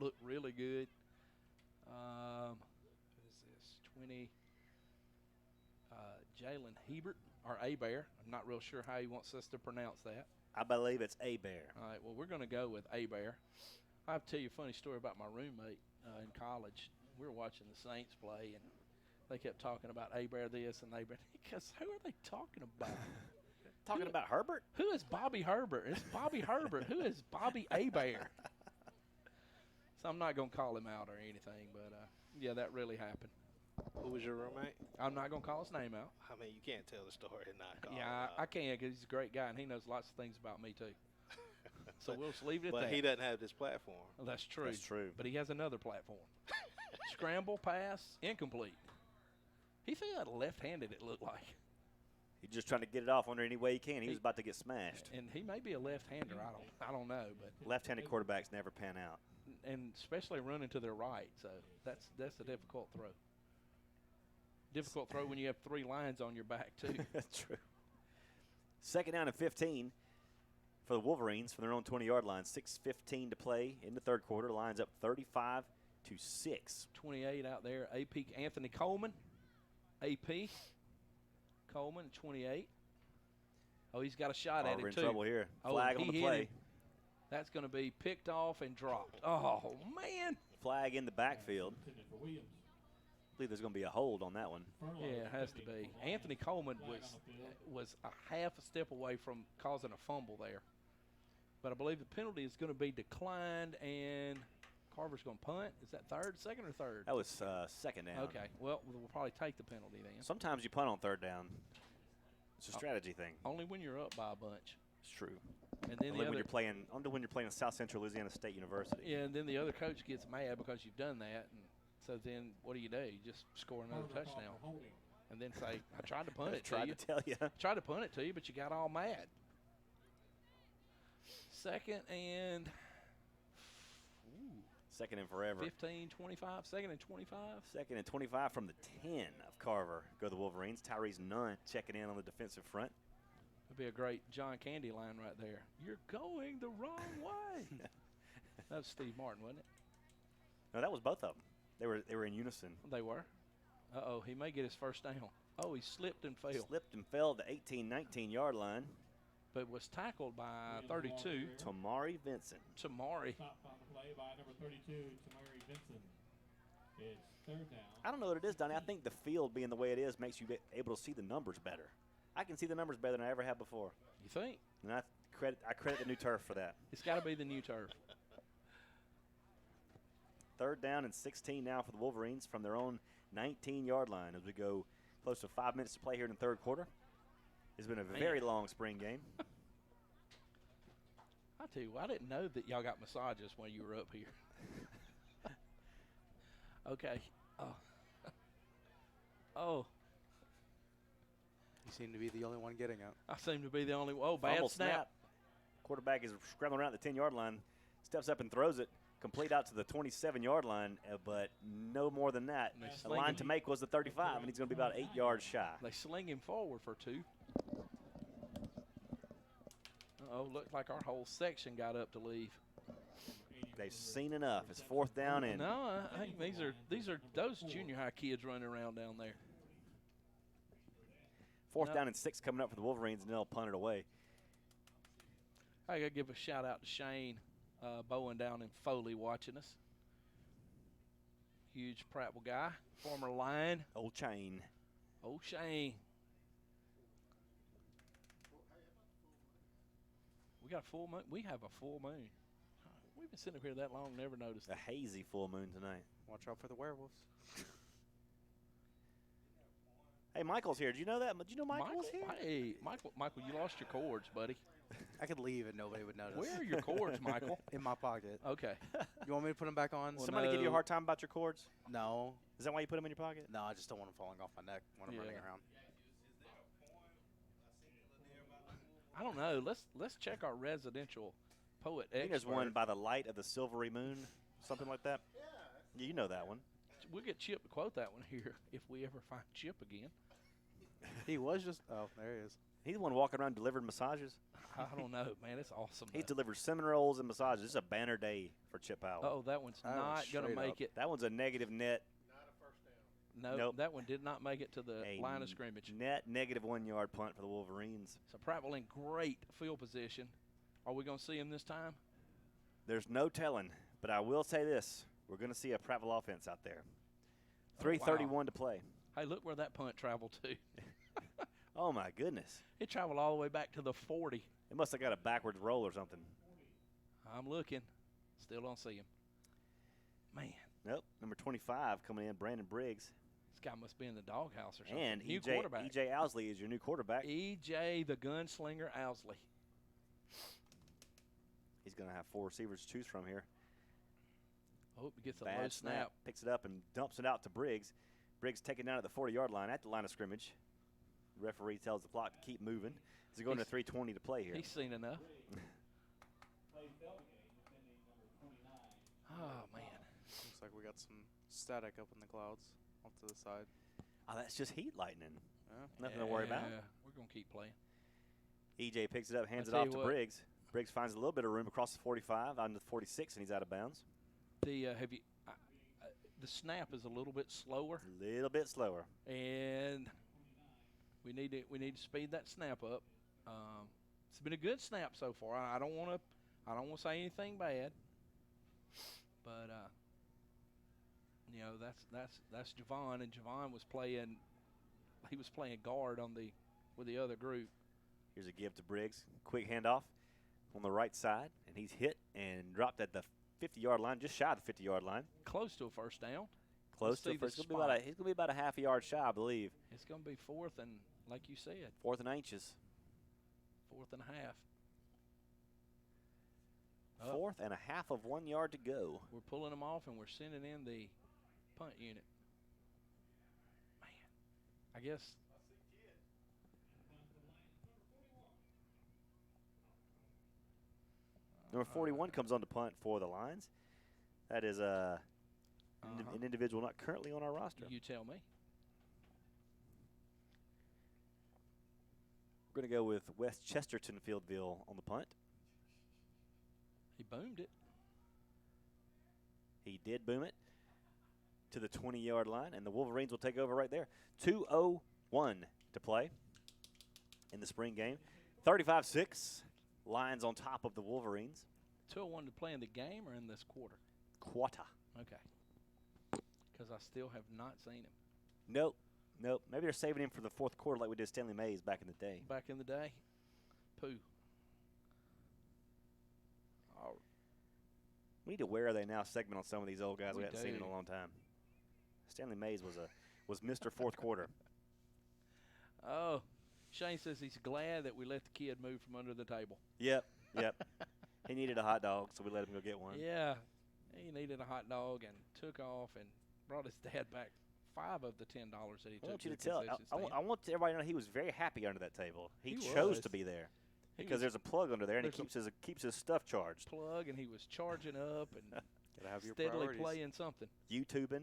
Speaker 1: look really good. Who is this? 20. Jalen Hebert, or Abear. I'm not real sure how he wants us to pronounce that.
Speaker 2: I believe it's Abear.
Speaker 1: All right, well, we're going to go with Abear. I have to tell you a funny story about my roommate in college. We were watching the Saints play, and they kept talking about Abear this and Abear. Because who are they talking about?
Speaker 2: Talking about Herbert?
Speaker 1: Who is Bobby Herbert? It's Bobby Herbert. Who is Bobby Abear? So I'm not going to call him out or anything, but, yeah, that really happened.
Speaker 15: Who was your roommate?
Speaker 1: I'm not going to call his name out.
Speaker 15: I mean, you can't tell the story and not call him
Speaker 1: Yeah,
Speaker 15: out.
Speaker 1: I can because he's a great guy, and he knows lots of things about me, too. So we'll just leave it at that.
Speaker 15: But he doesn't have this platform.
Speaker 1: Well, that's true.
Speaker 2: That's true.
Speaker 1: But he has another platform. Scramble, pass, incomplete. He threw that left-handed, it looked like.
Speaker 2: He's just trying to get it off under any way he can. He was about to get smashed.
Speaker 1: And he may be a left-hander. I don't know. But
Speaker 2: left-handed quarterbacks never pan out.
Speaker 1: And especially running to their right. So that's a difficult throw. Difficult throw when you have 3 lines on your back, too.
Speaker 2: That's true. 2nd down and 15 for the Wolverines from their own 20-yard line. 6:15 to play in the third quarter. Lines up 35-6.
Speaker 1: 28 out there. AP Anthony Coleman. AP Coleman, 28. Oh, he's got a shot at it,
Speaker 2: in
Speaker 1: too.
Speaker 2: trouble here. Flag on the play.
Speaker 1: That's going to be picked off and dropped. Oh, man.
Speaker 2: Flag in the backfield. I believe there's going to be a hold on that one.
Speaker 1: Yeah, it has to be. Anthony Coleman was a half a step away from causing a fumble there. But I believe the penalty is going to be declined, and Carver's going to punt. Is that second or third?
Speaker 2: That was 2nd down.
Speaker 1: Okay. Well, we'll probably take the penalty then.
Speaker 2: Sometimes you punt on 3rd down. It's a strategy thing.
Speaker 1: Only when you're up by a bunch.
Speaker 2: It's true.
Speaker 1: And then
Speaker 2: only when you're playing at South Central Louisiana State University.
Speaker 1: Yeah, and then the other coach gets mad because you've done that, and so then what do? You just score another touchdown, and then say, "I tried to punt it to you."
Speaker 2: Tried to tell you.
Speaker 1: Tried to punt it to you, but you got all mad. 2nd and.
Speaker 2: Second and forever.
Speaker 1: 15, 25. 2nd and 25.
Speaker 2: 2nd and 25 from the 10 of Carver. Go the Wolverines. Tyrese Nunn checking in on the defensive front.
Speaker 1: That'd be a great John Candy line right there. You're going the wrong way. That was Steve Martin, wasn't it?
Speaker 2: No, that was both of them. They were in unison.
Speaker 1: They were. Uh-oh, he may get his first down. Oh, he slipped and fell.
Speaker 2: Slipped and fell to 18, 19-yard line.
Speaker 1: But was tackled by 32.
Speaker 2: Tamari Vincent.
Speaker 1: Tamari.
Speaker 4: Stop on the play by number 32, Tamari Vincent. It's 3rd down.
Speaker 2: I don't know what it is, Donnie. I think the field being the way it is makes you able to see the numbers better. I can see the numbers better than I ever have before.
Speaker 1: You think?
Speaker 2: And I credit the new turf for that.
Speaker 1: It's got to be the new turf.
Speaker 2: 3rd down and 16 now for the Wolverines from their own 19-yard line as we go close to 5 minutes to play here in the third quarter. It's been a very long spring game.
Speaker 1: I tell you what, I didn't know that y'all got massages when you were up here. Okay. Oh.
Speaker 9: You seem to be the only one getting it.
Speaker 1: I seem to be the only one. Oh, bad
Speaker 2: Fumble
Speaker 1: snap.
Speaker 2: Quarterback is scrambling around the 10-yard line, steps up and throws it. Complete out to the 27-yard line, but no more than that. The line to make was the 35, and he's going to be about 8 yards shy.
Speaker 1: They sling him forward for 2. Uh-oh, looked like our whole section got up to leave.
Speaker 2: They've seen enough. It's 4th down and.
Speaker 1: No, I think these are those junior high kids running around down there.
Speaker 2: Fourth down and 6 coming up for the Wolverines, and they'll punt it away.
Speaker 1: I got to give a shout-out to Shane Bowen down in Foley watching us. Huge Prattville guy, former Lion.
Speaker 2: Old Shane.
Speaker 1: Old Shane. We got a full moon. We have a full moon. We've been sitting up here that long, never noticed.
Speaker 2: A hazy full moon tonight.
Speaker 9: Watch out for the werewolves.
Speaker 2: Hey, Michael's here. Did you know that? Did you know Michael was here?
Speaker 1: Hey, Michael, you lost your cords, buddy.
Speaker 9: I could leave and nobody would notice.
Speaker 1: Where are your cords, Michael?
Speaker 9: In my pocket.
Speaker 1: Okay.
Speaker 9: You want me to put them back on?
Speaker 2: Well, somebody give you a hard time about your cords?
Speaker 9: No.
Speaker 2: Is that why you put them in your pocket?
Speaker 9: No, I just don't want them falling off my neck when I'm running around.
Speaker 1: I don't know. Let's check our residential poet expert.
Speaker 2: I think there's one by the light of the silvery moon, something like that. Yeah, you know that one.
Speaker 1: We'll get Chip to quote that one here if we ever find Chip again.
Speaker 9: He was just – oh, there he is.
Speaker 2: He's the one walking around delivering massages.
Speaker 1: I don't know, man. It's awesome.
Speaker 2: He's delivered cinnamon rolls and massages. This is a banner day for Chip Howell.
Speaker 1: Oh, that one's not going to make it.
Speaker 2: That one's a negative net.
Speaker 3: Not a first down.
Speaker 1: No,
Speaker 2: Nope.
Speaker 1: That one did not make it to the line of scrimmage.
Speaker 2: Net negative 1 yard punt for the Wolverines.
Speaker 1: So Prattville in great field position. Are we going to see him this time?
Speaker 2: There's no telling, but I will say this. We're going to see a Prattville offense out there. 3:31 to play.
Speaker 1: Hey, look where that punt traveled to.
Speaker 2: Oh, my goodness.
Speaker 1: It traveled all the way back to the 40.
Speaker 2: It must have got a backwards roll or something.
Speaker 1: I'm looking. Still don't see him. Man.
Speaker 2: Nope. Number 25 coming in, Brandon Briggs.
Speaker 1: This guy must be in the doghouse or something.
Speaker 2: And
Speaker 1: new quarterback.
Speaker 2: E.J. Owsley is your new quarterback.
Speaker 1: E.J. the gunslinger Owsley.
Speaker 2: He's going to have 4 receivers to choose from here.
Speaker 1: Hope he gets a
Speaker 2: Bad
Speaker 1: low snap.
Speaker 2: Picks it up and dumps it out to Briggs. Briggs taken down at the 40-yard line at the line of scrimmage. The referee tells the clock to keep moving. He's going to 3:20 to play here.
Speaker 1: He's seen enough. Oh, man.
Speaker 9: Looks like we got some static up in the clouds off to the side.
Speaker 2: Oh, that's just heat lightning.
Speaker 9: Yeah.
Speaker 2: Nothing to worry about.
Speaker 1: We're going to keep playing.
Speaker 2: E.J. picks it up, hands it off to Briggs. Briggs finds a little bit of room across the 45, on the 46, and he's out of bounds.
Speaker 1: The the snap is a little bit slower.
Speaker 2: A little bit slower.
Speaker 1: And we need to speed that snap up. It's been a good snap so far. I don't want to say anything bad, but you know that's Javon, and Javon was playing. He was playing guard with the other group.
Speaker 2: Here's a give to Briggs. Quick handoff on the right side, and he's hit and dropped at the 50-yard line, just shy of the 50-yard line.
Speaker 1: Close to a first down.
Speaker 2: Close to a first. He's going to be about a half a yard shy, I believe.
Speaker 1: It's going to be 4th and, like you said.
Speaker 2: 4th and inches.
Speaker 1: 4th and a half.
Speaker 2: 4th and a half of 1 yard to go.
Speaker 1: We're pulling them off, and we're sending in the punt unit. Man, I guess.
Speaker 2: Number 41 comes on to punt for the Lions. That is an individual not currently on our roster.
Speaker 1: You tell me.
Speaker 2: We're going to go with West Chesterton Fieldville on the punt.
Speaker 1: He boomed it.
Speaker 2: He did boom it to the 20-yard line, and the Wolverines will take over right there. 2:01 to play in the spring game. 35-6. Lions on top of the Wolverines.
Speaker 1: 2:01 to play in the game or in this quarter?
Speaker 2: Quarter.
Speaker 1: Okay. Because I still have not seen him.
Speaker 2: Nope. Maybe they're saving him for the fourth quarter like we did Stanley Mays back in the day.
Speaker 1: Back in the day? Pooh. Oh.
Speaker 2: We need to Where Are They Now segment on some of these old guys we haven't seen in
Speaker 1: do.
Speaker 2: a long time. Stanley Mays was Mr. Fourth Quarter.
Speaker 1: Oh. Shane says he's glad that we let the kid move from under the table.
Speaker 2: Yep. He needed a hot dog, so we let him go get one.
Speaker 1: Yeah. He needed a hot dog and took off and brought his dad back 5 of the $10 that he took.
Speaker 2: I want you to
Speaker 1: the
Speaker 2: tell.
Speaker 1: concession stand.
Speaker 2: I want everybody to know he was very happy under that table. He chose
Speaker 1: was.
Speaker 2: to be there
Speaker 1: Because
Speaker 2: there's a plug under there, and he keeps his stuff charged.
Speaker 1: Plug, and he was charging up and
Speaker 9: Gotta have your
Speaker 1: steadily
Speaker 9: priorities.
Speaker 1: playing something.
Speaker 2: YouTubing.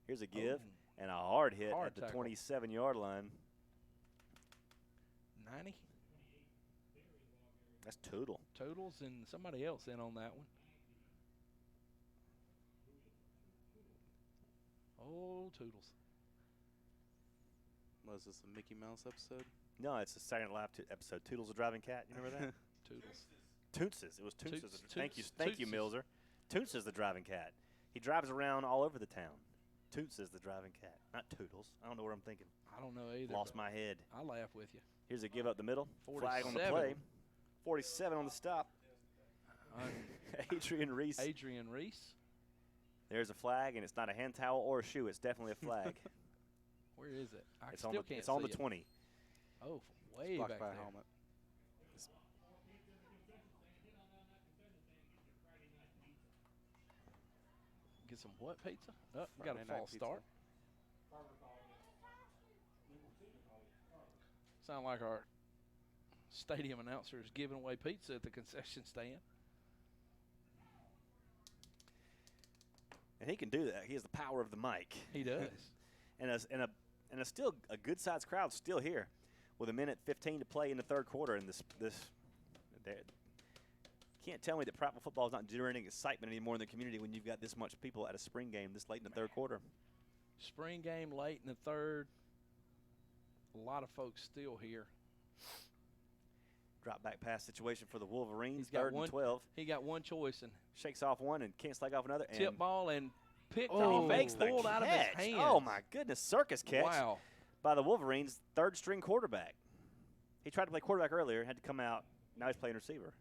Speaker 2: Here's a give and a hard hit
Speaker 1: Hard
Speaker 2: at the
Speaker 1: tackle.
Speaker 2: 27-yard line.
Speaker 1: 90.
Speaker 2: That's Toodle.
Speaker 1: Totals and somebody else in on that one. Oh, Toodles.
Speaker 9: What is this, a Mickey Mouse episode?
Speaker 2: No, it's a Saturday Night Live episode. Toodles the Driving Cat. You remember that?
Speaker 1: Toodles.
Speaker 2: Toonces. It was Toonces.
Speaker 1: Toots-
Speaker 2: Thank you,
Speaker 1: Tootses.
Speaker 2: Milzer. Toonces the Driving Cat. He drives around all over the town. Toonces the Driving Cat, not Toodles. I don't know what I'm thinking.
Speaker 1: I don't know either.
Speaker 2: Lost my head.
Speaker 1: I laugh with you.
Speaker 2: Here's a give up the middle. Flag on the
Speaker 1: 47.
Speaker 2: play. 47 on the stop. Adrian Reese.
Speaker 1: Adrian Reese.
Speaker 2: There's a flag, and it's not a hand towel or a shoe. It's definitely a flag.
Speaker 1: Where is it? I
Speaker 2: It's
Speaker 1: still
Speaker 2: on the,
Speaker 1: can't
Speaker 2: it's on
Speaker 1: see
Speaker 2: the
Speaker 1: it.
Speaker 2: 20.
Speaker 1: Oh, way
Speaker 9: Blocked
Speaker 1: back
Speaker 9: by
Speaker 1: there.
Speaker 9: a helmet.
Speaker 1: Get some what pizza? Oh, we got a
Speaker 9: Friday night
Speaker 1: false
Speaker 9: pizza.
Speaker 1: start. Sound like our stadium announcer is giving away pizza at the concession stand.
Speaker 2: And he can do that. He has the power of the mic.
Speaker 1: He does.
Speaker 2: and a still a good sized crowd still here, with a minute 15 to play in the third quarter. And can't tell me that Prattville football is not generating excitement anymore in the community when you've got this much people at a spring game this late in the third quarter.
Speaker 1: Spring game late in the third. A lot of folks still here.
Speaker 2: Drop back pass situation for the Wolverines.
Speaker 1: He's got
Speaker 2: Third
Speaker 1: one,
Speaker 2: and 12.
Speaker 1: He got one choice and
Speaker 2: Shakes off one and can't slag off another.
Speaker 1: tip
Speaker 2: and
Speaker 1: ball and picked
Speaker 2: he
Speaker 1: off,
Speaker 2: makes the
Speaker 1: pulled out of
Speaker 2: catch.
Speaker 1: his hands.
Speaker 2: Oh my goodness, circus catch
Speaker 1: Wow.
Speaker 2: by the Wolverines, third string quarterback. He tried to play quarterback earlier, had to come out. Now he's playing receiver.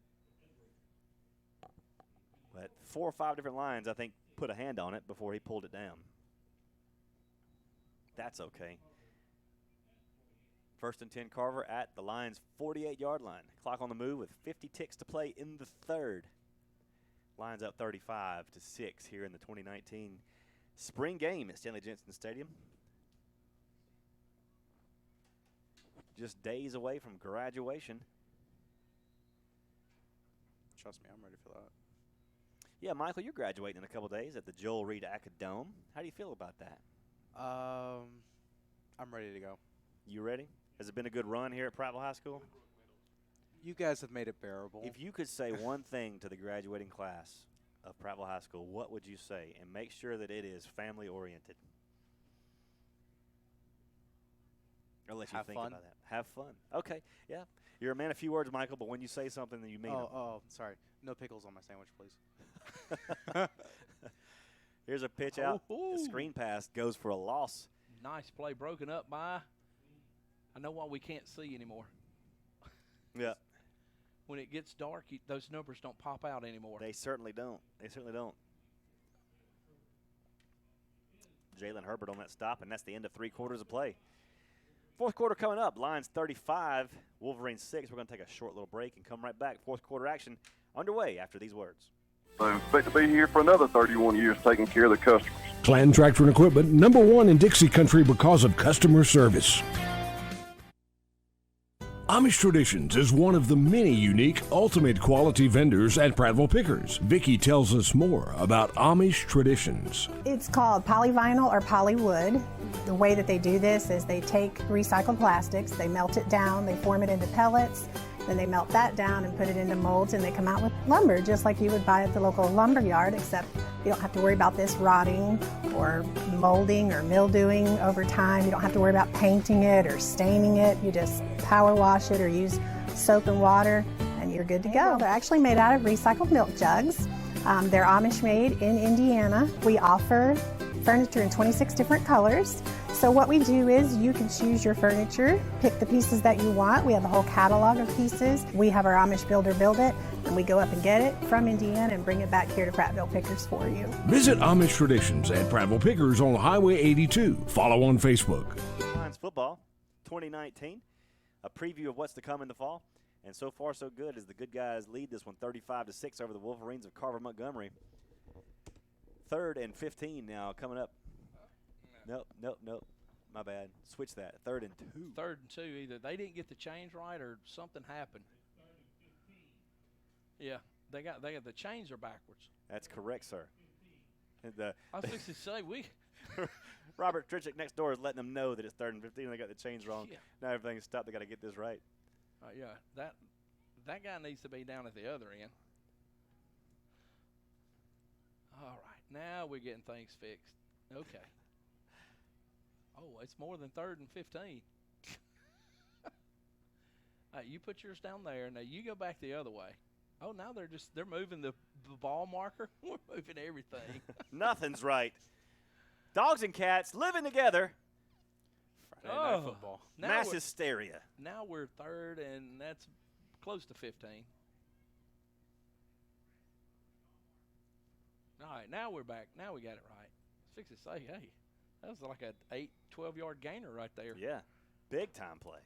Speaker 2: But 4 or 5 different lines, I think, put a hand on it before he pulled it down. That's okay. First and 10 Carver at the Lions' 48-yard line. Clock on the move with 50 ticks to play in the third. Lions up 35-6 here in the 2019 spring game at Stanley Jensen Stadium. Just days away from graduation.
Speaker 9: Trust me, I'm ready for that.
Speaker 2: Yeah, Michael, you're graduating in a couple days at the Joel Reed Acadome. How do you feel about that?
Speaker 9: I'm ready to go.
Speaker 2: You ready? Has it been a good run here at Prattville High School?
Speaker 9: You guys have made it bearable.
Speaker 2: If you could say one thing to the graduating class of Prattville High School, what would you say? And make sure that it is family-oriented. I'll let you
Speaker 9: Have
Speaker 2: think
Speaker 9: fun.
Speaker 2: about that. Have fun. Okay, yeah. You're a man of few words, Michael, but when you say something, then you mean it.
Speaker 9: Oh, sorry. No pickles on my sandwich, please.
Speaker 2: Here's a pitch out.
Speaker 1: Oh,
Speaker 2: The screen pass goes for a loss.
Speaker 1: Nice play broken up by. I know why we can't see anymore.
Speaker 2: Yeah.
Speaker 1: When it gets dark, those numbers don't pop out anymore.
Speaker 2: They certainly don't. They certainly don't. Jalen Herbert on that stop, and that's the end of 3 quarters of play. Fourth quarter coming up. Lions 35, Wolverines 6. We're going to take a short little break and come right back. Fourth quarter action underway after these words.
Speaker 14: So expect to be here for another 31 years taking care of the customers.
Speaker 7: Clan Tractor and Equipment, #1 in Dixie Country because of customer service. Amish Traditions is one of the many unique ultimate quality vendors at Prattville Pickers. Vicki tells us more about Amish Traditions.
Speaker 6: It's called polyvinyl or polywood. The way that they do this is they take recycled plastics, they melt it down, they form it into pellets, then they melt that down and put it into molds, and they come out with lumber just like you would buy at the local lumber yard, except you don't have to worry about this rotting or molding or mildewing over time. You don't have to worry about painting it or staining it. You just power wash it or use soap and water and you're good to go. They're actually made out of recycled milk jugs. They're Amish made in Indiana. We offer furniture in 26 different colors. So what we do is you can choose your furniture, pick the pieces that you want. We have a whole catalog of pieces. We have our Amish builder build it, and we go up and get it from Indiana and bring it back here to Prattville Pickers for you.
Speaker 7: Visit Amish Traditions at Prattville Pickers on Highway 82. Follow on Facebook.
Speaker 2: Lions football 2019, a preview of what's to come in the fall. And so far, so good as the good guys lead this one 35-6 over the Wolverines of Carver Montgomery. 3rd and 15 now coming up. Nope. My bad. Switch that. 3rd and 2.
Speaker 1: 3rd and 2. Either they didn't get the chains right or something happened. Yeah, they got the chains are backwards.
Speaker 2: That's correct, sir. And
Speaker 1: I was fixing to say we.
Speaker 2: Robert Trichik next door is letting them know that it's 3rd and 15. They got the chains wrong.
Speaker 1: Yeah.
Speaker 2: Now everything's stopped. They got to get this right.
Speaker 1: Yeah, that guy needs to be down at the other end. All right, now we're getting things fixed. Okay. Oh, it's more than 3rd and 15. You put yours down there. Now you go back the other way. Oh, now they're moving the ball marker. We're moving everything.
Speaker 2: Nothing's right. Dogs and cats living together.
Speaker 9: Friday night football.
Speaker 2: Mass hysteria.
Speaker 1: Now we're third, and that's close to 15. All right, now we're back. Now we got it right. Fix it. Say, hey, that was like a 12-yard gainer right there.
Speaker 2: Yeah, big time play.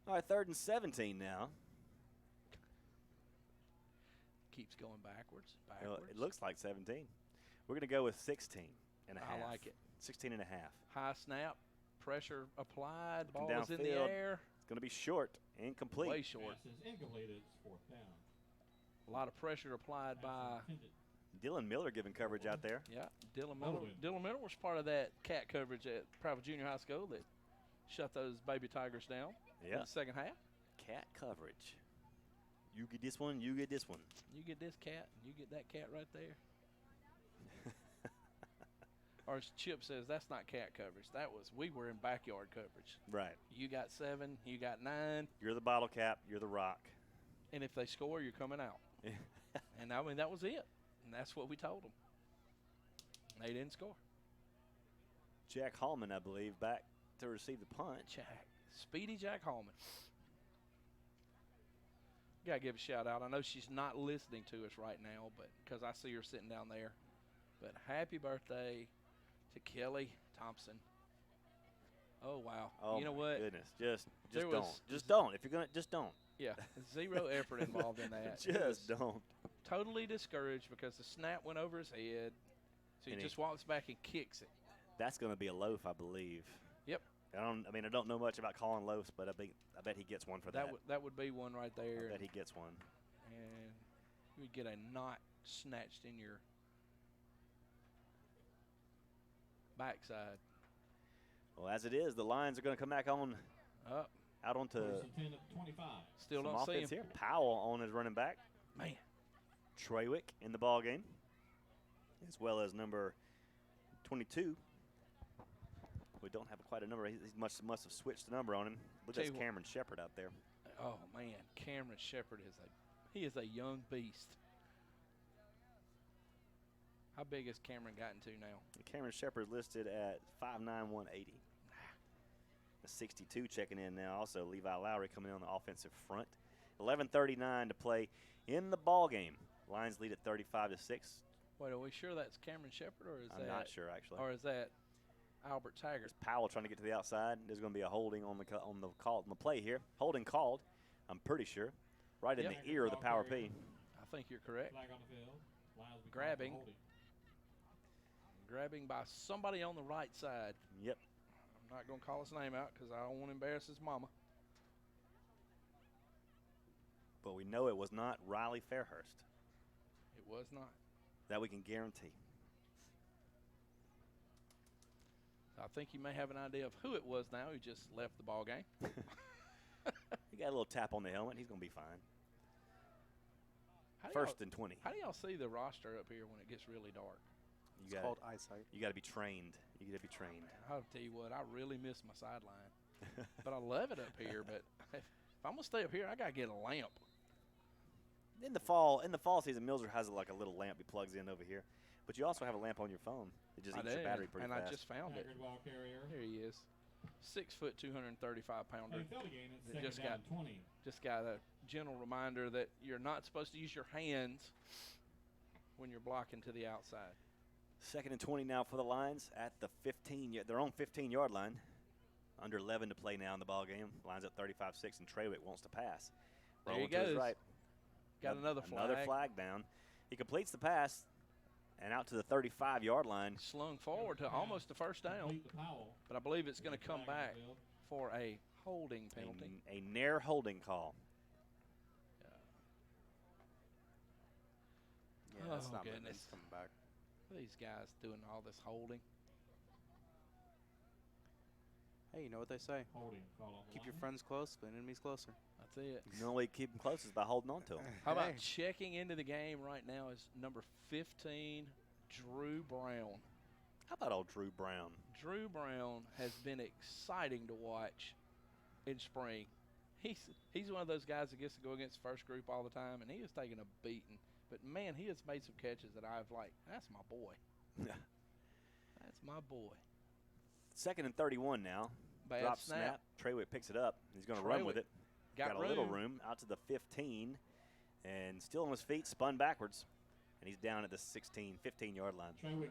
Speaker 2: All right, 3rd and 17 now.
Speaker 1: Keeps going backwards.
Speaker 2: Well, it looks like 17. We're going to go with 16 and a half.
Speaker 1: I like it.
Speaker 2: 16 and a half.
Speaker 1: High snap, pressure applied, ball is in the
Speaker 2: downfield.
Speaker 1: air.
Speaker 2: It's going to be short, incomplete.
Speaker 1: Way short.
Speaker 4: Pass is incomplete. It's 4th down.
Speaker 1: A lot of pressure applied by
Speaker 2: Dylan Miller giving coverage out there.
Speaker 1: Yeah, Dylan Miller. Dylan Miller was part of that cat coverage at Prattville Junior High School that shut those baby tigers down in the second half.
Speaker 2: Cat coverage. You get this one, you get this one.
Speaker 1: You get this cat, and you get that cat right there. Or as Chip says, that's not cat coverage. We were in backyard coverage.
Speaker 2: Right.
Speaker 1: You got 7, you got 9.
Speaker 2: You're the bottle cap, you're the rock.
Speaker 1: And if they score, you're coming out. And I mean, that was it. And that's what we told them. They didn't score.
Speaker 2: Jack Hallman, I believe, back to receive the punt.
Speaker 1: Speedy Jack Hallman. Got to give a shout out. I know she's not listening to us right now, but because I see her sitting down there. But happy birthday to Kelly Thompson. Oh, wow.
Speaker 2: Oh,
Speaker 1: you know what?
Speaker 2: Goodness. Just don't. Just don't. If you're going to, just don't.
Speaker 1: Yeah, zero effort involved in that.
Speaker 2: Just don't.
Speaker 1: Totally discouraged because the snap went over his head. So he just walks back and kicks it.
Speaker 2: That's going to be a loaf, I believe.
Speaker 1: Yep.
Speaker 2: I don't know much about calling loafs, but I bet he gets one for that.
Speaker 1: That would be one right there.
Speaker 2: I bet he gets one.
Speaker 1: And you would get a knot snatched in your backside.
Speaker 2: Well, as it is, the Lions are going to come back on out onto
Speaker 1: Still
Speaker 2: some
Speaker 1: don't see him
Speaker 2: here. Powell on his running back.
Speaker 1: Man.
Speaker 2: Trawick in the ball game, as well as number 22. We don't have quite a number. He must have switched the number on him. Look, that's Cameron Shepard out there.
Speaker 1: Oh man, Cameron Shepard is a young beast. How big has Cameron gotten to now?
Speaker 2: Cameron Shepard listed at 5'9", 180. A 62 checking in now. Also, Levi Lowry coming in on the offensive front. 11:39 to play in the ball game. Lions lead at 35-6.
Speaker 1: Wait, are we sure that's Cameron Shepard, or is
Speaker 2: I'm not sure actually.
Speaker 1: Or is that Albert Taggart?
Speaker 2: There's Powell trying to get to the outside. There's going to be a holding on the play here. Holding called. I'm pretty sure. Right in the ear of the Power P.
Speaker 1: I think you're correct.
Speaker 4: Flag on the field.
Speaker 1: Grabbing by somebody on the right side.
Speaker 2: Yep.
Speaker 1: I'm not going to call his name out because I don't want to embarrass his mama.
Speaker 2: But we know it was not Riley Fairhurst.
Speaker 1: It was not.
Speaker 2: That we can guarantee.
Speaker 1: I think you may have an idea of who it was now who just left the ball game.
Speaker 2: He got a little tap on the helmet. He's going to be fine. 1st and 20.
Speaker 1: How do y'all see the roster up here when it gets really dark?
Speaker 9: It's called eyesight.
Speaker 2: You got to be trained. You got to be trained.
Speaker 1: I'll tell you what, I really miss my sideline. But I love it up here. But if I'm going to stay up here, I got to get a lamp.
Speaker 2: In the fall season, Milser has like a little lamp he plugs in over here. But you also have a lamp on your phone. It just eats your battery pretty fast.
Speaker 1: I just found it. Here he is. 6 foot, 235 pounder. Just got a gentle reminder that you're not supposed to use your hands when you're blocking to the outside.
Speaker 2: 2nd and 20 now for the Lions at the 15. Their own 15-yard line. Under 11 to play now in the ball game. Lions up 35-6, and Trawick wants to pass.
Speaker 1: There he
Speaker 2: Rolling
Speaker 1: goes.
Speaker 2: to his right.
Speaker 1: Got another flag.
Speaker 2: Another flag down. He completes the pass and out to the 35-yard line.
Speaker 1: Slung forward to almost the first down. But I believe it's going to come back for a holding penalty.
Speaker 2: A near holding call.
Speaker 9: Yeah, that's not goodness. Coming back.
Speaker 1: These guys doing all this holding.
Speaker 9: Hey, you know what they say?
Speaker 4: Holding.
Speaker 9: Keep your friends close, but enemies closer.
Speaker 1: That's it.
Speaker 2: The only way to keep them close is by holding on to them.
Speaker 1: How about checking into the game right now is number 15, Drew Brown.
Speaker 2: How about old Drew Brown?
Speaker 1: Drew Brown has been exciting to watch in spring. He's one of those guys that gets to go against the first group all the time, and he is taking a beating. But, man, he has made some catches that I've like, that's my boy. That's my boy.
Speaker 2: 2nd and 31 now.
Speaker 1: Bad
Speaker 2: Drop
Speaker 1: snap.
Speaker 2: Treywick picks it up. He's going to run with it.
Speaker 1: Got
Speaker 2: a little room out to the 15, and still on his feet, spun backwards, and he's down at the 15-yard line.
Speaker 4: Treywick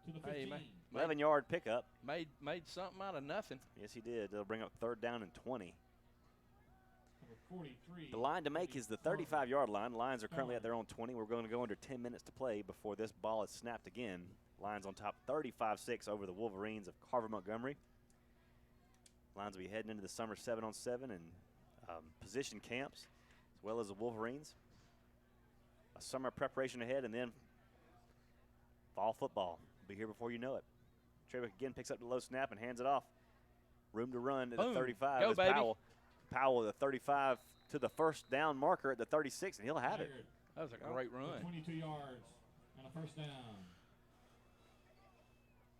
Speaker 4: to the 15.
Speaker 1: Hey,
Speaker 2: 11-yard pickup.
Speaker 1: Made something out of nothing.
Speaker 2: Yes, he did. They'll bring up 3rd down and 20.
Speaker 4: Number 43.
Speaker 2: The line to make is the 35-yard line. Lions are currently at their own 20. We're going to go under 10 minutes to play before this ball is snapped again. Lions on top 35-6 over the Wolverines of Carver Montgomery. Lions will be heading into the summer 7-on-7 and position camps, as well as the Wolverines. A summer preparation ahead, and then fall football will be here before you know it. Treywick again picks up the low snap and hands it off. Room to run at the 35.
Speaker 1: Go, baby.
Speaker 2: Powell at the 35 to the 1st down marker at the 36, and he'll have it.
Speaker 1: That was a great run.
Speaker 4: 22 yards and a 1st down.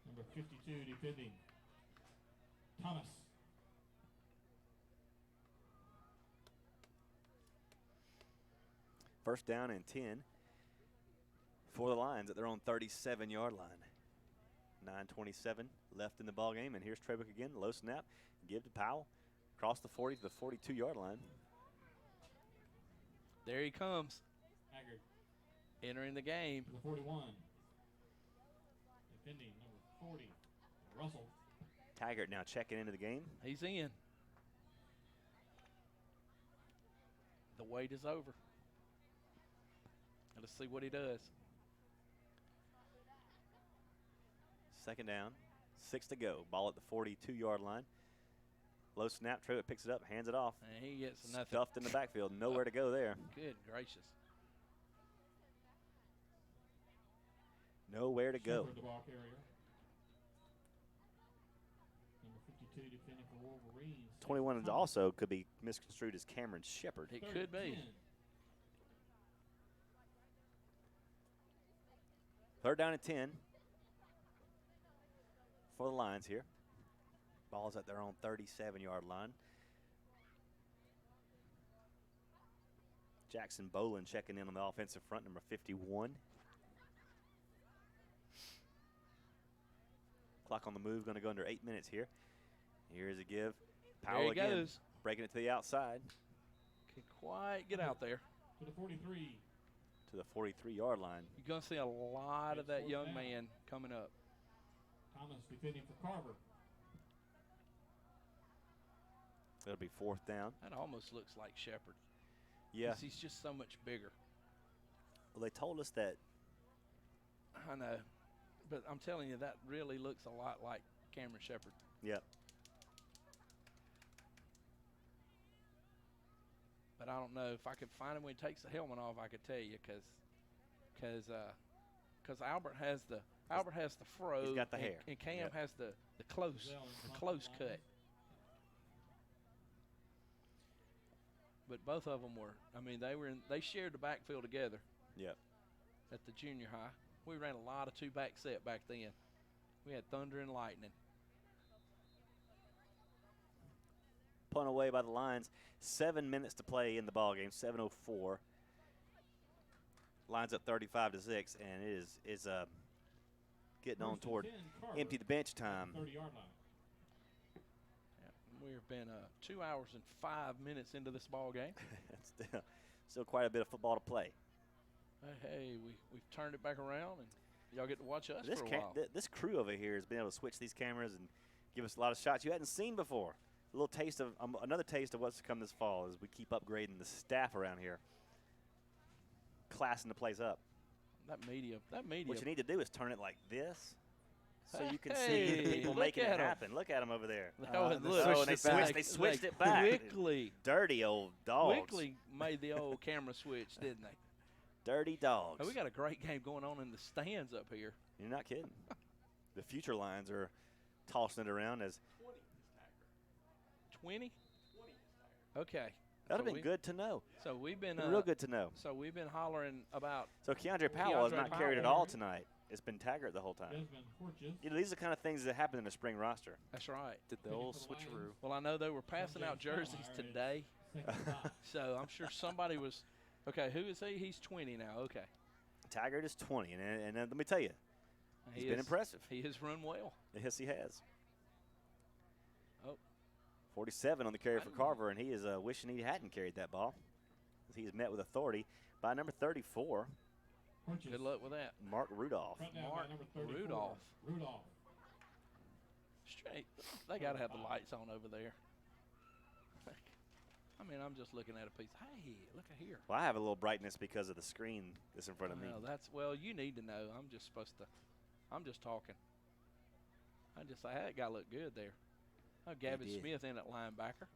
Speaker 4: Number 52 defending. Thomas.
Speaker 2: First down and 10 for the Lions at their own 37-yard line. 9:27 left in the ball game, and here's Treywick again. Low snap, give to Powell, across the 40 to the 42-yard line.
Speaker 1: There he comes.
Speaker 4: Haggard.
Speaker 1: Entering the game.
Speaker 4: The 41. Defending number 40. Russell.
Speaker 2: Taggart now checking into the game.
Speaker 1: He's in. The wait is over. Let's see what he does.
Speaker 2: 2nd down, 6 to go. Ball at the 42-yard line. Low snap, Treywick picks it up, hands it off.
Speaker 1: And he gets nothing.
Speaker 2: Stuffed in the backfield, nowhere to go there.
Speaker 1: Good gracious.
Speaker 2: Nowhere to go.
Speaker 4: Shepard, the ball carrier. Number 52 defending for Wolverines.
Speaker 2: 21 is also could be misconstrued as Cameron Shepard.
Speaker 1: It could be.
Speaker 2: 3rd down and 10 for the Lions here. Ball's at their own 37-yard line. Jackson Bolin checking in on the offensive front, number 51. Clock on the move, going to go under 8 minutes here. Here's a give. Powell again,
Speaker 1: goes.
Speaker 2: Breaking it to the outside.
Speaker 1: Can quite get out there.
Speaker 4: To the 43.
Speaker 2: To the 43-yard line.
Speaker 1: You're going to see a lot of that young man coming up.
Speaker 4: Thomas defending for Carver.
Speaker 2: It'll be 4th down.
Speaker 1: That almost looks like Shepard.
Speaker 2: Yeah.
Speaker 1: He's just so much bigger.
Speaker 2: Well, they told us that.
Speaker 1: I know. But I'm telling you, that really looks a lot like Cameron Shepard.
Speaker 2: Yep.
Speaker 1: But I don't know if I could find him when he takes the helmet off. I could tell you, because Albert has the fro.
Speaker 2: He's got the hair.
Speaker 1: And Cam has the close cut. But both of them were. I mean, they shared the backfield together.
Speaker 2: Yep.
Speaker 1: At the junior high, we ran a lot of 2-back set back then. We had thunder and lightning.
Speaker 2: Punt away by the Lions. 7 minutes to play in the ball game. 7:04. Lions up 35-6, and it is getting on toward empty the bench time.
Speaker 4: 30-yard line.
Speaker 1: Yeah, we've been 2 hours and 5 minutes into this ball game.
Speaker 2: Still quite a bit of football to play.
Speaker 1: Hey, we've turned it back around, and y'all get to watch us for a while.
Speaker 2: This crew over here has been able to switch these cameras and give us a lot of shots you hadn't seen before. A little taste of another taste of what's to come this fall as we keep upgrading the staff around here, classing the place up.
Speaker 1: That media.
Speaker 2: What you need to do is turn it like this, so you can
Speaker 1: Hey,
Speaker 2: see the people
Speaker 1: look
Speaker 2: making
Speaker 1: at
Speaker 2: it
Speaker 1: 'em.
Speaker 2: happen. Look at them over there.
Speaker 1: They
Speaker 2: switched it back.
Speaker 1: Quickly.
Speaker 2: Dirty old dogs.
Speaker 1: Quickly made the old camera switch, didn't they?
Speaker 2: Dirty dogs.
Speaker 1: Hey, we got a great game going on in the stands up here.
Speaker 2: You're not kidding. The future Lions are tossing it around as
Speaker 1: 20? Okay.
Speaker 2: That would have been good to know.
Speaker 1: So we've been
Speaker 2: real good to know.
Speaker 1: So we've been hollering about.
Speaker 2: So Keandre Powell has not carried it all tonight. It's been Taggart the whole time.
Speaker 4: Desmond Horches.
Speaker 2: You know, these are the kind of things that happen in the spring roster.
Speaker 1: That's right.
Speaker 9: Did the old switcheroo.
Speaker 1: Well, I know they were passing out jerseys today, so I'm sure somebody was. Okay, who is he? He's 20 now. Okay.
Speaker 2: Taggart is 20, and let me tell you, he's been impressive.
Speaker 1: He has run well.
Speaker 2: Yes, he has.
Speaker 1: Oh.
Speaker 2: 47 on the carry for Carver, and he is wishing he hadn't carried that ball. He is met with authority by number 34.
Speaker 1: Good luck with that.
Speaker 2: Mark Rudolph.
Speaker 1: Mark Rudolph. Straight. They got to have the lights on over there. I mean, I'm just looking at a piece. Hey, look at here.
Speaker 2: Well, I have a little brightness because of the screen that's in front of me.
Speaker 1: Well, you need to know. I'm just talking. I just say, hey, that guy looked good there. Oh, Gavin Smith in at linebacker,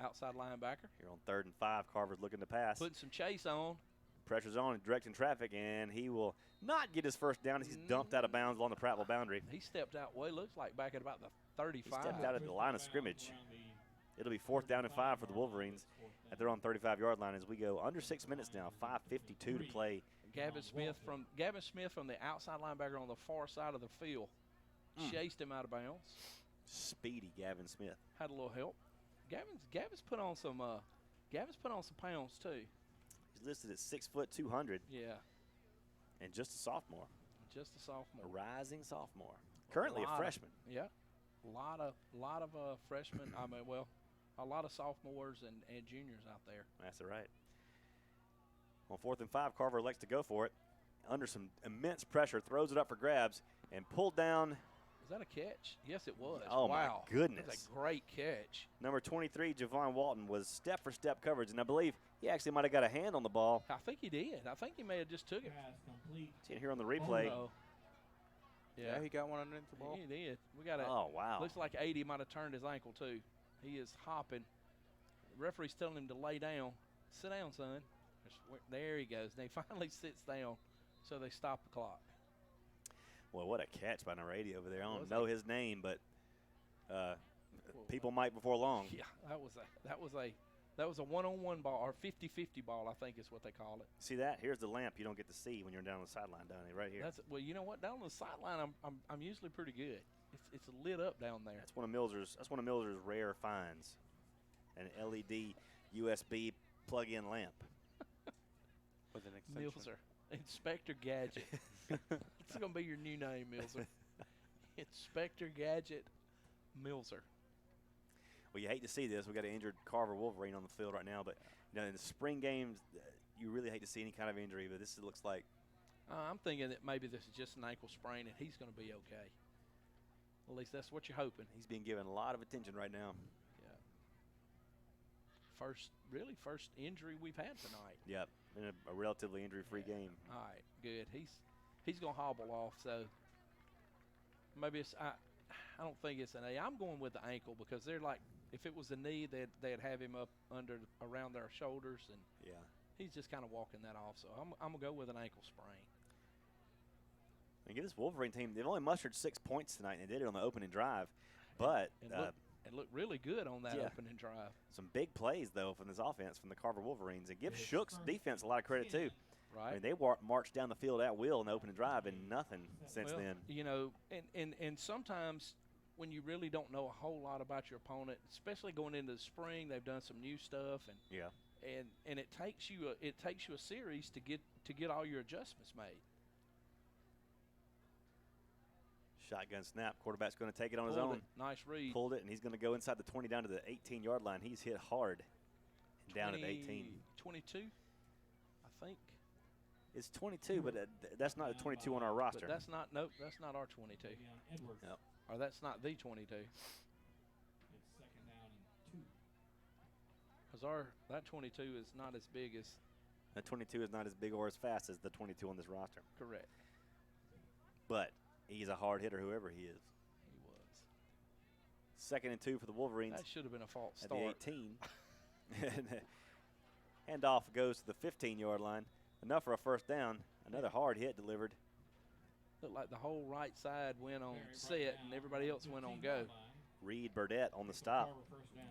Speaker 1: outside linebacker.
Speaker 2: Here on 3rd and 5, Carver's looking to pass.
Speaker 1: Putting some chase on.
Speaker 2: Pressure's on, directing traffic, and he will not get his first down as he's dumped out of bounds along the Prattville boundary.
Speaker 1: He stepped out, looks like back at about the 35.
Speaker 2: He stepped out at the line of scrimmage. It'll be 4th down and 5 for the Wolverines at their own 35-yard line as we go under 6 minutes now, 5:52 to play.
Speaker 1: Gavin Smith from the outside linebacker on the far side of the field chased him out of bounds.
Speaker 2: Speedy Gavin Smith.
Speaker 1: Had a little help. Gavin's put on some pounds too.
Speaker 2: He's listed at 6 foot 200.
Speaker 1: Yeah.
Speaker 2: And just a sophomore. A rising sophomore. Currently a freshman.
Speaker 1: Yeah. A lot of freshmen. A lot of sophomores and juniors out there.
Speaker 2: That's right. On 4th and 5, Carver elects to go for it. Under some immense pressure, throws it up for grabs, and pulled down.
Speaker 1: Was that a catch? Yes, it was.
Speaker 2: Oh,
Speaker 1: wow.
Speaker 2: My goodness.
Speaker 1: That's a great catch.
Speaker 2: Number 23, Javon Walton, was step-for-step coverage, and I believe he actually might have got a hand on the ball.
Speaker 1: I think he did. I think he may have just took it.
Speaker 2: See it here on the replay.
Speaker 9: Yeah, he got one underneath the ball.
Speaker 1: He did. We got a.
Speaker 2: Oh, wow.
Speaker 1: Looks like 80 might have turned his ankle, too. He is hopping. The referee's telling him to lay down. Sit down, son. There he goes. And he finally sits down, so they stop the clock.
Speaker 2: Well, what a catch by Narady over there. I don't know his name, but people might before long.
Speaker 1: Yeah, that was a one-on-one ball, or 50-50 ball, I think is what they call it.
Speaker 2: See that? Here's the lamp you don't get to see when you're down on the sideline down there, right here.
Speaker 1: Well, you know what? Down on the sideline, I'm usually pretty good. It's lit up down there.
Speaker 2: That's one of Milzer's rare finds, an LED USB plug-in lamp.
Speaker 9: With an extension.
Speaker 1: Milzer, Inspector Gadget. It's gonna be your new name, Milzer. Inspector Gadget, Milzer.
Speaker 2: Well, you hate to see this. We got an injured Carver Wolverine on the field right now, but you know, in the spring games, you really hate to see any kind of injury. But this looks like.
Speaker 1: I'm thinking that maybe this is just an ankle sprain, and he's going to be okay. At least that's what you're hoping.
Speaker 2: He's being given a lot of attention right now.
Speaker 1: Yeah. First injury we've had tonight.
Speaker 2: Yep, in a relatively injury-free game.
Speaker 1: All right, good. He's going to hobble off, so maybe it's. I don't think it's an A. I'm going with the ankle because they're like, if it was a knee, they'd have him up around their shoulders, and he's just kind of walking that off. So I'm gonna go with an ankle sprain.
Speaker 2: And get this Wolverine team, they've only mustered 6 points tonight, and they did it on the opening drive. But
Speaker 1: it looked really good on that opening drive.
Speaker 2: Some big plays though from this offense from the Carver Wolverines, and give Shook's defense a lot of credit too.
Speaker 1: Right.
Speaker 2: I mean, they marched down the field at will in the opening drive, and nothing since then.
Speaker 1: You know, and sometimes when you really don't know a whole lot about your opponent, especially going into the spring, they've done some new stuff, and it takes you a series to get all your adjustments made.
Speaker 2: Shotgun snap. Quarterback's going to take it on his own.
Speaker 1: Nice read.
Speaker 2: Pulled it, and he's going to go inside the 20 down to the 18-yard line. He's hit hard down at 18.
Speaker 1: 22, I think.
Speaker 2: It's 22, but that's not a 22 on our roster.
Speaker 1: But that's not our 22.
Speaker 2: Nope.
Speaker 1: Or that's not the 22.
Speaker 4: It's 2nd down and 2.
Speaker 1: Because that 22 is not as big as.
Speaker 2: That 22 is not as big or as fast as the 22 on this roster.
Speaker 1: Correct.
Speaker 2: But he's a hard hitter, whoever he is.
Speaker 1: He was.
Speaker 2: 2nd and 2 for the Wolverines.
Speaker 1: That should have been a false
Speaker 2: at
Speaker 1: start.
Speaker 2: The 18. And handoff goes to the 15-yard line. Enough for a first down. Another hard hit delivered.
Speaker 1: Looked like the whole right side went on set and everybody else went on go.
Speaker 2: Reed Burdett on the stop.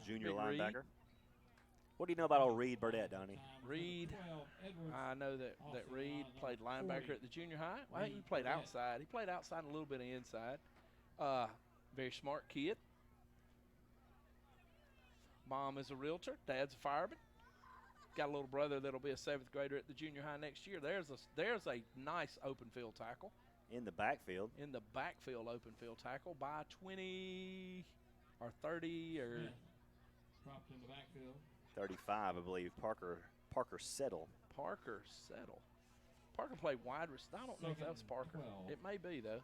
Speaker 2: Junior
Speaker 1: Big
Speaker 2: linebacker. What do you know about old Reed Burdett, Donnie?
Speaker 1: Reed, I know that Reed played linebacker at the junior high. Well, he played outside. He played outside and a little bit of inside. Very smart kid. Mom is a realtor. Dad's a fireman. Got a little brother that'll be a 7th grader at the junior high next year. There's a nice open field tackle.
Speaker 2: In the backfield.
Speaker 1: In the backfield open field tackle by 20 or 30 or.
Speaker 4: Dropped in the backfield.
Speaker 2: 35, I believe. Parker Settle.
Speaker 1: Parker Settle. Parker played wide receiver. I don't know if that was Parker.
Speaker 4: 12.
Speaker 1: It may be, though.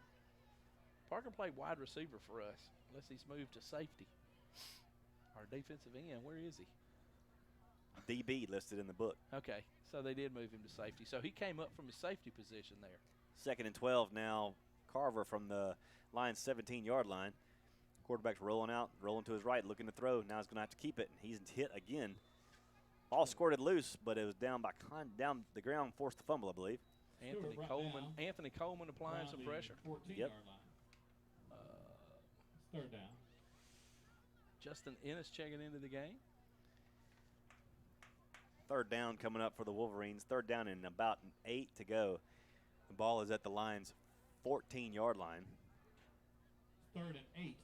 Speaker 1: Parker played wide receiver for us, unless he's moved to safety. Our defensive end, where is he?
Speaker 2: DB listed in the book.
Speaker 1: Okay, so they did move him to safety. So he came up from his safety position there.
Speaker 2: 2nd and 12 now. Carver from the Lions' 17-yard line. Quarterback's rolling out, rolling to his right, looking to throw. Now he's going to have to keep it. He's hit again. Ball squirted loose, but it was down down the ground, forced the fumble, I believe.
Speaker 1: Anthony Coleman applying some pressure.
Speaker 4: 14-yard line. 3rd down.
Speaker 1: Justin Ennis checking into the game.
Speaker 2: 3rd down coming up for the Wolverines. 3rd down and about 8 to go. The ball is at the Lions' 14-yard line.
Speaker 4: 3rd and 8.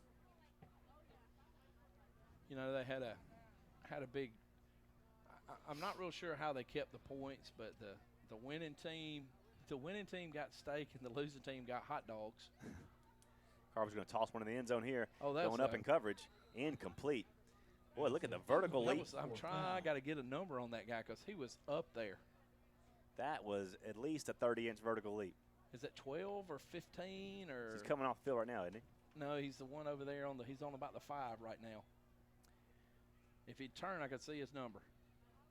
Speaker 1: You know, they had a big. I'm not real sure how they kept the points, but the winning team got steak and the losing team got hot dogs.
Speaker 2: Carver's going to toss one in the end zone here.
Speaker 1: Oh, that's
Speaker 2: going up in coverage. Incomplete. Boy, look at the vertical leap.
Speaker 1: I got to get a number on that guy because he was up there.
Speaker 2: That was at least a 30-inch vertical leap.
Speaker 1: Is it 12 or 15 or?
Speaker 2: He's coming off the field right now, isn't he?
Speaker 1: No, he's the one over there he's on about the 5 right now. If he'd turn, I could see his number.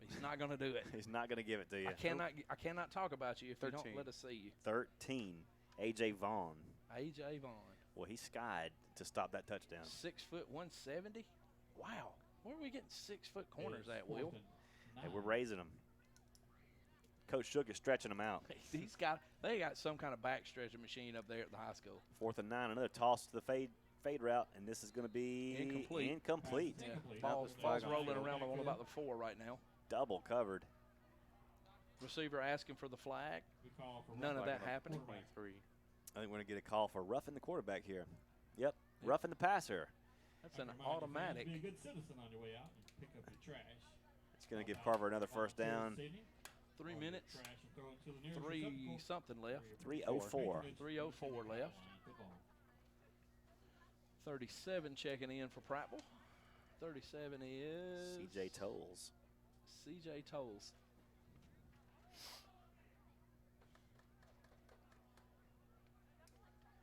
Speaker 1: He's not going to do it.
Speaker 2: He's not going to give it to you.
Speaker 1: I cannot talk about you if 13. You don't let us see you.
Speaker 2: 13. A.J. Vaughn.
Speaker 1: A.J. Vaughn.
Speaker 2: Well, he skied to stop that touchdown.
Speaker 1: 6 foot 170. Wow. Where are we getting 6 foot corners at, Will?
Speaker 2: Hey, we're raising them. Coach Shook is stretching them out.
Speaker 1: They got some kind of back stretching machine up there at the high school.
Speaker 2: 4th and 9. Another toss to the fade route, and this is going to be incomplete.
Speaker 1: Yeah. Ball's rolling around on about the 4 right now.
Speaker 2: Double covered.
Speaker 1: Receiver asking for the flag. None of that happening.
Speaker 2: 23. I think we're going to get a call for roughing the quarterback here. Yep, roughing the passer.
Speaker 1: That's an automatic.
Speaker 4: Be a good citizen on your way out and pick up your trash.
Speaker 2: It's going to give Carver another 1st down.
Speaker 1: 3 minutes. 3 something left.
Speaker 2: 3:04.
Speaker 1: 3:04 left. 37 checking in for Prattville. 37 is
Speaker 2: C.J. Tolles.
Speaker 1: C.J. Tolles.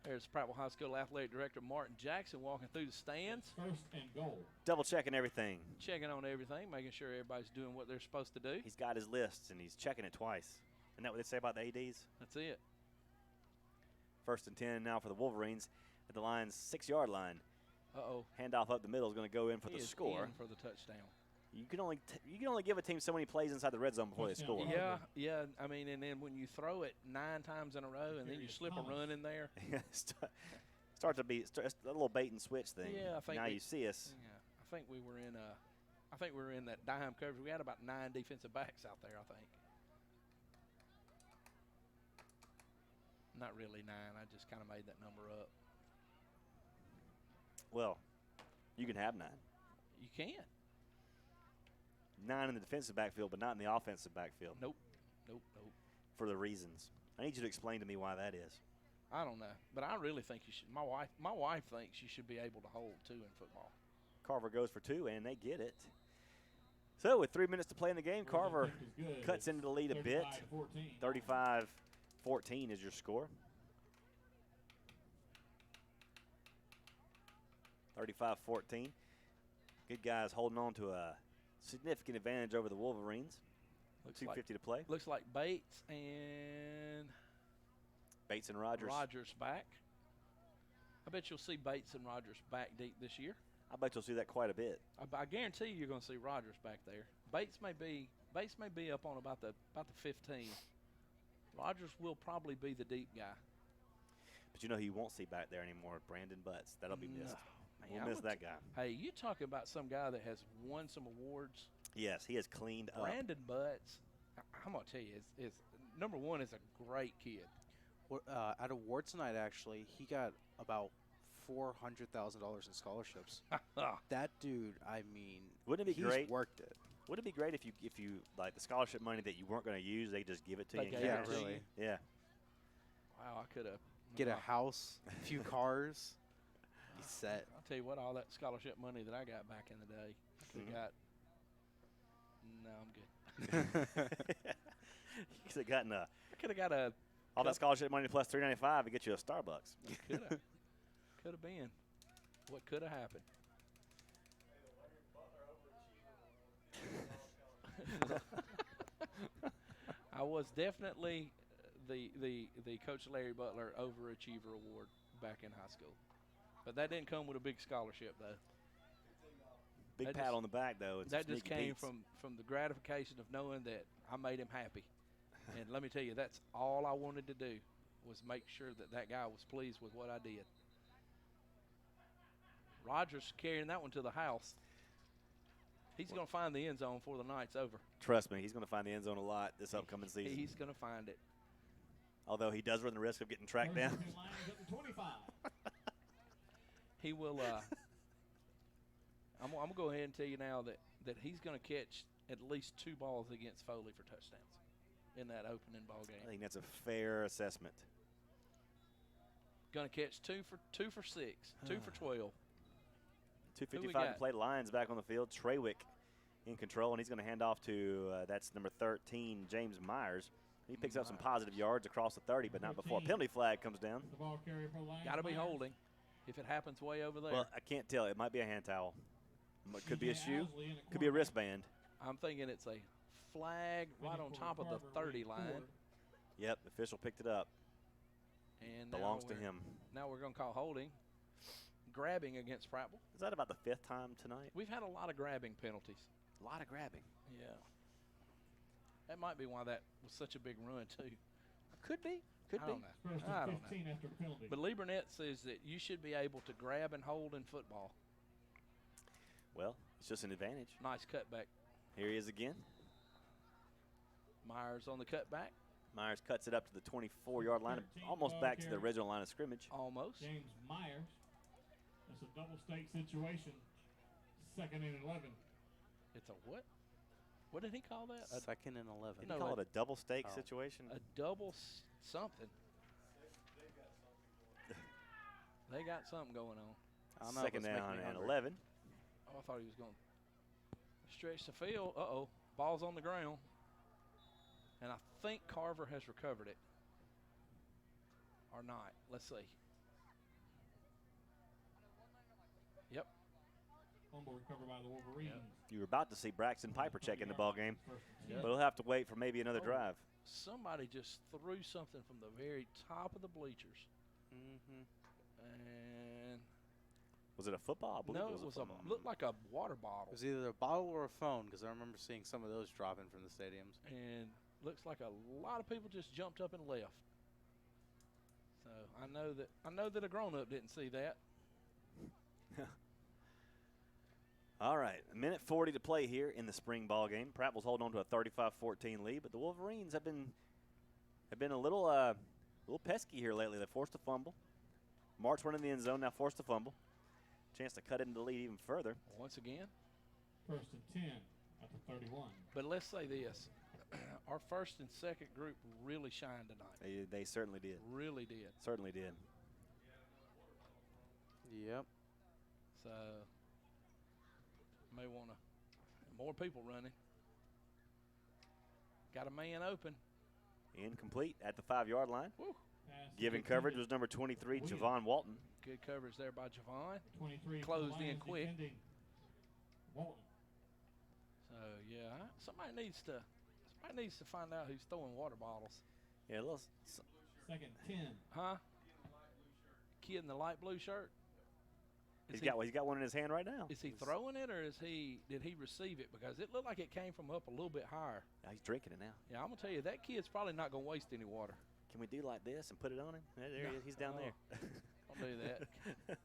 Speaker 1: There's Prattville High School Athletic Director Martin Jackson walking through the stands.
Speaker 4: 1st and goal.
Speaker 2: Double checking everything.
Speaker 1: Checking on everything, making sure everybody's doing what they're supposed to do.
Speaker 2: He's got his lists, and he's checking it twice. Isn't that what they say about the ADs?
Speaker 1: That's it.
Speaker 2: 1st and 10 now for the Wolverines at the Lions' 6-yard line.
Speaker 1: Uh-oh.
Speaker 2: Handoff up the middle is going to go in for the score.
Speaker 1: For the touchdown.
Speaker 2: You can only give a team so many plays inside the red zone before they score.
Speaker 1: Yeah. I mean, and then when you throw it 9 times in a row, and then you slip a run in there.
Speaker 2: Starts to be a little bait and switch thing.
Speaker 1: Yeah, I think
Speaker 2: now you see us.
Speaker 1: Yeah, I think we were in that dime coverage. We had about 9 defensive backs out there, I think. Not really 9. I just kind of made that number up.
Speaker 2: Well, you can have 9.
Speaker 1: You can.
Speaker 2: 9 in the defensive backfield, but not in the offensive backfield.
Speaker 1: Nope.
Speaker 2: For the reasons. I need you to explain to me why that is.
Speaker 1: I don't know, but I really think you should. My wife thinks you should be able to hold 2 in football.
Speaker 2: Carver goes for 2, and they get it. So with 3 minutes to play in the game, Carver cuts into the lead a bit. 35-14 is your score. 35-14. Good guys holding on to a significant advantage over the Wolverines. 2:50 to play.
Speaker 1: Looks like Bates and
Speaker 2: Rogers.
Speaker 1: Rogers back. I bet you'll see Bates and Rogers back deep this year.
Speaker 2: I bet you'll see that quite a bit.
Speaker 1: I guarantee you're going to see Rogers back there. Bates may be up on about the 15. Rogers will probably be the deep guy.
Speaker 2: But you know who you won't see back there anymore? Brandon Butts. That'll be missed.
Speaker 1: Man,
Speaker 2: we'll miss that guy.
Speaker 1: Hey, you talking about some guy that has won some awards?
Speaker 2: Yes, he has cleaned up.
Speaker 1: Brandon Butts, I'm going to tell you, is number one, is a great kid.
Speaker 9: At awards tonight, actually, he got about $400,000 in scholarships. That dude, I mean,
Speaker 2: wouldn't it be
Speaker 9: he's
Speaker 2: great?
Speaker 9: Worked it.
Speaker 2: Wouldn't it be great if you like the scholarship money that you weren't going to use, they just give it to you?
Speaker 9: Yeah, really.
Speaker 2: Yeah.
Speaker 1: Wow, I could have.
Speaker 9: Get a house, a few cars, be set.
Speaker 1: I'll tell you what, all that scholarship money that I got back in the day, I could have got. No, I'm good.
Speaker 2: You could have gotten
Speaker 1: I could have got a.
Speaker 2: All that scholarship money plus $3.95 to get you a Starbucks.
Speaker 1: Could have been. What could have happened? I was definitely the Coach Larry Butler Overachiever Award back in high school, but that didn't come with a big scholarship though.
Speaker 2: Big pat on the back though.
Speaker 1: That just came from the gratification of knowing that I made him happy. And let me tell you, that's all I wanted to do was make sure that guy was pleased with what I did. Roger's carrying that one to the house. He's going to find the end zone before the night's over.
Speaker 2: Trust me, he's going to find the end zone a lot this upcoming season.
Speaker 1: He's going to find it.
Speaker 2: Although he does run the risk of getting tracked down.
Speaker 1: He will. I'm going to go ahead and tell you now that he's going to catch at least 2 balls against Foley for touchdowns in that opening ball game.
Speaker 2: I think that's a fair assessment.
Speaker 1: Going to catch 2 for 6, 2 for 12.
Speaker 2: 2:55 to play. Lions back on the field. Treywick in control, and he's going to hand off to that's number 13, James Myers. He picks up some positive yards across the 30, but not before a penalty flag comes down.
Speaker 1: Got to be holding. If it happens way over there.
Speaker 2: Well, I can't tell. It might be a hand towel. It could be a shoe. Could be a wristband.
Speaker 1: I'm thinking it's a flag right on top of the 30 line.
Speaker 2: Yep, the official picked it up.
Speaker 1: And
Speaker 2: belongs to him.
Speaker 1: Now we're going to call holding. Grabbing against Prattville.
Speaker 2: Is that about the 5th time tonight?
Speaker 1: We've had a lot of grabbing penalties.
Speaker 2: A lot of grabbing.
Speaker 1: Yeah. That might be why that was such a big run, too.
Speaker 2: Could be.
Speaker 1: I don't know. But Lee Burnett says that you should be able to grab and hold in football.
Speaker 2: Well, it's just an advantage.
Speaker 1: Nice cutback.
Speaker 2: Here he is again.
Speaker 1: Myers on the cutback.
Speaker 2: Myers cuts it up to the 24-yard line, almost back to the original line of scrimmage.
Speaker 1: Almost.
Speaker 4: James Myers. It's a double stake situation. 2nd and 11.
Speaker 1: It's a what? What did he call that?
Speaker 9: 2nd and 11.
Speaker 2: Did he call it a double stake situation?
Speaker 1: A double something. They got something going on.
Speaker 9: I don't know,
Speaker 2: 2nd down and 11.
Speaker 1: Oh, I thought he was going to stretch the field. Uh-oh. Ball's on the ground. And I think Carver has recovered it. Or not. Let's see. Yep.
Speaker 4: Fumble recovered by the Wolverines.
Speaker 2: Yep. You were about to see Braxton Piper check in the ball game, but he'll have to wait for maybe another drive.
Speaker 1: Somebody just threw something from the very top of the bleachers.
Speaker 9: Mm-hmm.
Speaker 1: And
Speaker 2: was it a football? I believe
Speaker 1: no,
Speaker 2: it was
Speaker 1: looked like a water bottle.
Speaker 9: It was either a bottle or a phone, because I remember seeing some of those dropping from the stadiums.
Speaker 1: And looks like a lot of people just jumped up and left. So I know that a grown-up didn't see that.
Speaker 2: All right, 1:40 to play here in the spring ball game. Prattville's holding on to a 35-14 lead, but the Wolverines have been a little pesky here lately. They forced a fumble. March went in the end zone, now forced a fumble. Chance to cut into the lead even further.
Speaker 1: Once again.
Speaker 4: 1st and 10 at the 31.
Speaker 1: But let's say this. Our first and second group really shined tonight.
Speaker 2: They certainly did.
Speaker 1: Really did.
Speaker 2: Certainly did.
Speaker 9: Yep.
Speaker 1: So may want to more people running. Got a man open.
Speaker 2: Incomplete at the 5-yard line.
Speaker 1: Woo.
Speaker 2: Giving coverage was number 23, Javon Walton.
Speaker 1: Good coverage there by Javon.
Speaker 4: 23
Speaker 1: closed in quick.
Speaker 4: Walton.
Speaker 1: So yeah, somebody needs to find out who's throwing water bottles.
Speaker 2: Yeah, a little.
Speaker 4: 2nd 10.
Speaker 1: Huh? Kid in the light blue shirt.
Speaker 2: He's got one in his hand right now.
Speaker 1: Is he throwing it, or did he receive it? Because it looked like it came from up a little bit higher.
Speaker 2: Yeah, he's drinking it now.
Speaker 1: Yeah, I'm gonna tell you that kid's probably not gonna waste any water.
Speaker 2: Can we do like this and put it on him? There he is. He's down there.
Speaker 1: Don't do that.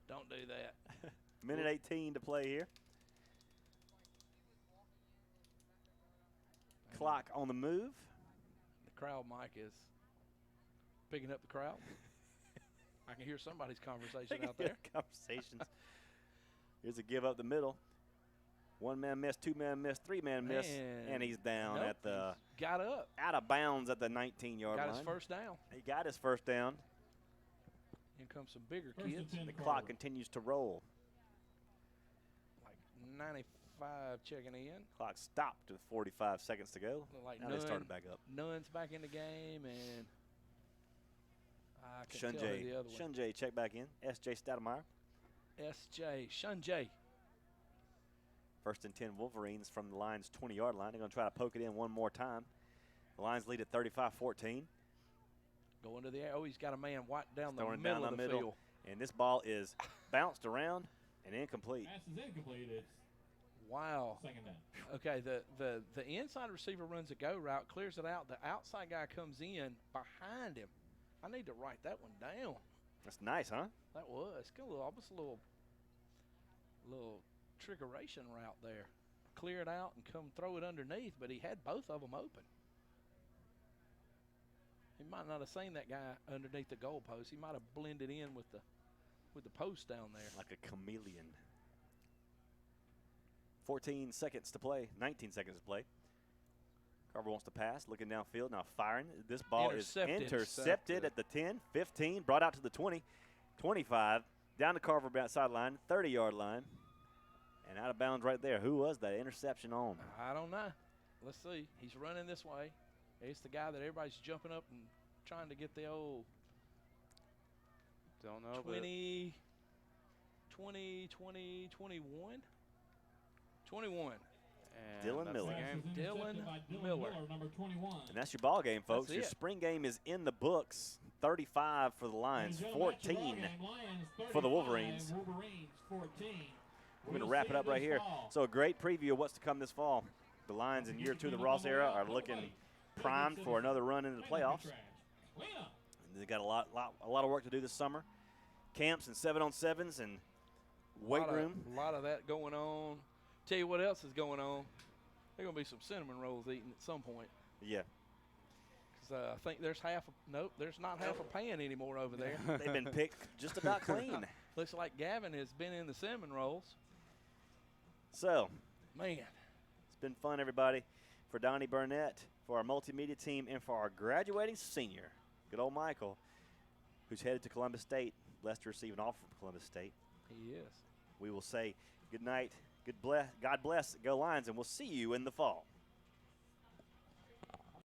Speaker 1: don't do that.
Speaker 2: 1:18 to play here. clock on the move.
Speaker 1: The crowd mic is picking up the crowd. I can hear somebody's conversation out there.
Speaker 2: Conversations. Here's a give up the middle. 1-man miss, 2-man miss, 3-man miss, and he's down at the
Speaker 1: he's got up
Speaker 2: out of bounds at the 19-yard line.
Speaker 1: Got his first down.
Speaker 2: He got his first down.
Speaker 1: Here comes some bigger kids.
Speaker 2: The clock continues to roll.
Speaker 1: Like 95 checking in.
Speaker 2: Clock stopped with 45 seconds to go.
Speaker 1: Like
Speaker 2: now they started back up.
Speaker 1: Nunn's back in the game, and I can tell
Speaker 2: Shunjay.
Speaker 1: the other one.
Speaker 2: Shunjay check back in. S.J. Stoudemire.
Speaker 1: S.J. Shunjay.
Speaker 2: First and 10 Wolverines from the Lions' 20-yard line. They're going to try to poke it in one more time. The Lions lead at 35-14.
Speaker 1: Going to the air. Oh, he's got a man wiped down the
Speaker 2: Throwing
Speaker 1: middle
Speaker 2: down
Speaker 1: of
Speaker 2: the
Speaker 1: the
Speaker 2: middle.
Speaker 1: field.
Speaker 2: And this ball is bounced around and incomplete.
Speaker 4: Pass is incomplete. It's
Speaker 1: wow.
Speaker 4: second down.
Speaker 1: Okay, the inside receiver runs a go route, clears it out. The outside guy comes in behind him. I need to write that one down.
Speaker 2: That's nice, huh?
Speaker 1: That was. Almost a little trickeration route there. Clear it out and come throw it underneath, but he had both of them open. He might not have seen that guy underneath the goalpost. He might have blended in with the post down there.
Speaker 2: Like a chameleon. 14 seconds to play, 19 seconds to play. Carver wants to pass, looking downfield, now firing. This ball is intercepted at the 10, 15, brought out to the 20, 25, down to Carver sideline, 30-yard line, and out of bounds right there. Who was that interception on?
Speaker 1: I don't know. Let's see. He's running this way. It's the guy that everybody's jumping up and trying to get the old
Speaker 9: don't know
Speaker 1: 20, 20, 20, 21? 21.
Speaker 9: And
Speaker 2: Dylan Miller.
Speaker 1: Dylan Miller.
Speaker 4: Number 21.
Speaker 2: And that's your ball game, folks.
Speaker 1: That's
Speaker 2: Your
Speaker 1: it.
Speaker 2: spring game is in the books. 35 for the Lions, 14 for the Wolverines.
Speaker 4: Wolverines 14.
Speaker 2: We're going to wrap it up right here. So a great preview of what's to come this fall. The Lions in year 2 of the Ross era are looking primed for another run into the playoffs. And they got a lot of work to do this summer. Camps and 7-on-7s and weight room.
Speaker 1: A lot of that going on. Tell you what else is going on. There's going to be some cinnamon rolls eaten at some point.
Speaker 2: Yeah.
Speaker 1: Because I think there's there's not half a pan anymore over there.
Speaker 2: They've been picked just about clean.
Speaker 1: Looks like Gavin has been in the cinnamon rolls.
Speaker 2: So,
Speaker 1: man,
Speaker 2: it's been fun, everybody. For Donnie Burnett, for our multimedia team, and for our graduating senior, good old Michael, who's headed to Columbus State. Blessed to receive an offer from Columbus State.
Speaker 1: He is.
Speaker 2: We will say good night, God bless, go Lions, and we'll see you in the fall.